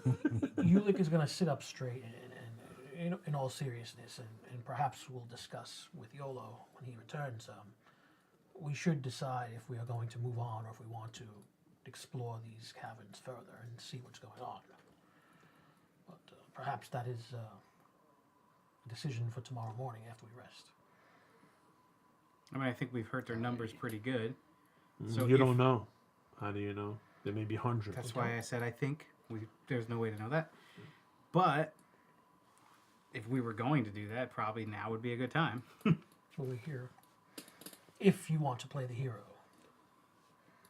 Ulick is going to sit up straight and in all seriousness, and perhaps we'll discuss with Yolo when he returns. We should decide if we are going to move on or if we want to explore these caverns further and see what's going on. But perhaps that is a decision for tomorrow morning after we rest. I mean, I think we've hurt their numbers pretty good. So You if- don't know. How do you know? There may be hundreds. That's why I said I think. There's no way to know that. But if we were going to do that, probably now would be a good time. Well, we're here. If you want to play the hero.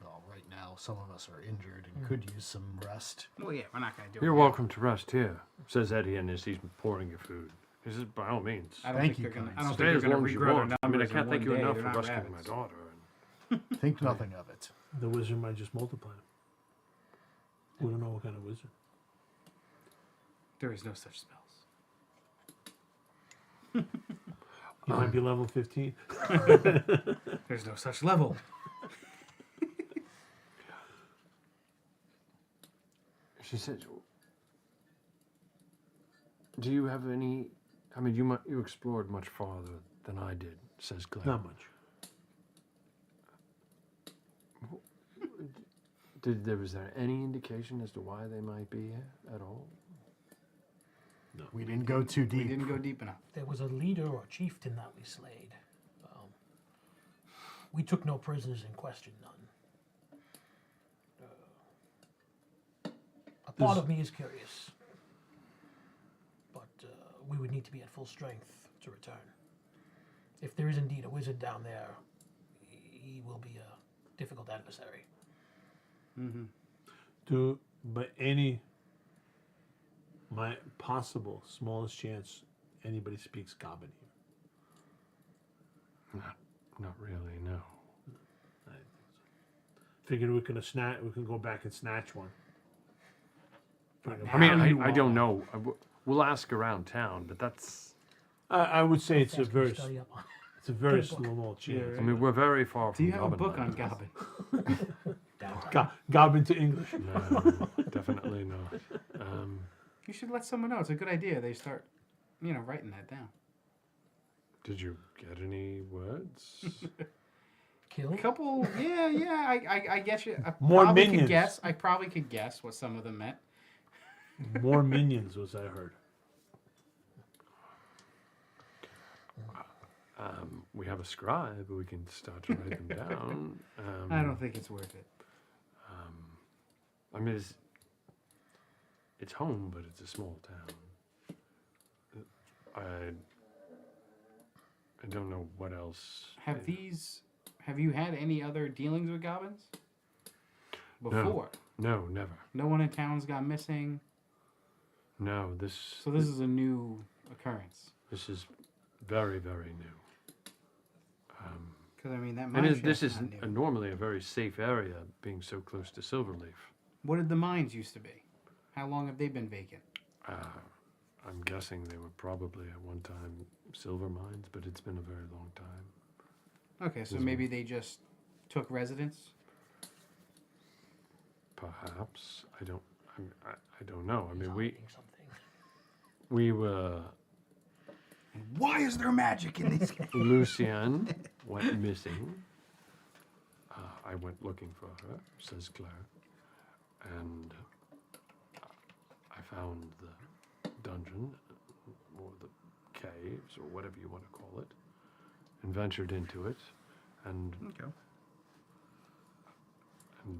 Well, right now, some of us are injured and could use some rest. Well, yeah, we're not going to do it. You're now. welcome to rest here, says Etienne as he's pouring your food. He says, by all means. I don't Thank think you, they're going to. kind I don't Stay think as they're going long to as you regrow their want. numbers I mean, I can't in thank you one day. enough They're for not rescuing my rabbits. daughter. Think nothing of it. The wizard might just multiply them. We don't know what kind of wizard. There is no such spells. He might be level 15. There's no such level. She said, do you have any, I mean, you explored much farther than I did, says Glenn. Not much. Was there any indication as to why they might be here at all? We didn't go too We deep. didn't go deep enough. There was a leader or chieftain that we slayed. We took no prisoners and questioned none. A part of me is curious, but we would need to be at full strength to return. If there is indeed a wizard down there, he will be a difficult adversary. My possible smallest chance anybody speaks Goblin here. Not really, no. I think so. Figured we can go back and snatch one. I mean, I don't know. We'll ask around town, but that's. I would say it's a Fast can you very study up on it? it's a very Get a book. small chance. I mean, we're very far Do from you have a Goblin book on land. Goblin? Downtown. Goblin to English. No, definitely not. You should let someone know. It's a good idea. They start, writing that down. Did you get any words? Kill? A couple, yeah. I guess you. More probably could minions. guess. I probably could guess what some of them meant. More minions was I heard. We have a scribe. We can start to write them down. I don't think it's worth it. I mean, it's home, but it's a small town. I don't know what else. Have you had any other dealings with goblins before? No, never. No one in town's gone missing. No, So this is a new occurrence. this is very, very new. Because I mean that. And mine this shaft's is not new. normally a very safe area, being so close to Silverleaf. What did the mines used to be? How long have they been vacant? I'm guessing they were probably at one time silver mines, but it's been a very long time. Okay, so maybe they just took residence. Perhaps I don't know. I mean, Hiding something. we were. Why is there magic in these games? Lucienne went missing. I went looking for her, says Claire, and I found the dungeon, or the caves, or whatever you want to call it, and ventured into it, and Okay.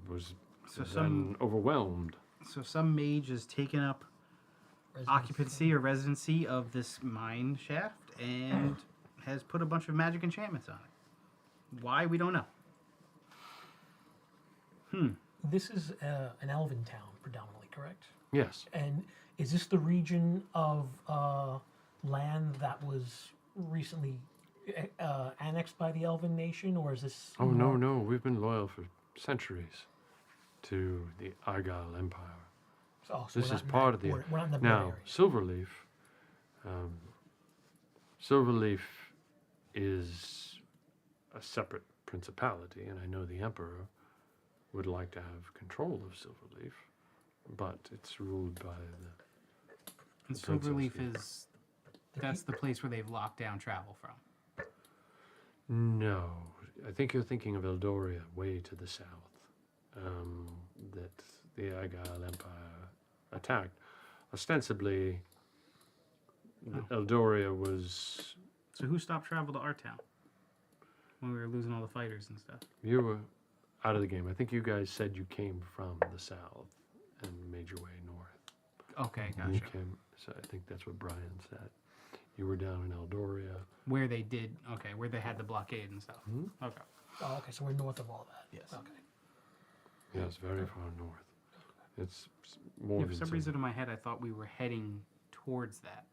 was So then overwhelmed. So some mage has taken up Residence. occupancy or residency of this mine shaft and has put a bunch of magic enchantments on it. Why, we don't know. This is an elven town, predominantly, correct? Yes. And is this the region of land that was recently annexed by the elven nation, or is this? Oh no, we've been loyal for centuries to the Argyle Empire. So This we're is not in part that of the border- We're not in the now border area. Silverleaf. Silverleaf is a separate principality, and I know the Emperor would like to have control of Silverleaf, but it's ruled by the. And The princess Silverleaf here. that's the place where they've locked down travel from. No, I think you're thinking of Eldoria, way to the south, that the Argyle Empire attacked. Ostensibly, Eldoria was. So who stopped travel to our town when we were losing all the fighters and stuff? You were out of the game. I think you guys said you came from the south and made your way north. Okay, And you gotcha. came, so I think that's what Brian said. You were down in Eldoria. Where they did, where they had the blockade and stuff. Mhm. Okay. Oh, okay, so we're north of all that. Yes. Okay. Yes, very far north. It's more Yeah, for than some some- reason in my head, I thought we were heading towards that.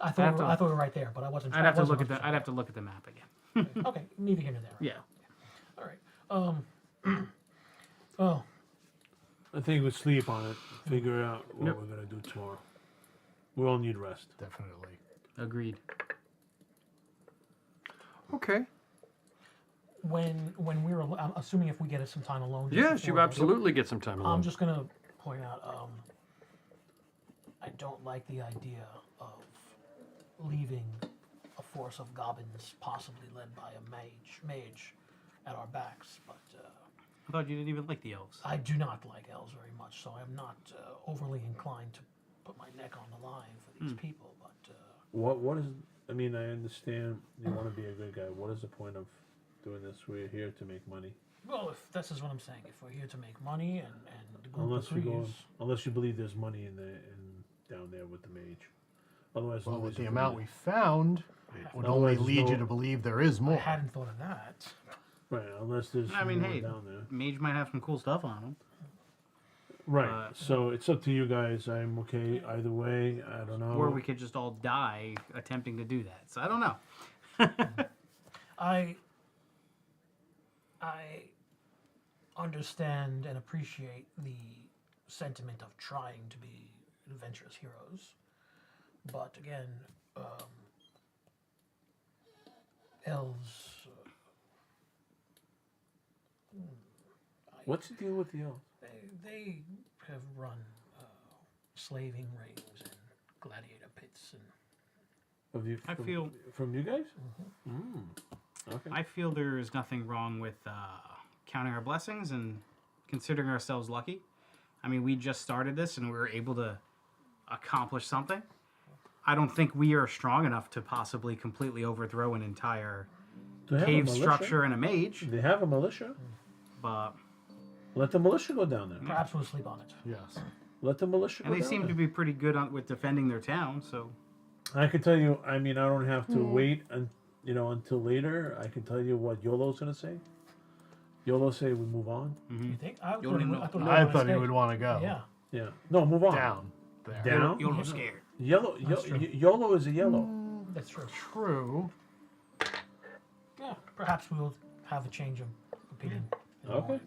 I have thought to- I thought we were right there, but I wasn't. I'd have I to look wasn't at the. I'd have to look at the map again. 100% okay, neither here nor there. Yeah. All right. Well, I think we sleep on it. Figure out what Yep. we're gonna do tomorrow. We all need rest. Definitely. Agreed. Okay. when we were, I'm assuming if we get us some time alone. just Yes, before you absolutely get some time alone. I'm just gonna point out. I don't like the idea of leaving a force of goblins, possibly led by a mage, at our backs. But I thought you didn't even like the elves. I do not like elves very much, so I'm not overly inclined to put my neck on the line for these people. But What is? I mean, I understand you want to be a good guy. What is the point of doing this? We're here to make money. well, if this is what I'm saying, if we're here to make money and the group Unless you agrees, unless you believe there's money in down there with the mage. Otherwise, Well, with nobody's the gonna amount do we found, it would only Otherwise, lead you no- to believe there is I more. hadn't thought of that. it. Right, unless there's I mean, more hey, down there. mage might have some cool stuff on him. Right. So it's up to you guys. I'm okay either way. I don't know. Or we could just all die attempting to do that. So I don't know. I understand and appreciate the sentiment of trying to be adventurous heroes, but again, elves. What's the deal with the elves? They have run slaving rings and gladiator pits and. I feel from you guys. Okay. I feel there is nothing wrong with counting our blessings and considering ourselves lucky. I mean, we just started this and we were able to accomplish something. I don't think we are strong enough to possibly completely overthrow an entire Do they have a cave militia? structure and a mage, They have a militia. but Let the militia go down there. Perhaps we'll sleep on it. Yes. Let the militia go and they down seem there. to be pretty good with defending their town. So I can tell you. I mean, I don't have to wait until later. I can tell you what Yolo's gonna say. Yolo say we move on. You think? I You'll need thought, no- I thought he would want to go. Yeah. Yeah. No, move on. Down there. Down. you'll be scared. Yellow. That's true. Yolo is a yellow. That's true. True. Yeah. Perhaps we'll have a change of opinion. in the Okay. morning.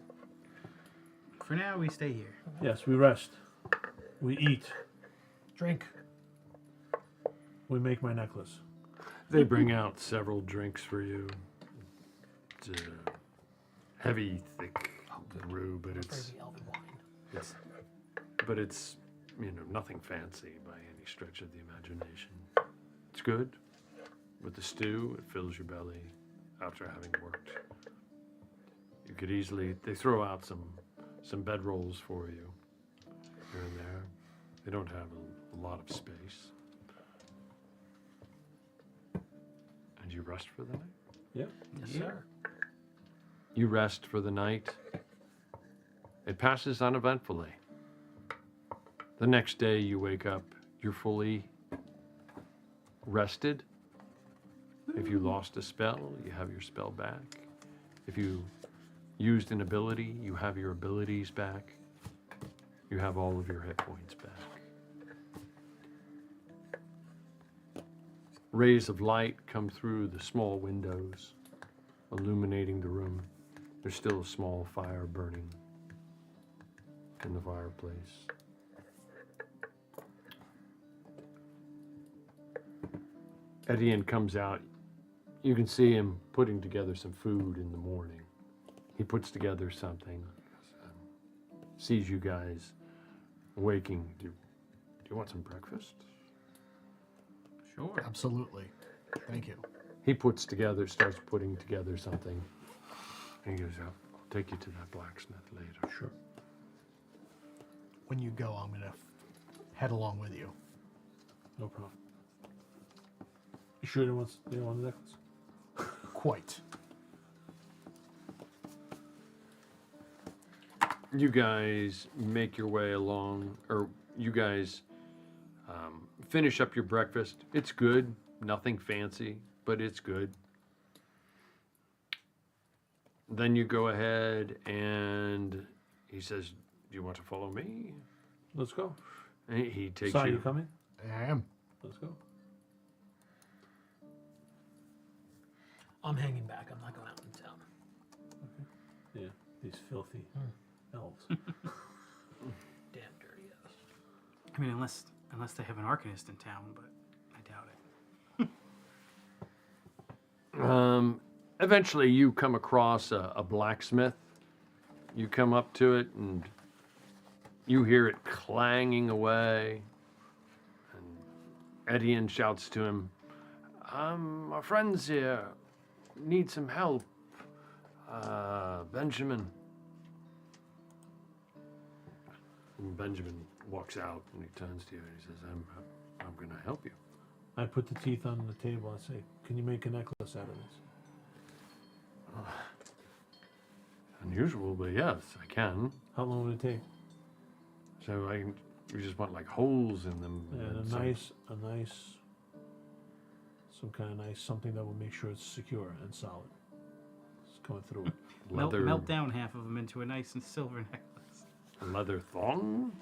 For now, we stay here. Yes, we rest. We eat. Drink. We make my necklace. They bring out several drinks for you. It's heavy, thick brew, but For it's the elven wine. Yes. But it's, nothing fancy by any stretch of the imagination. It's good. With the stew, it fills your belly after having worked. You could easily, they throw out some bedrolls for you here and there. They don't have a lot of space. And you rest for the night? Yeah. Yes, sir. You rest for the night. It passes uneventfully. The next day you wake up, you're fully rested. If you lost a spell, you have your spell back. If you used an ability, you have your abilities back. You have all of your hit points back. Rays of light come through the small windows, illuminating the room. There's still a small fire burning in the fireplace. Etienne comes out. You can see him putting together some food in the morning. He puts together something, sees you guys waking. Do you want some breakfast? Sure. Absolutely. Thank you. He starts putting together something. And he goes, I'll take you to that blacksmith later. Sure. When you go, I'm gonna head along with you. No problem. You sure you want the necklace? Quite. You guys make your way along, or you guys finish up your breakfast. It's good, nothing fancy, but it's good. Then you go ahead and he says, do you want to follow me? Let's go. And he takes Saw you. you coming? I am. Let's go. I'm hanging back. I'm not going out in town. Yeah. These filthy elves. Damn dirty ass. I mean, unless they have an arcanist in town, but I doubt it. Eventually, you come across a blacksmith. You come up to it, and you hear it clanging away. And Etienne shouts to him, our friends here need some help. Benjamin. And Benjamin walks out, and he turns to you, and he says, I'm going to help you. I put the teeth on the table. I say, can you make a necklace out of this? Unusual, but yes, I can. How long would it take? So you just want like holes in them. And some- some kind of nice something that will make sure it's secure and solid. going through it. Melt down half of them into a nice and silver necklace. Leather thong?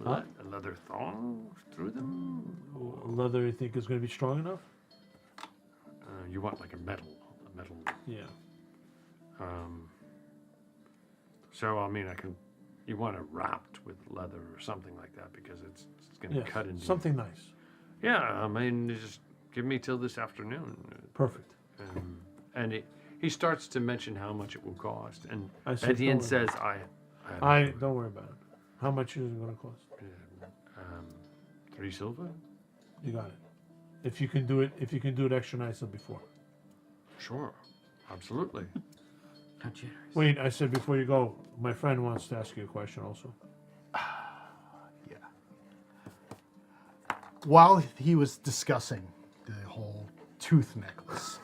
What? A leather thong through them? Leather, you think is going to be strong enough? You want like a metal. Yeah. So I mean, you want it wrapped with leather or something like that because it's going to Yeah. cut into Something nice. Yeah, I mean, just give me till this afternoon. Perfect. And he starts to mention how much it will cost, and I said, Etienne don't says, I don't worry about it. How much is it going to cost? 3 silver? You got it. If you can do it extra nice than before. Sure, absolutely. How generous. Wait, I said before you go, my friend wants to ask you a question also. Yeah. While he was discussing the whole tooth necklace,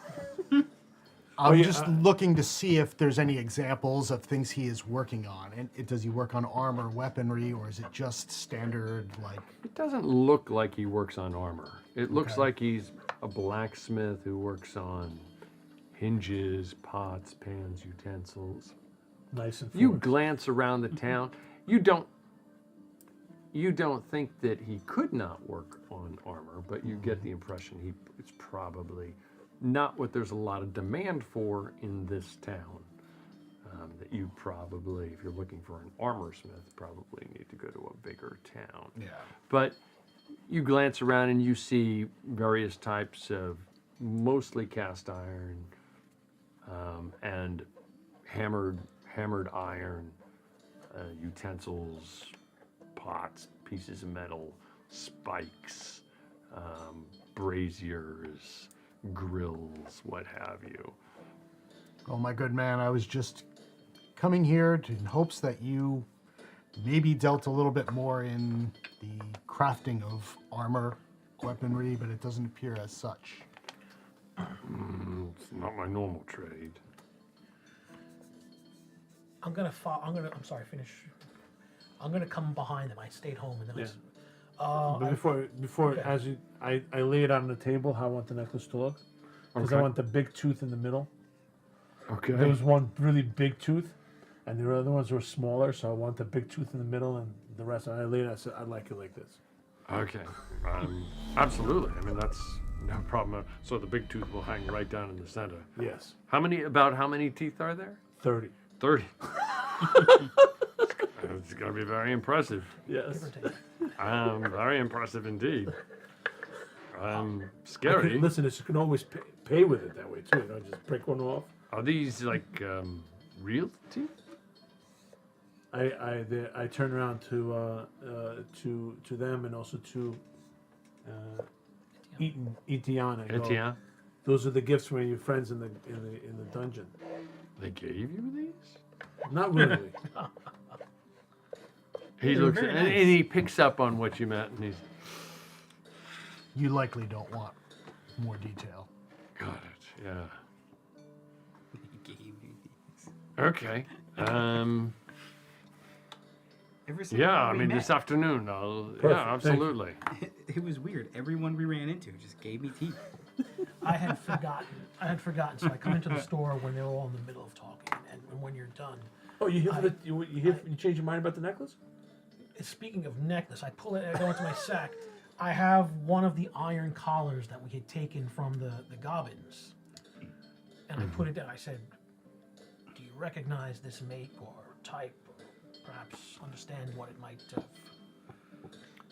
I'm yeah, just looking to see if there's any examples of things he is working on. And does he work on armor, weaponry, or is it just standard, like... It doesn't look like he works on armor. It looks Okay. like he's a blacksmith who works on hinges, pots, pans, utensils. Nice and You forward. glance around the town. You don't think that he could not work on armor, but you get the impression it's probably not what there's a lot of demand for in this town. That you probably, if you're looking for an armor smith, probably need to go to a bigger town. Yeah. But you glance around and you see various types of mostly cast iron and hammered iron utensils, pots, pieces of metal, spikes, braziers, grills, what have you. Oh, my good man, I was just coming here in hopes that you maybe dealt a little bit more in the crafting of armor, weaponry, but it doesn't appear as such. It's not my normal trade. I'm sorry, finish. I'm gonna come behind them. I stayed home and then But before okay. as you, I lay it out on the table how I want the necklace to look. Because I Okay. want the big tooth in the middle. Okay. There was one really big tooth, and the other ones were smaller, so I want the big tooth in the middle, and the rest. And I laid it. I said, I like it like this. Okay. Absolutely. I mean, that's no problem. So the big tooth will hang right down in the center. Yes. How many teeth are there? 30. 30. It's going to be very impressive. Yes. Very impressive indeed. Scary. Listen, you can always pay with it that way too. You know, just break one off. Are these like real teeth? I turn around to them and also to Etienne. I go, Etienne, those are the gifts from your friends in the dungeon. they gave you these? Not really. He They're looks very and nice. he picks up on what you meant, and he's You likely don't want more detail. got it. Yeah. He gave you these. Okay. Every single Yeah, one I we mean met, this afternoon. Perfect, Yeah, thank you. absolutely. it was weird. Everyone we ran into just gave me teeth. I had forgotten. So I come into the store when they're all in the middle of talking, and when you're done. Oh, you change your mind about the necklace? Speaking of necklace, I pull it. I go into my sack. I have one of the iron collars that we had taken from the goblins, and I put it down. I said, "Do you recognize this make or type, or perhaps understand what it might?"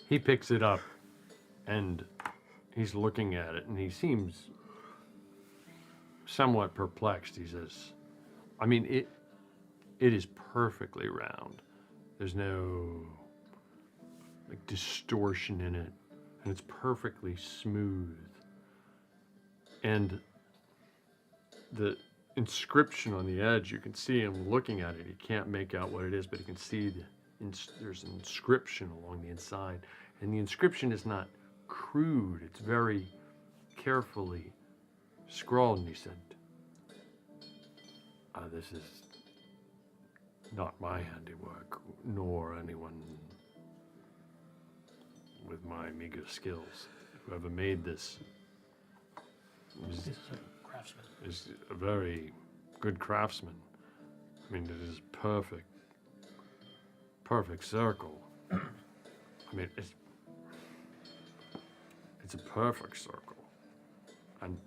He picks it up and he's looking at it and he seems somewhat perplexed. He says, I mean, it is perfectly round. There's no like distortion in it, and it's perfectly smooth. And the inscription on the edge, you can see him looking at it. He can't make out what it is, but he can see there's an inscription along the inside. And the inscription is not crude, it's very carefully scrawled. And he said, this is not my handiwork, nor anyone with my meager skills. Whoever made this This is a craftsman. is a very good craftsman. I mean, it is perfect. Perfect circle. I mean, it's a perfect circle. And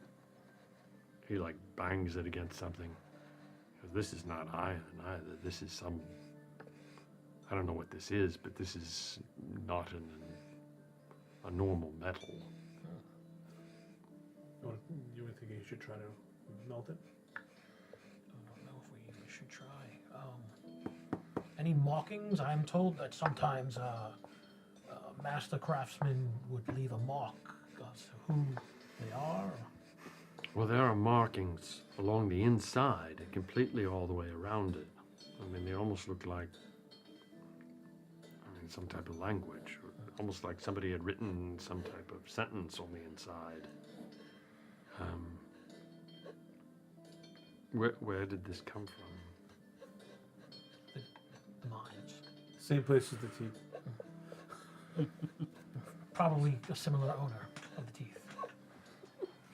he like bangs it against something. This is not iron either. This is some, I don't know what this is, but this is not a normal metal. You would think you should try to melt it? I don't know if we even should try. Any markings? I'm told that sometimes master craftsmen would leave a mark as to who they are. Well, there are markings along the inside and completely all the way around it. I mean, they almost look like, some type of language, or almost like somebody had written some type of sentence on the inside. Where did this come from? The mines. Same place as the teeth. Probably a similar owner of the teeth.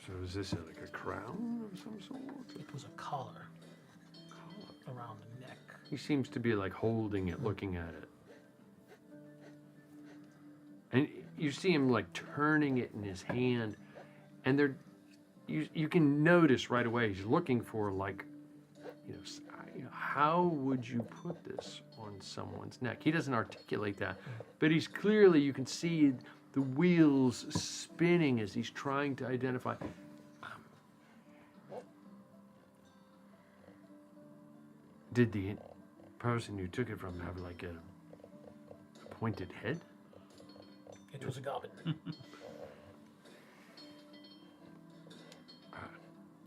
So is this like a crown of some sort? It was a collar around the neck. He seems to be like holding it, looking at it. And you see him like turning it in his hand, and you can notice right away he's looking for like, how would you put this on someone's neck? He doesn't articulate that, but he's clearly, you can see the wheels spinning as he's trying to identify. Did the person you took it from have like a pointed head? It was a goblin.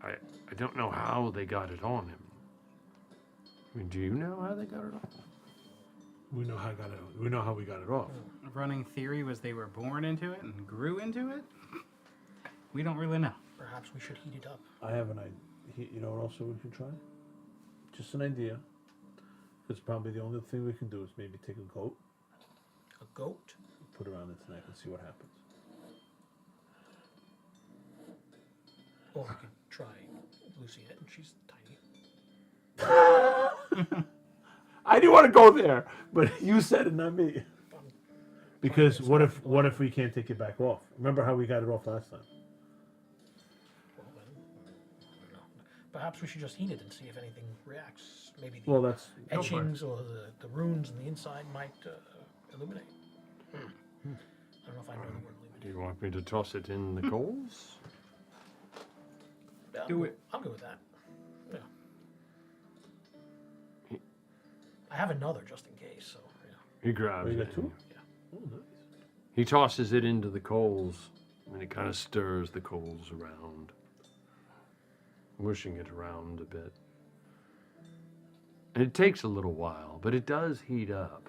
I don't know how they got it on him. I mean, do you know how they got it on? We know how we got it off. A running theory was they were born into it and grew into it. We don't really know. Perhaps we should heat it up. I have an idea. You know what also we can try? Just an idea. It's probably the only thing we can do is maybe take a goat, A goat? put it around its neck, and see what happens. Or we could try Lucy it, and she's tiny. I didn't want to go there, but you said it, not me. Because what if we can't take it back off? Remember how we got it off last time? Well, then, I don't know. Perhaps we should just heat it and see if anything reacts. Maybe the Well, that's etchings or the runes on the inside might illuminate. I don't know if I know the word Do illuminate. you want me to toss it in the coals? Yeah, Do it. I'm good with that. Yeah. I have another just in case, so yeah. He grabs you it. got two? Yeah. Oh, nice. He tosses it into the coals, and he kind of stirs the coals around, mushing it around a bit. And it takes a little while, but it does heat up,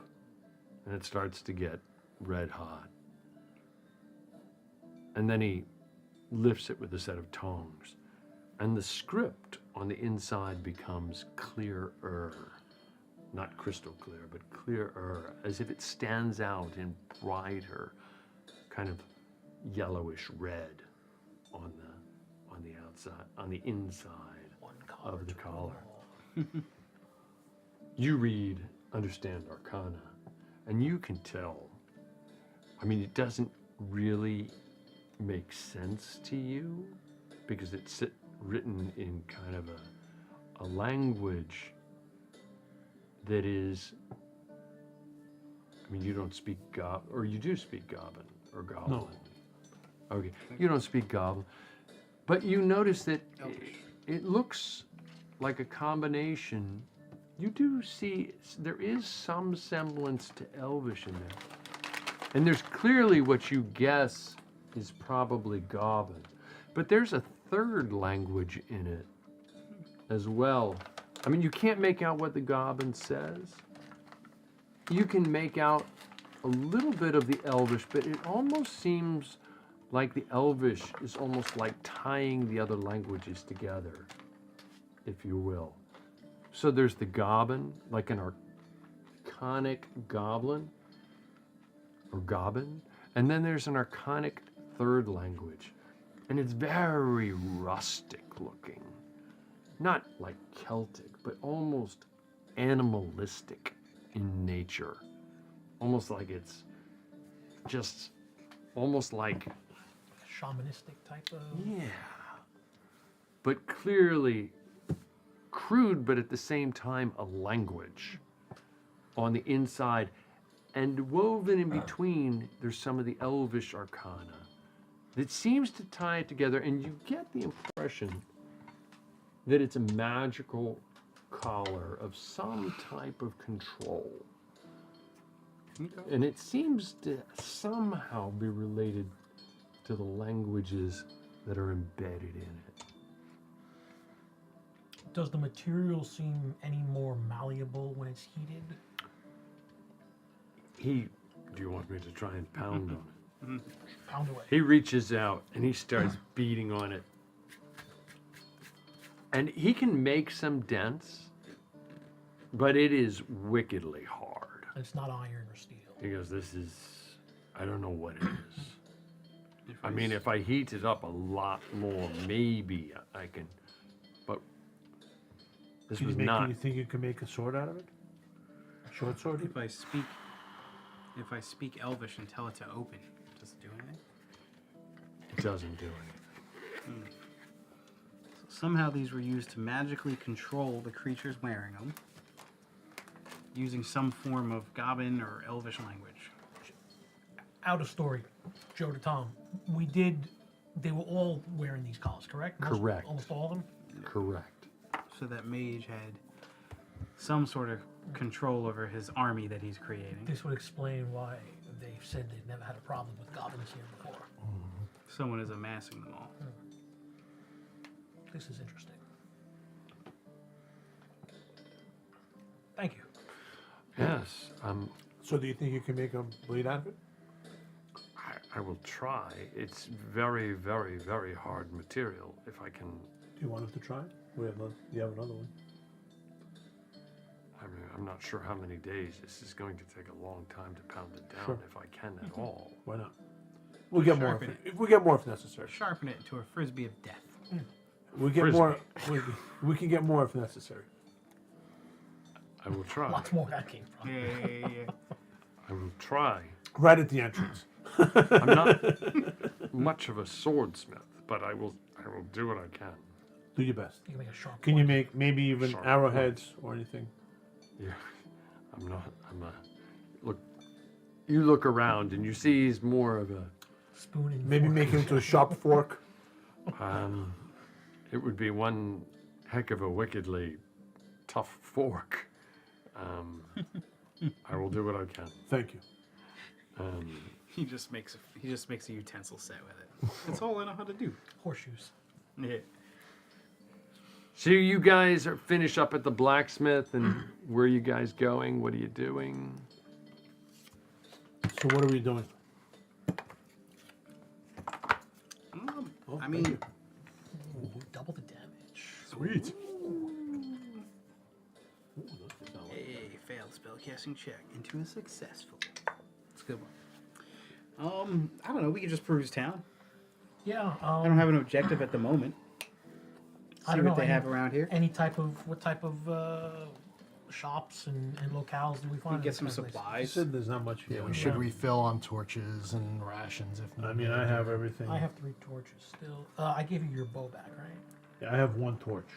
and it starts to get red hot. And then he lifts it with a set of tongs, and the script on the inside becomes clearer. Not crystal clear, but clearer, as if it stands out in brighter, kind of yellowish red on the outside, on the inside One collar of the to collar. all. You read, understand Arcana, and you can tell. I mean, it doesn't really make sense to you because it's written in kind of a language that is, I mean, you don't speak or you do speak Goblin or Goblin. No. Okay, you don't speak Goblin, but you notice that it looks like a combination. You do see there is some semblance to Elvish in there, and there's clearly what you guess is probably Goblin, but there's a third language in it as well. I mean, you can't make out what the Goblin says. You can make out a little bit of the Elvish, but it almost seems like the Elvish is almost like tying the other languages together, if you will. So there's the Goblin, like an archonic goblin, or goblin, and then there's an archonic third language, and it's very rustic looking. not like Celtic, but almost animalistic in nature. Almost like it's just almost like, Shamanistic type of. yeah, but clearly crude, but at the same time a language on the inside. And woven in between, there's some of the elvish arcana that seems to tie it together, and you get the impression that it's a magical collar of some type of control. And it seems to somehow be related to the languages that are embedded in it. Does the material seem any more malleable when it's heated? Do you want me to try and pound on it? Pound away. He reaches out and he starts beating on it. And he can make some dents, but it is wickedly hard. It's not iron or steel. He goes, I don't know what it is. I mean, if I heat it up a lot more, maybe I can, but this was not. Do you think you can make a sword out of it? A short sword? If I speak Elvish and tell it to open, does it do anything? It doesn't do anything. So somehow these were used to magically control the creatures wearing them, using some form of Goblin or Elvish language. Out of story, Joe to Tom. They were all wearing these collars, correct? Correct. Almost all of them? Correct. So that mage had some sort of control over his army that he's creating. This would explain why they said they've never had a problem with goblins here before. Someone is amassing them all. This is interesting. Thank you. Yes. So do you think you can make a blade out of it? I will try. It's very, very, very hard material. If I can, Do you want him to try? You have another one. I mean, I'm not sure how many days. This is going to take a long time to pound it down, Sure. if I can at all. Why not? We'll get more Sharpen if we get more if necessary. Sharpen it to a frisbee of death. We get Frisbee. more. We can get more if necessary. I will try. Lots more where that came from. Yeah. I will try. Right at the entrance. I'm not much of a swordsmith, but I will do what I can. Do your best. You can make a sharp Can you point. make maybe even Sharp arrowheads or anything? Yeah, I'm a look. You look around and you see he's more of a. spoon and Maybe fork. make it into a sharp fork. It would be one heck of a wickedly tough fork. I will do what I can. Thank you. He just makes a utensil set with it. That's all I know how to do. horseshoes. Yeah. So you guys are finish up at the blacksmith, and where are you guys going? What are you doing? So what are we doing? Oh, I thank mean, you. Ooh, double the damage. Sweet. a failed spellcasting check into a successful. It's a good one. I don't know. We could just peruse town. Yeah. I don't have an objective at the moment. I See don't what know, they any- have around here. What type of shops and locales do we We find? get in some this kind of place? I supplies. said there's not much here. We should refill on torches and rations if I needed. mean, I have everything. I have 3 torches still. I gave you your bow back, right? Yeah, I have 1 torch.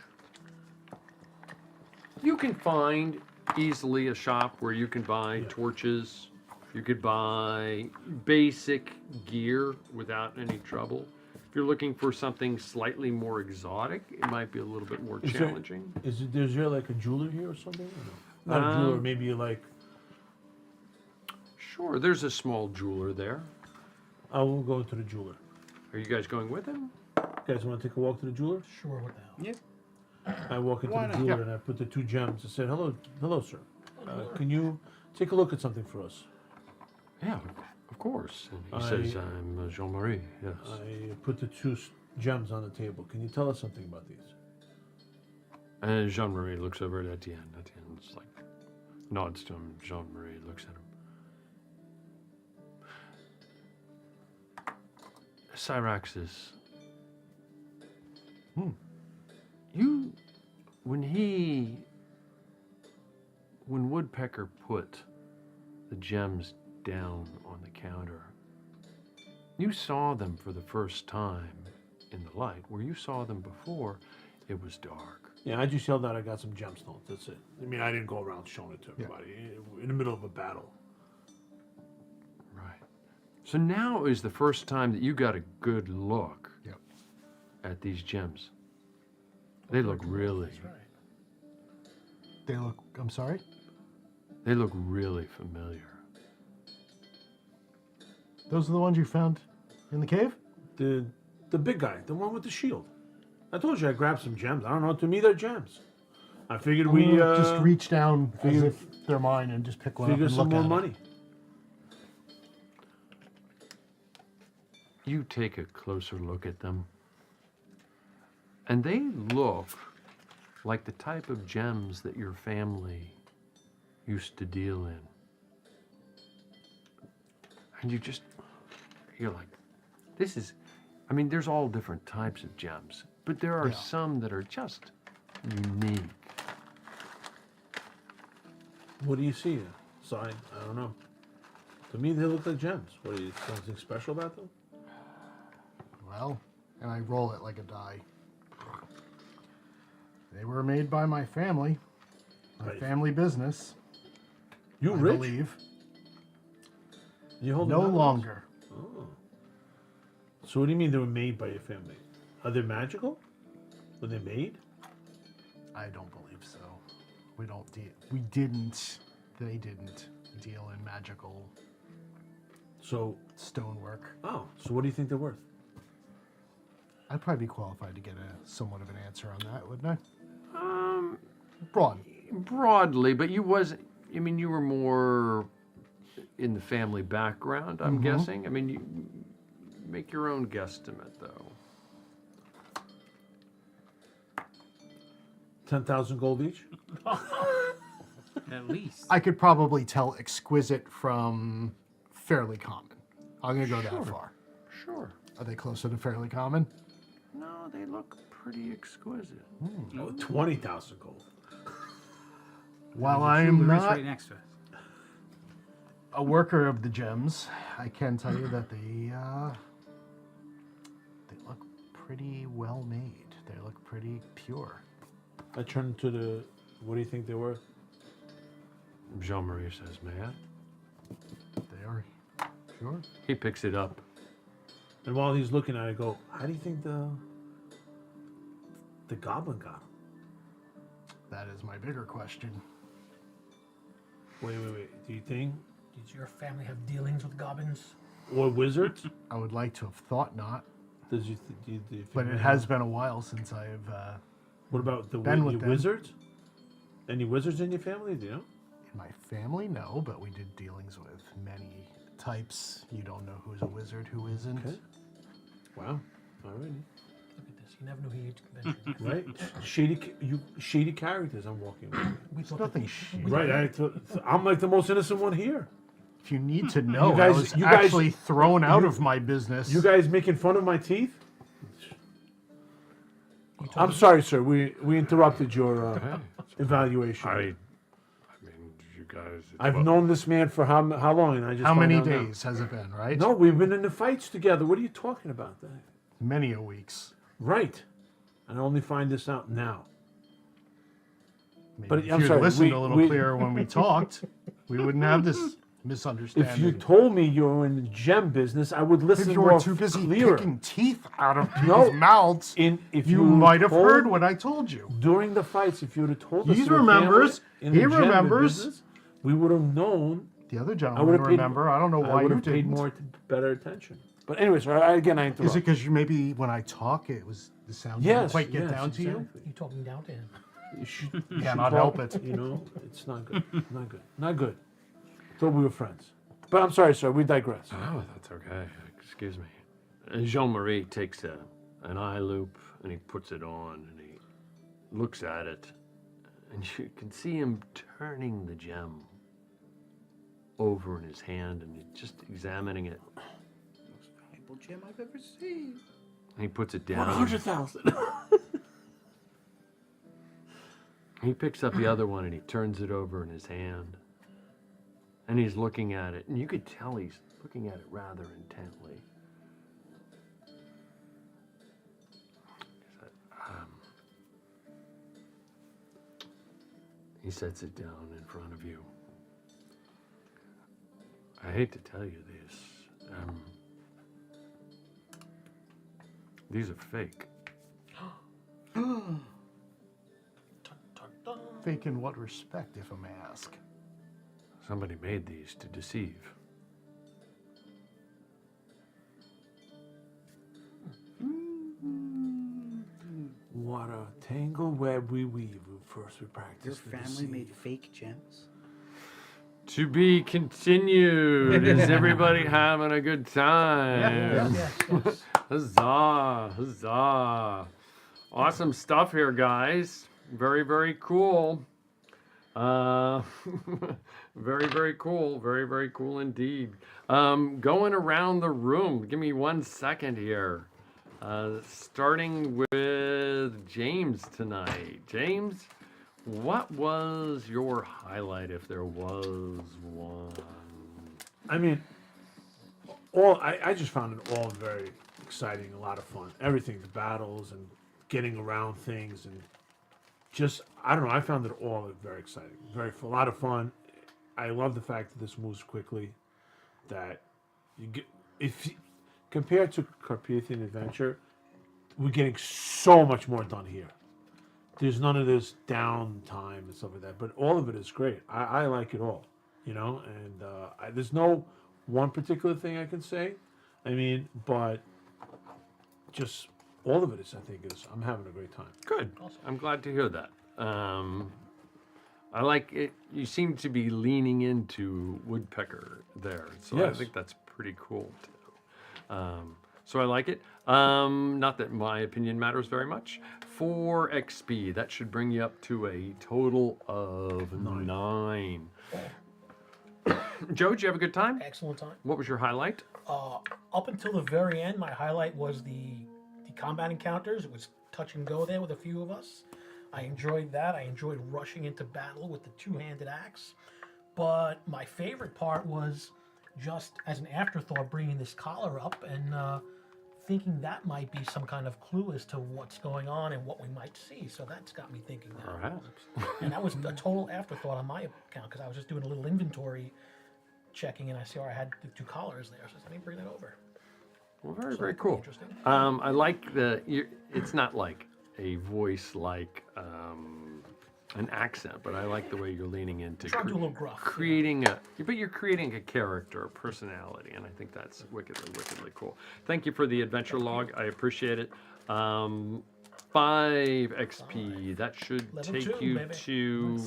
You can find easily a shop where you can buy torches. You could buy basic gear without any trouble. If you're looking for something slightly more exotic, it might be a little bit more Is there- challenging. Is there like a jeweler here or something? Or no? Not a jeweler, maybe like. Sure, there's a small jeweler there. I will go to the jeweler. Are you guys going with him? You guys want to take a walk to the jeweler? Sure, what the hell? Yeah. I walk into Why the not? jeweler and I put the 2 gems and said, hello, sir. Can you take a look at something for us? Yeah, of course. And he I- says, I'm Jean-Marie, yes. I put the 2 gems on the table. Can you tell us something about these? And Jean-Marie looks over at Etienne. Etienne's like, nods to him. Jean-Marie looks at him. Cyraxis. You when Woodpecker put the gems down on the counter, you saw them for the first time in the light. Where you saw them before, it was dark. Yeah, I just yelled out I got some gemstones. That's it. I mean, I didn't go around showing it to everybody in the middle of a battle. Right. So now is the first time that you got a good look at these gems. They look really, That's right. They look. I'm sorry. they look really familiar. Those are the ones you found in the cave? The big guy, the one with the shield. I told you I grabbed some gems. I don't know. To me, they're gems. I figured we just reach down as figure- if they're mine and just pick one up figure and some look more at money. You take a closer look at them, and they look like the type of gems that your family used to deal in. And you're like, this is, I mean, there's all different types of gems, but there are Yeah. some that are just unique. What do you see? Sign? I don't know. To me, they look like gems. What do you? Something special about them? Well, and I roll it like a die. They were made by my family. My Right. family business. You I rich? believe. You hold No them out? longer. Oh. So what do you mean they were made by your family? Are they magical? Were they made? I don't believe so. We don't deal. We didn't. They didn't deal in magical So stonework. so what do you think they're worth? I'd probably be qualified to get somewhat of an answer on that, wouldn't Um, I? Broad. broadly, but you were more in the family background, I'm guessing. I mean, you make your own guesstimate, though. 10,000 gold each? At least. I could probably tell exquisite from fairly common. I'm gonna go that far. Sure. Are they closer to fairly common? No, they look pretty exquisite. Oh, 20,000 gold. While There's a I'm humorous not right next to it. a worker of the gems, I can tell you that they look pretty well made. They look pretty pure. I turn to the. What do you think they're worth? Jean-Marie says, may I? They are pure. He picks it up. And while he's looking at it, I go, how do you think the goblin got 'em? That is my bigger question. Wait. Do you think? Did your family have dealings with goblins? Or wizards? I would like to have thought not, Do you think but it has been a while since I've What about the been with your them. wizards? Any wizards in your family? Do you know? in my family. No, but we did dealings with many types. You don't know who's a wizard, who isn't. Okay. Wow. Alrighty. Look at this. You never knew he used convention. Right. Shady characters I'm walking with. We thought Nothing that- shady. Right. I'm like the most innocent one here. If you need to know, guys- I was you guys- actually thrown out of my business. You guys making fun of my teeth? you told I'm us- sorry, sir. We interrupted your evaluation. I mean, you guys. I've known this man for how long? And I just How found many out now. days has it been, right? No, we've been in the fights together. What are you talking about? Many a weeks. Right. And I only find this out now. Maybe But if I'm you'd sorry, listened we- a little we- clearer when we talked, we wouldn't have this misunderstanding. If you told me you were in the gem business, I would listen If you more were too busy clearer. picking teeth out of people's mouths, If you might have heard what I told you. during the fights. If you would have told us, He you were remembers. family in He the gem remembers. business, we would have known. The other I gentleman would have paid. remember. I don't know I why would you have paid didn't. more better attention. But anyways, I interrupt. Is it because you maybe when I talk, the sound didn't Yes, quite get yes, down to you? exactly. You talking down to him? You should, Cannot talk, help it. You know, it's not good. Not good. Not good. Thought we were friends. But I'm sorry, sir. We digress. Oh, that's okay. Excuse me. Jean-Marie takes an eye loop and he puts it on and he looks at it. And you can see him turning the gem over in his hand and he's just examining it. Most valuable gem I've ever seen. And he puts it down. 100,000. He picks up the other one and he turns it over in his hand. And he's looking at it. And you could tell he's looking at it rather intently. He sets it down in front of you. I hate to tell you this. These are fake. Dun, dun, dun. Fake in what respect, if I may ask? Somebody made these to deceive. What a tangled web we weave. First we Your practice the family deceit. made fake gems? To be continued. Is everybody having a good time? Yes. Huzzah! Huzzah! Awesome stuff here, guys. Very, very cool. Very cool. Very cool indeed. Going around the room. Give me 1 second here. Starting with James tonight. James, what was your highlight, if there was one? I mean, I just found it all very exciting, a lot of fun. Everything, the battles and getting around things, and just, I don't know, I found it all very exciting. A lot of fun. I love the fact that this moves quickly, that you get, compared to Carpathian Adventure, we're getting so much more done here. There's none of this downtime and stuff like that, but all of it is great. I like it all, and there's no one particular thing I can say. I mean, but just all of it is, I'm having a great time. Good. I'm glad to hear that. I like it. You seem to be leaning into woodpecker there, so I Yes. think that's pretty cool too. So I like it. Not that my opinion matters very much. 4 XP. That should bring you up to a total of 9. Joe, did you have a good time? Excellent time. What was your highlight? Up until the very end, my highlight was the combat encounters. It was touch and go there with a few of us. I enjoyed that. I enjoyed rushing into battle with the two-handed axe. But my favorite part was just as an afterthought bringing this collar up and thinking that might be some kind of clue as to what's going on and what we might see. So that's got me thinking that. Perhaps. And that was a total afterthought on my account because I was just doing a little inventory checking and I saw I had the 2 collars there. So I said, let me bring that over. Well, very, So very that's pretty cool. interesting. I like it's not like a voice like an accent, but I like the way you're leaning into Trying to do a little gruff. but you're creating a character, a personality, and I think that's wickedly cool. Thank you for the adventure log. I appreciate it. 5 XP. That should Level take 2, you baby. to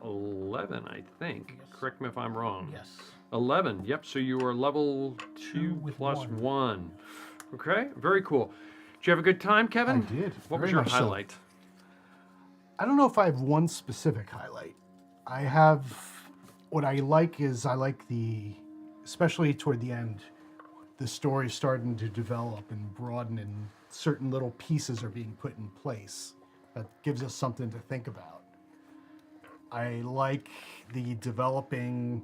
11, I think. Yes. Correct me if I'm wrong. Yes. 11. Yep. So you are level 2 with plus 1. 1. Okay. Very cool. Did you have a good time, Kevin? I did, What was very your much so. highlight? I don't know if I have one specific highlight. I have what I like especially toward the end, the story's starting to develop and broaden, and certain little pieces are being put in place that gives us something to think about. I like the developing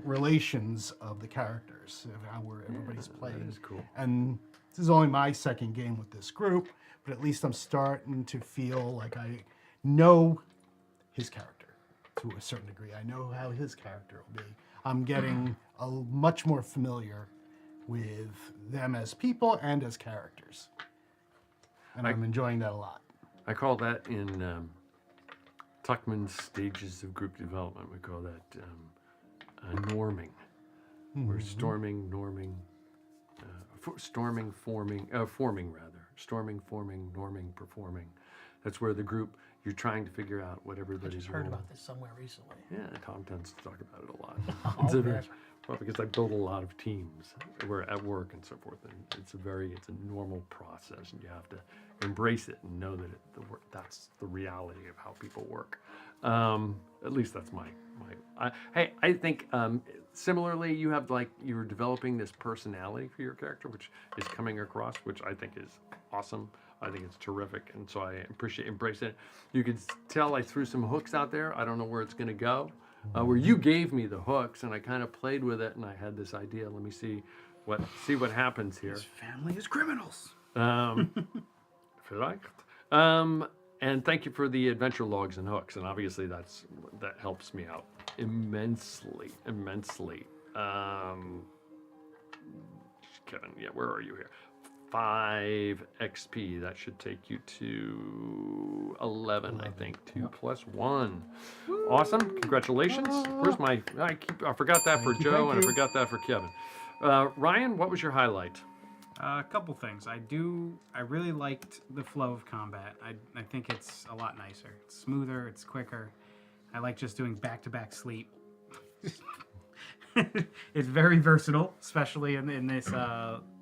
relations of the characters, of how everybody's playing. That is cool. And this is only my second game with this group, but at least I'm starting to feel like I know his character to a certain degree. I know how his character will be. I'm getting much more familiar with them as people and as characters. And I'm enjoying that a lot. I call that in Tuckman's stages of group development, we call that norming. We're storming, norming, forming rather. Storming, forming, norming, performing. That's where the group, you're trying to figure out what I everybody's just heard role. about this somewhere recently. Yeah, Tom tends to talk about it a lot. Oh, It's a yes. well, because I build a lot of teams. We're at work and so forth, and it's a normal process, and you have to embrace it and know that that's the reality of how people work. At least that's my. I think similarly, you're developing this personality for your character, which is coming across, which I think is awesome. I think it's terrific, and so I appreciate embracing it. You can tell I threw some hooks out there. I don't know where it's going to go. Where you gave me the hooks, and I kind of played with it, and I had this idea. Let me see what happens here. His family is criminals. Vielleicht. And thank you for the adventure logs and hooks, and obviously that helps me out immensely. Kevin, yeah, where are you here? 5 XP. That should take you to 11, I think. 2 plus 1. Awesome. Congratulations. Where's my? I forgot that for Joe, and I forgot that for Kevin. Ryan, what was your highlight? A couple things. I really liked the flow of combat. I think it's a lot nicer. It's smoother. It's quicker. I like just doing back-to-back sleep. It's very versatile, especially in this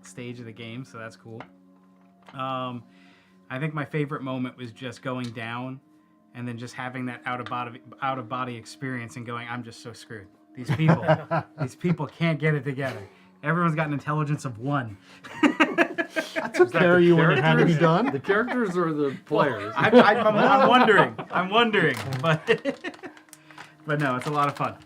stage of the game, so that's cool. I think my favorite moment was just going down and then just having that out of body experience and going, I'm just so screwed. These people can't get it together. Everyone's got an intelligence of 1. I took care of you when it had to be done. The characters or the players? I'm wondering, but no, it's a lot of fun.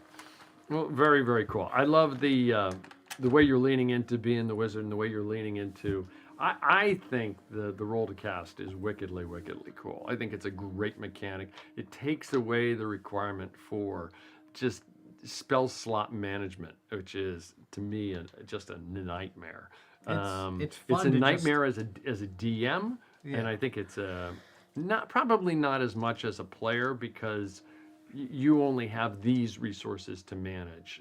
Well, very, very cool. I love the way you're leaning into being the wizard and the way you're leaning into. I think the roll to cast is wickedly, wickedly cool. I think it's a great mechanic. It takes away the requirement for just spell slot management, which is to me just a nightmare. It's fun. It's a nightmare as a DM, Yeah. and I think it's probably not as much as a player because you only have these resources to manage.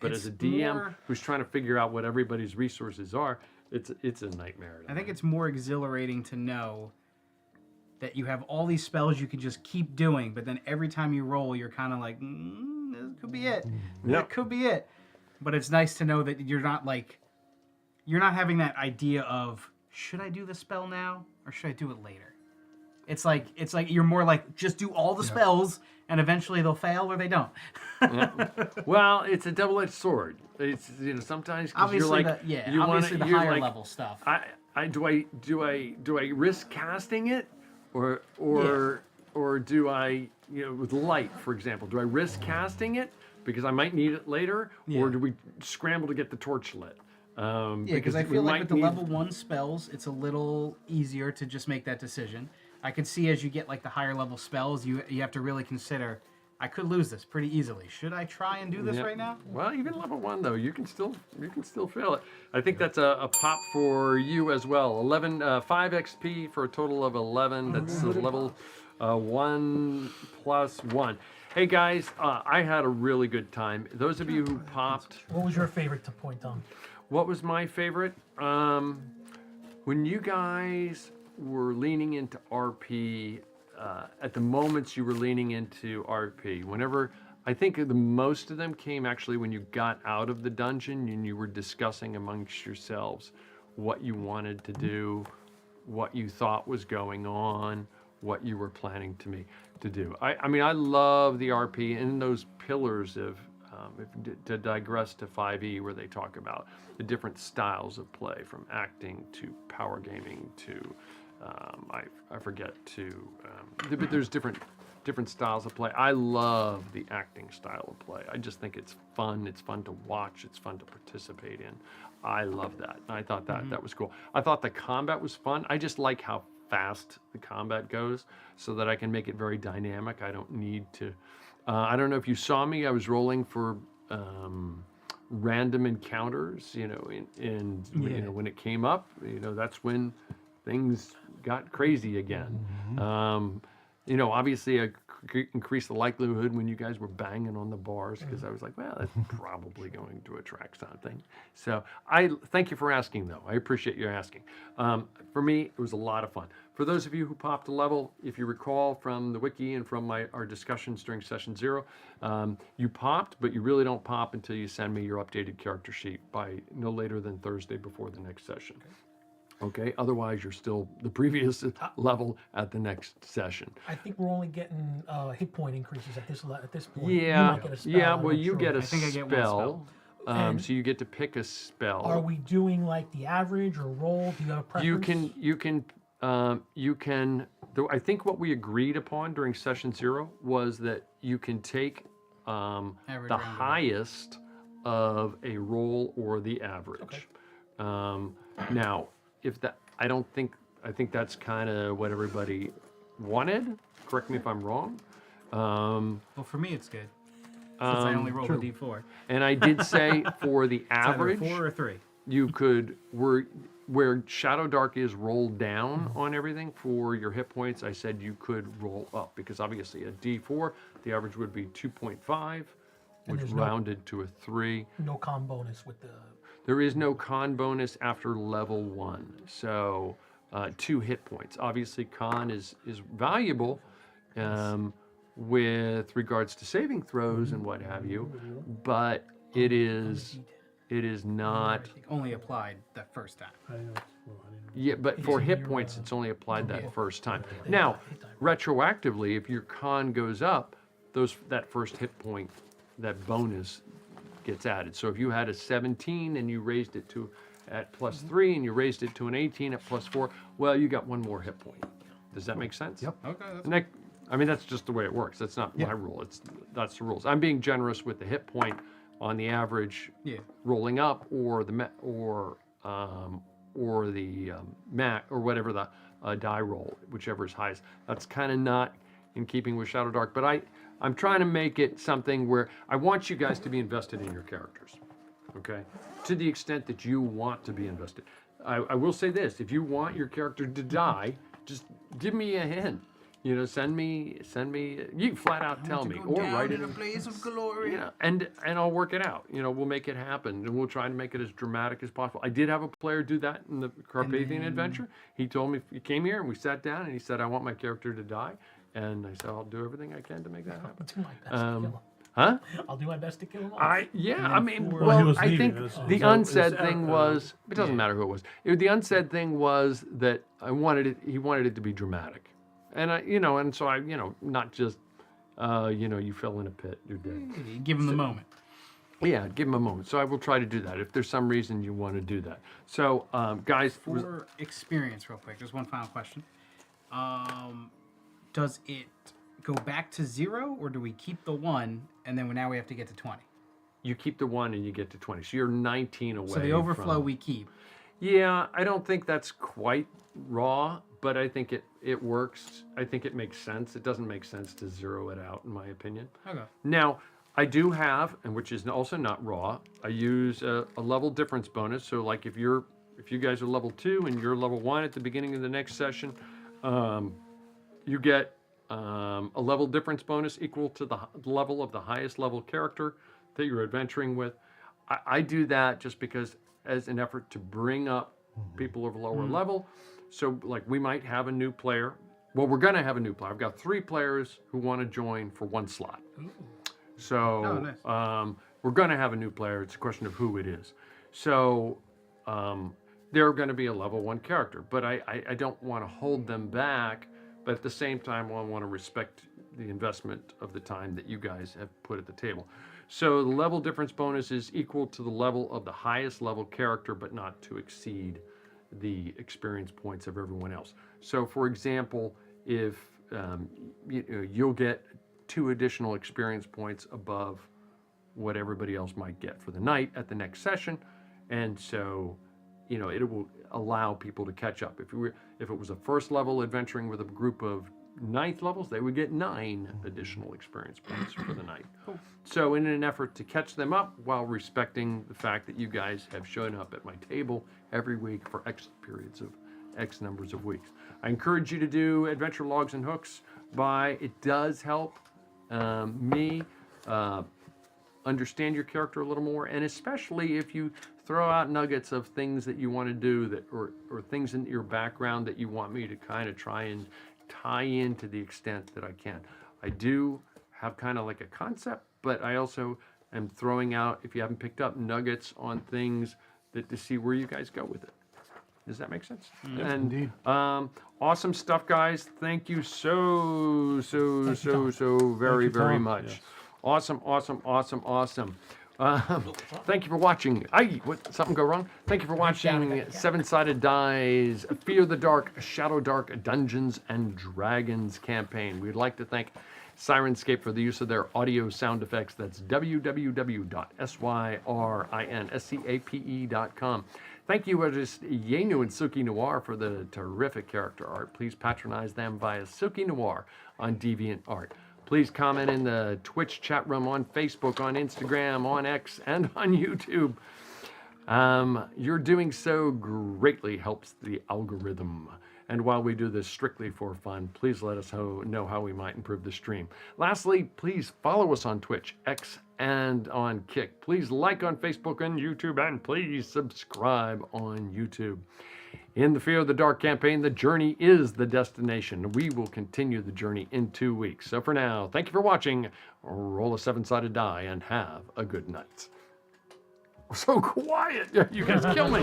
But as a DM who's trying to figure out what everybody's resources are, it's a nightmare. I think it's more exhilarating to know that you have all these spells you can just keep doing, but then every time you roll, you're kind of like, this could be it. That could be it. But it's nice to know that you're not having that idea of, should I do the spell now or should I do it later? It's like you're more like, just do all the spells and eventually they'll fail or they don't. Well, it's a double-edged sword. It's sometimes 'cause you're like obviously the higher level stuff. Do I risk casting it or do I with light, for example, do I risk casting it because I might need it later, or do we scramble to get the torch lit? Because I feel like with the level 1 spells, it's a little easier to just make that decision. I can see as you get like the higher level spells, you have to really consider, I could lose this pretty easily. Should I try and do this right now? Well, even level 1 though, you can still fail it. I think that's a pop for you as well. 5 XP for a total of 11. That's level 1 plus 1. Hey guys, I had a really good time. Those of you who popped. What was your favorite to point on? What was my favorite? When you guys were leaning into RP, at the moments you were leaning into RP, I think the most of them came actually when you got out of the dungeon and you were discussing amongst yourselves what you wanted to do, what you thought was going on, what you were planning to do. I mean, I love the RP and those pillars of, to digress to 5e where they talk about the different styles of play, from acting to power gaming to, I forget to, but there's different styles of play. I love the acting style of play. I just think it's fun. It's fun to watch. It's fun to participate in. I love that. And I thought that was cool. I thought the combat was fun. I just like how fast the combat goes so that I can make it very dynamic. I don't need to, I don't know if you saw me, I was rolling for random encounters, when it came up, that's when things got crazy again. Obviously I increased the likelihood when you guys were banging on the bars because I was like, well, that's probably going to attract something. So I thank you for asking, though. I appreciate you asking. For me, it was a lot of fun. For those of you who popped a level, if you recall from the wiki and from our discussions during session 0, you popped, but you really don't pop until you send me your updated character sheet by no later than Thursday before the next session. Okay, otherwise you're still the previous level at the next session. I think we're only getting hit point increases at this point. Yeah, You might get a spell, yeah. I'm Well, not you sure. get a I think I get one spell, And so you get to pick a spell. Are we doing like the average or roll? Do you have a preference? You can you can. I think what we agreed upon during session 0 was that you can take Average the round highest of a roll or the average. Okay. Now, if that, I think that's kind of what everybody wanted. Correct me if I'm wrong. Well, for me, it's good. Since I only rolled a d4. And I did say for the It's either average, 4 or 3. you could where Shadowdark is rolled down on everything for your hit points. I said you could roll up because obviously a D4, the average would be 2.5, which there's no- rounded to a 3. No con bonus with the. There is no con bonus after level 1, so 2 hit points. Obviously, con is valuable with regards to saving throws and what have you, but it is not. Only applied that first time. Yeah, but for hit points, it's only applied that first time. Now, retroactively, if your con goes up, that first hit point, that bonus gets added. So if you had a 17 and you raised it to at +3 and you raised it to an 18 at +4, well, you got one more hit point. Does that make sense? Yep. Okay, that's And that, I mean, that's just the way it works. That's not my rule. That's the rules. I'm being generous with the hit point on the average yeah. rolling up, or the mat, or whatever the die roll, whichever is highest. That's kind of not in keeping with Shadowdark, but I'm trying to make it something where I want you guys to be invested in your characters, okay? To the extent that you want to be invested. I will say this: if you want your character to die, just give me a hint. You know, send me. You can flat out tell me, or write it in a blaze of glory. yeah, and I'll work it out. You know, we'll make it happen, and we'll try to make it as dramatic as possible. I did have a player do that in the Carpathian adventure. He told me, he came here and we sat down, and he said, "I want my character to die," and I said, "I'll do everything I can to make that happen." I'll do my best to kill him. Huh? I'll do my best to kill him. I mean, for- Well, he well, was I leaving. think It was- the it was- unsaid it was, thing was, it doesn't matter who it was. The unsaid thing was that he wanted it to be dramatic. And so not just, you fell in a pit, you're dead. Give him the moment. Yeah, give him a moment. So I will try to do that if there's some reason you want to do that. So, guys, For experience, real quick, just one final question. Does it go back to 0, or do we keep the 1 and then now we have to get to 20? you keep the 1 and you get to 20. So you're 19 away. So the overflow from- we keep. Yeah, I don't think that's quite raw, but I think it works. I think it makes sense. It doesn't make sense to zero it out, in my opinion. Okay. Now, I do have, and which is also not raw, I use a level difference bonus. So like if you guys are level 2 and you're level 1 at the beginning of the next session, you get a level difference bonus equal to the level of the highest level character that you're adventuring with. I do that just because as an effort to bring up people of lower level. So like we might have a new player. Well, we're going to have a new player. I've got 3 players who want to join for 1 slot. So nice. we're going to have a new player. It's a question of who it is. So they're going to be a level 1 character, but I don't want to hold them back. But at the same time, I want to respect the investment of the time that you guys have put at the table. So the level difference bonus is equal to the level of the highest level character, but not to exceed the experience points of everyone else. So for example, if you'll get 2 additional experience points above what everybody else might get for the night at the next session, and so it will allow people to catch up. If it was a first level adventuring with a group of 9th levels, they would get 9 additional experience points for the night. So in an effort to catch them up while respecting the fact that you guys have shown up at my table every week for X periods of X numbers of weeks. I encourage you to do adventure logs and hooks it does help me understand your character a little more, and especially if you throw out nuggets of things that you want to do or things in your background that you want me to kind of try and tie in to the extent that I can. I do have kind of like a concept, but I also am throwing out, if you haven't picked up, nuggets on things to see where you guys go with it. Does that make sense? And indeed. awesome stuff, guys. Thank you so very you, Tom. much. Yes. Awesome. Thank you for watching. What? Something go wrong? Thank you for watching Seven-Sided Dice Fear the Dark, Shadowdark Dungeons and Dragons campaign. We'd like to thank Sirenscape for the use of their audio sound effects. That's www.syrinscape.com. Thank you, artists Yenu and Suki Noir, for the terrific character art. Please patronize them via Suki Noir on DeviantArt. Please comment in the Twitch chat room, on Facebook, on Instagram, on X, and on YouTube. Your doing so greatly helps the algorithm. And while we do this strictly for fun, please let us know how we might improve the stream. Lastly, please follow us on Twitch, X, and on Kick. Please like on Facebook and YouTube, and please subscribe on YouTube. In the Fear of the Dark campaign, the journey is the destination. We will continue the journey in 2 weeks. So for now, thank you for watching. Roll a 7-sided die and have a good night. So quiet. You guys kill me.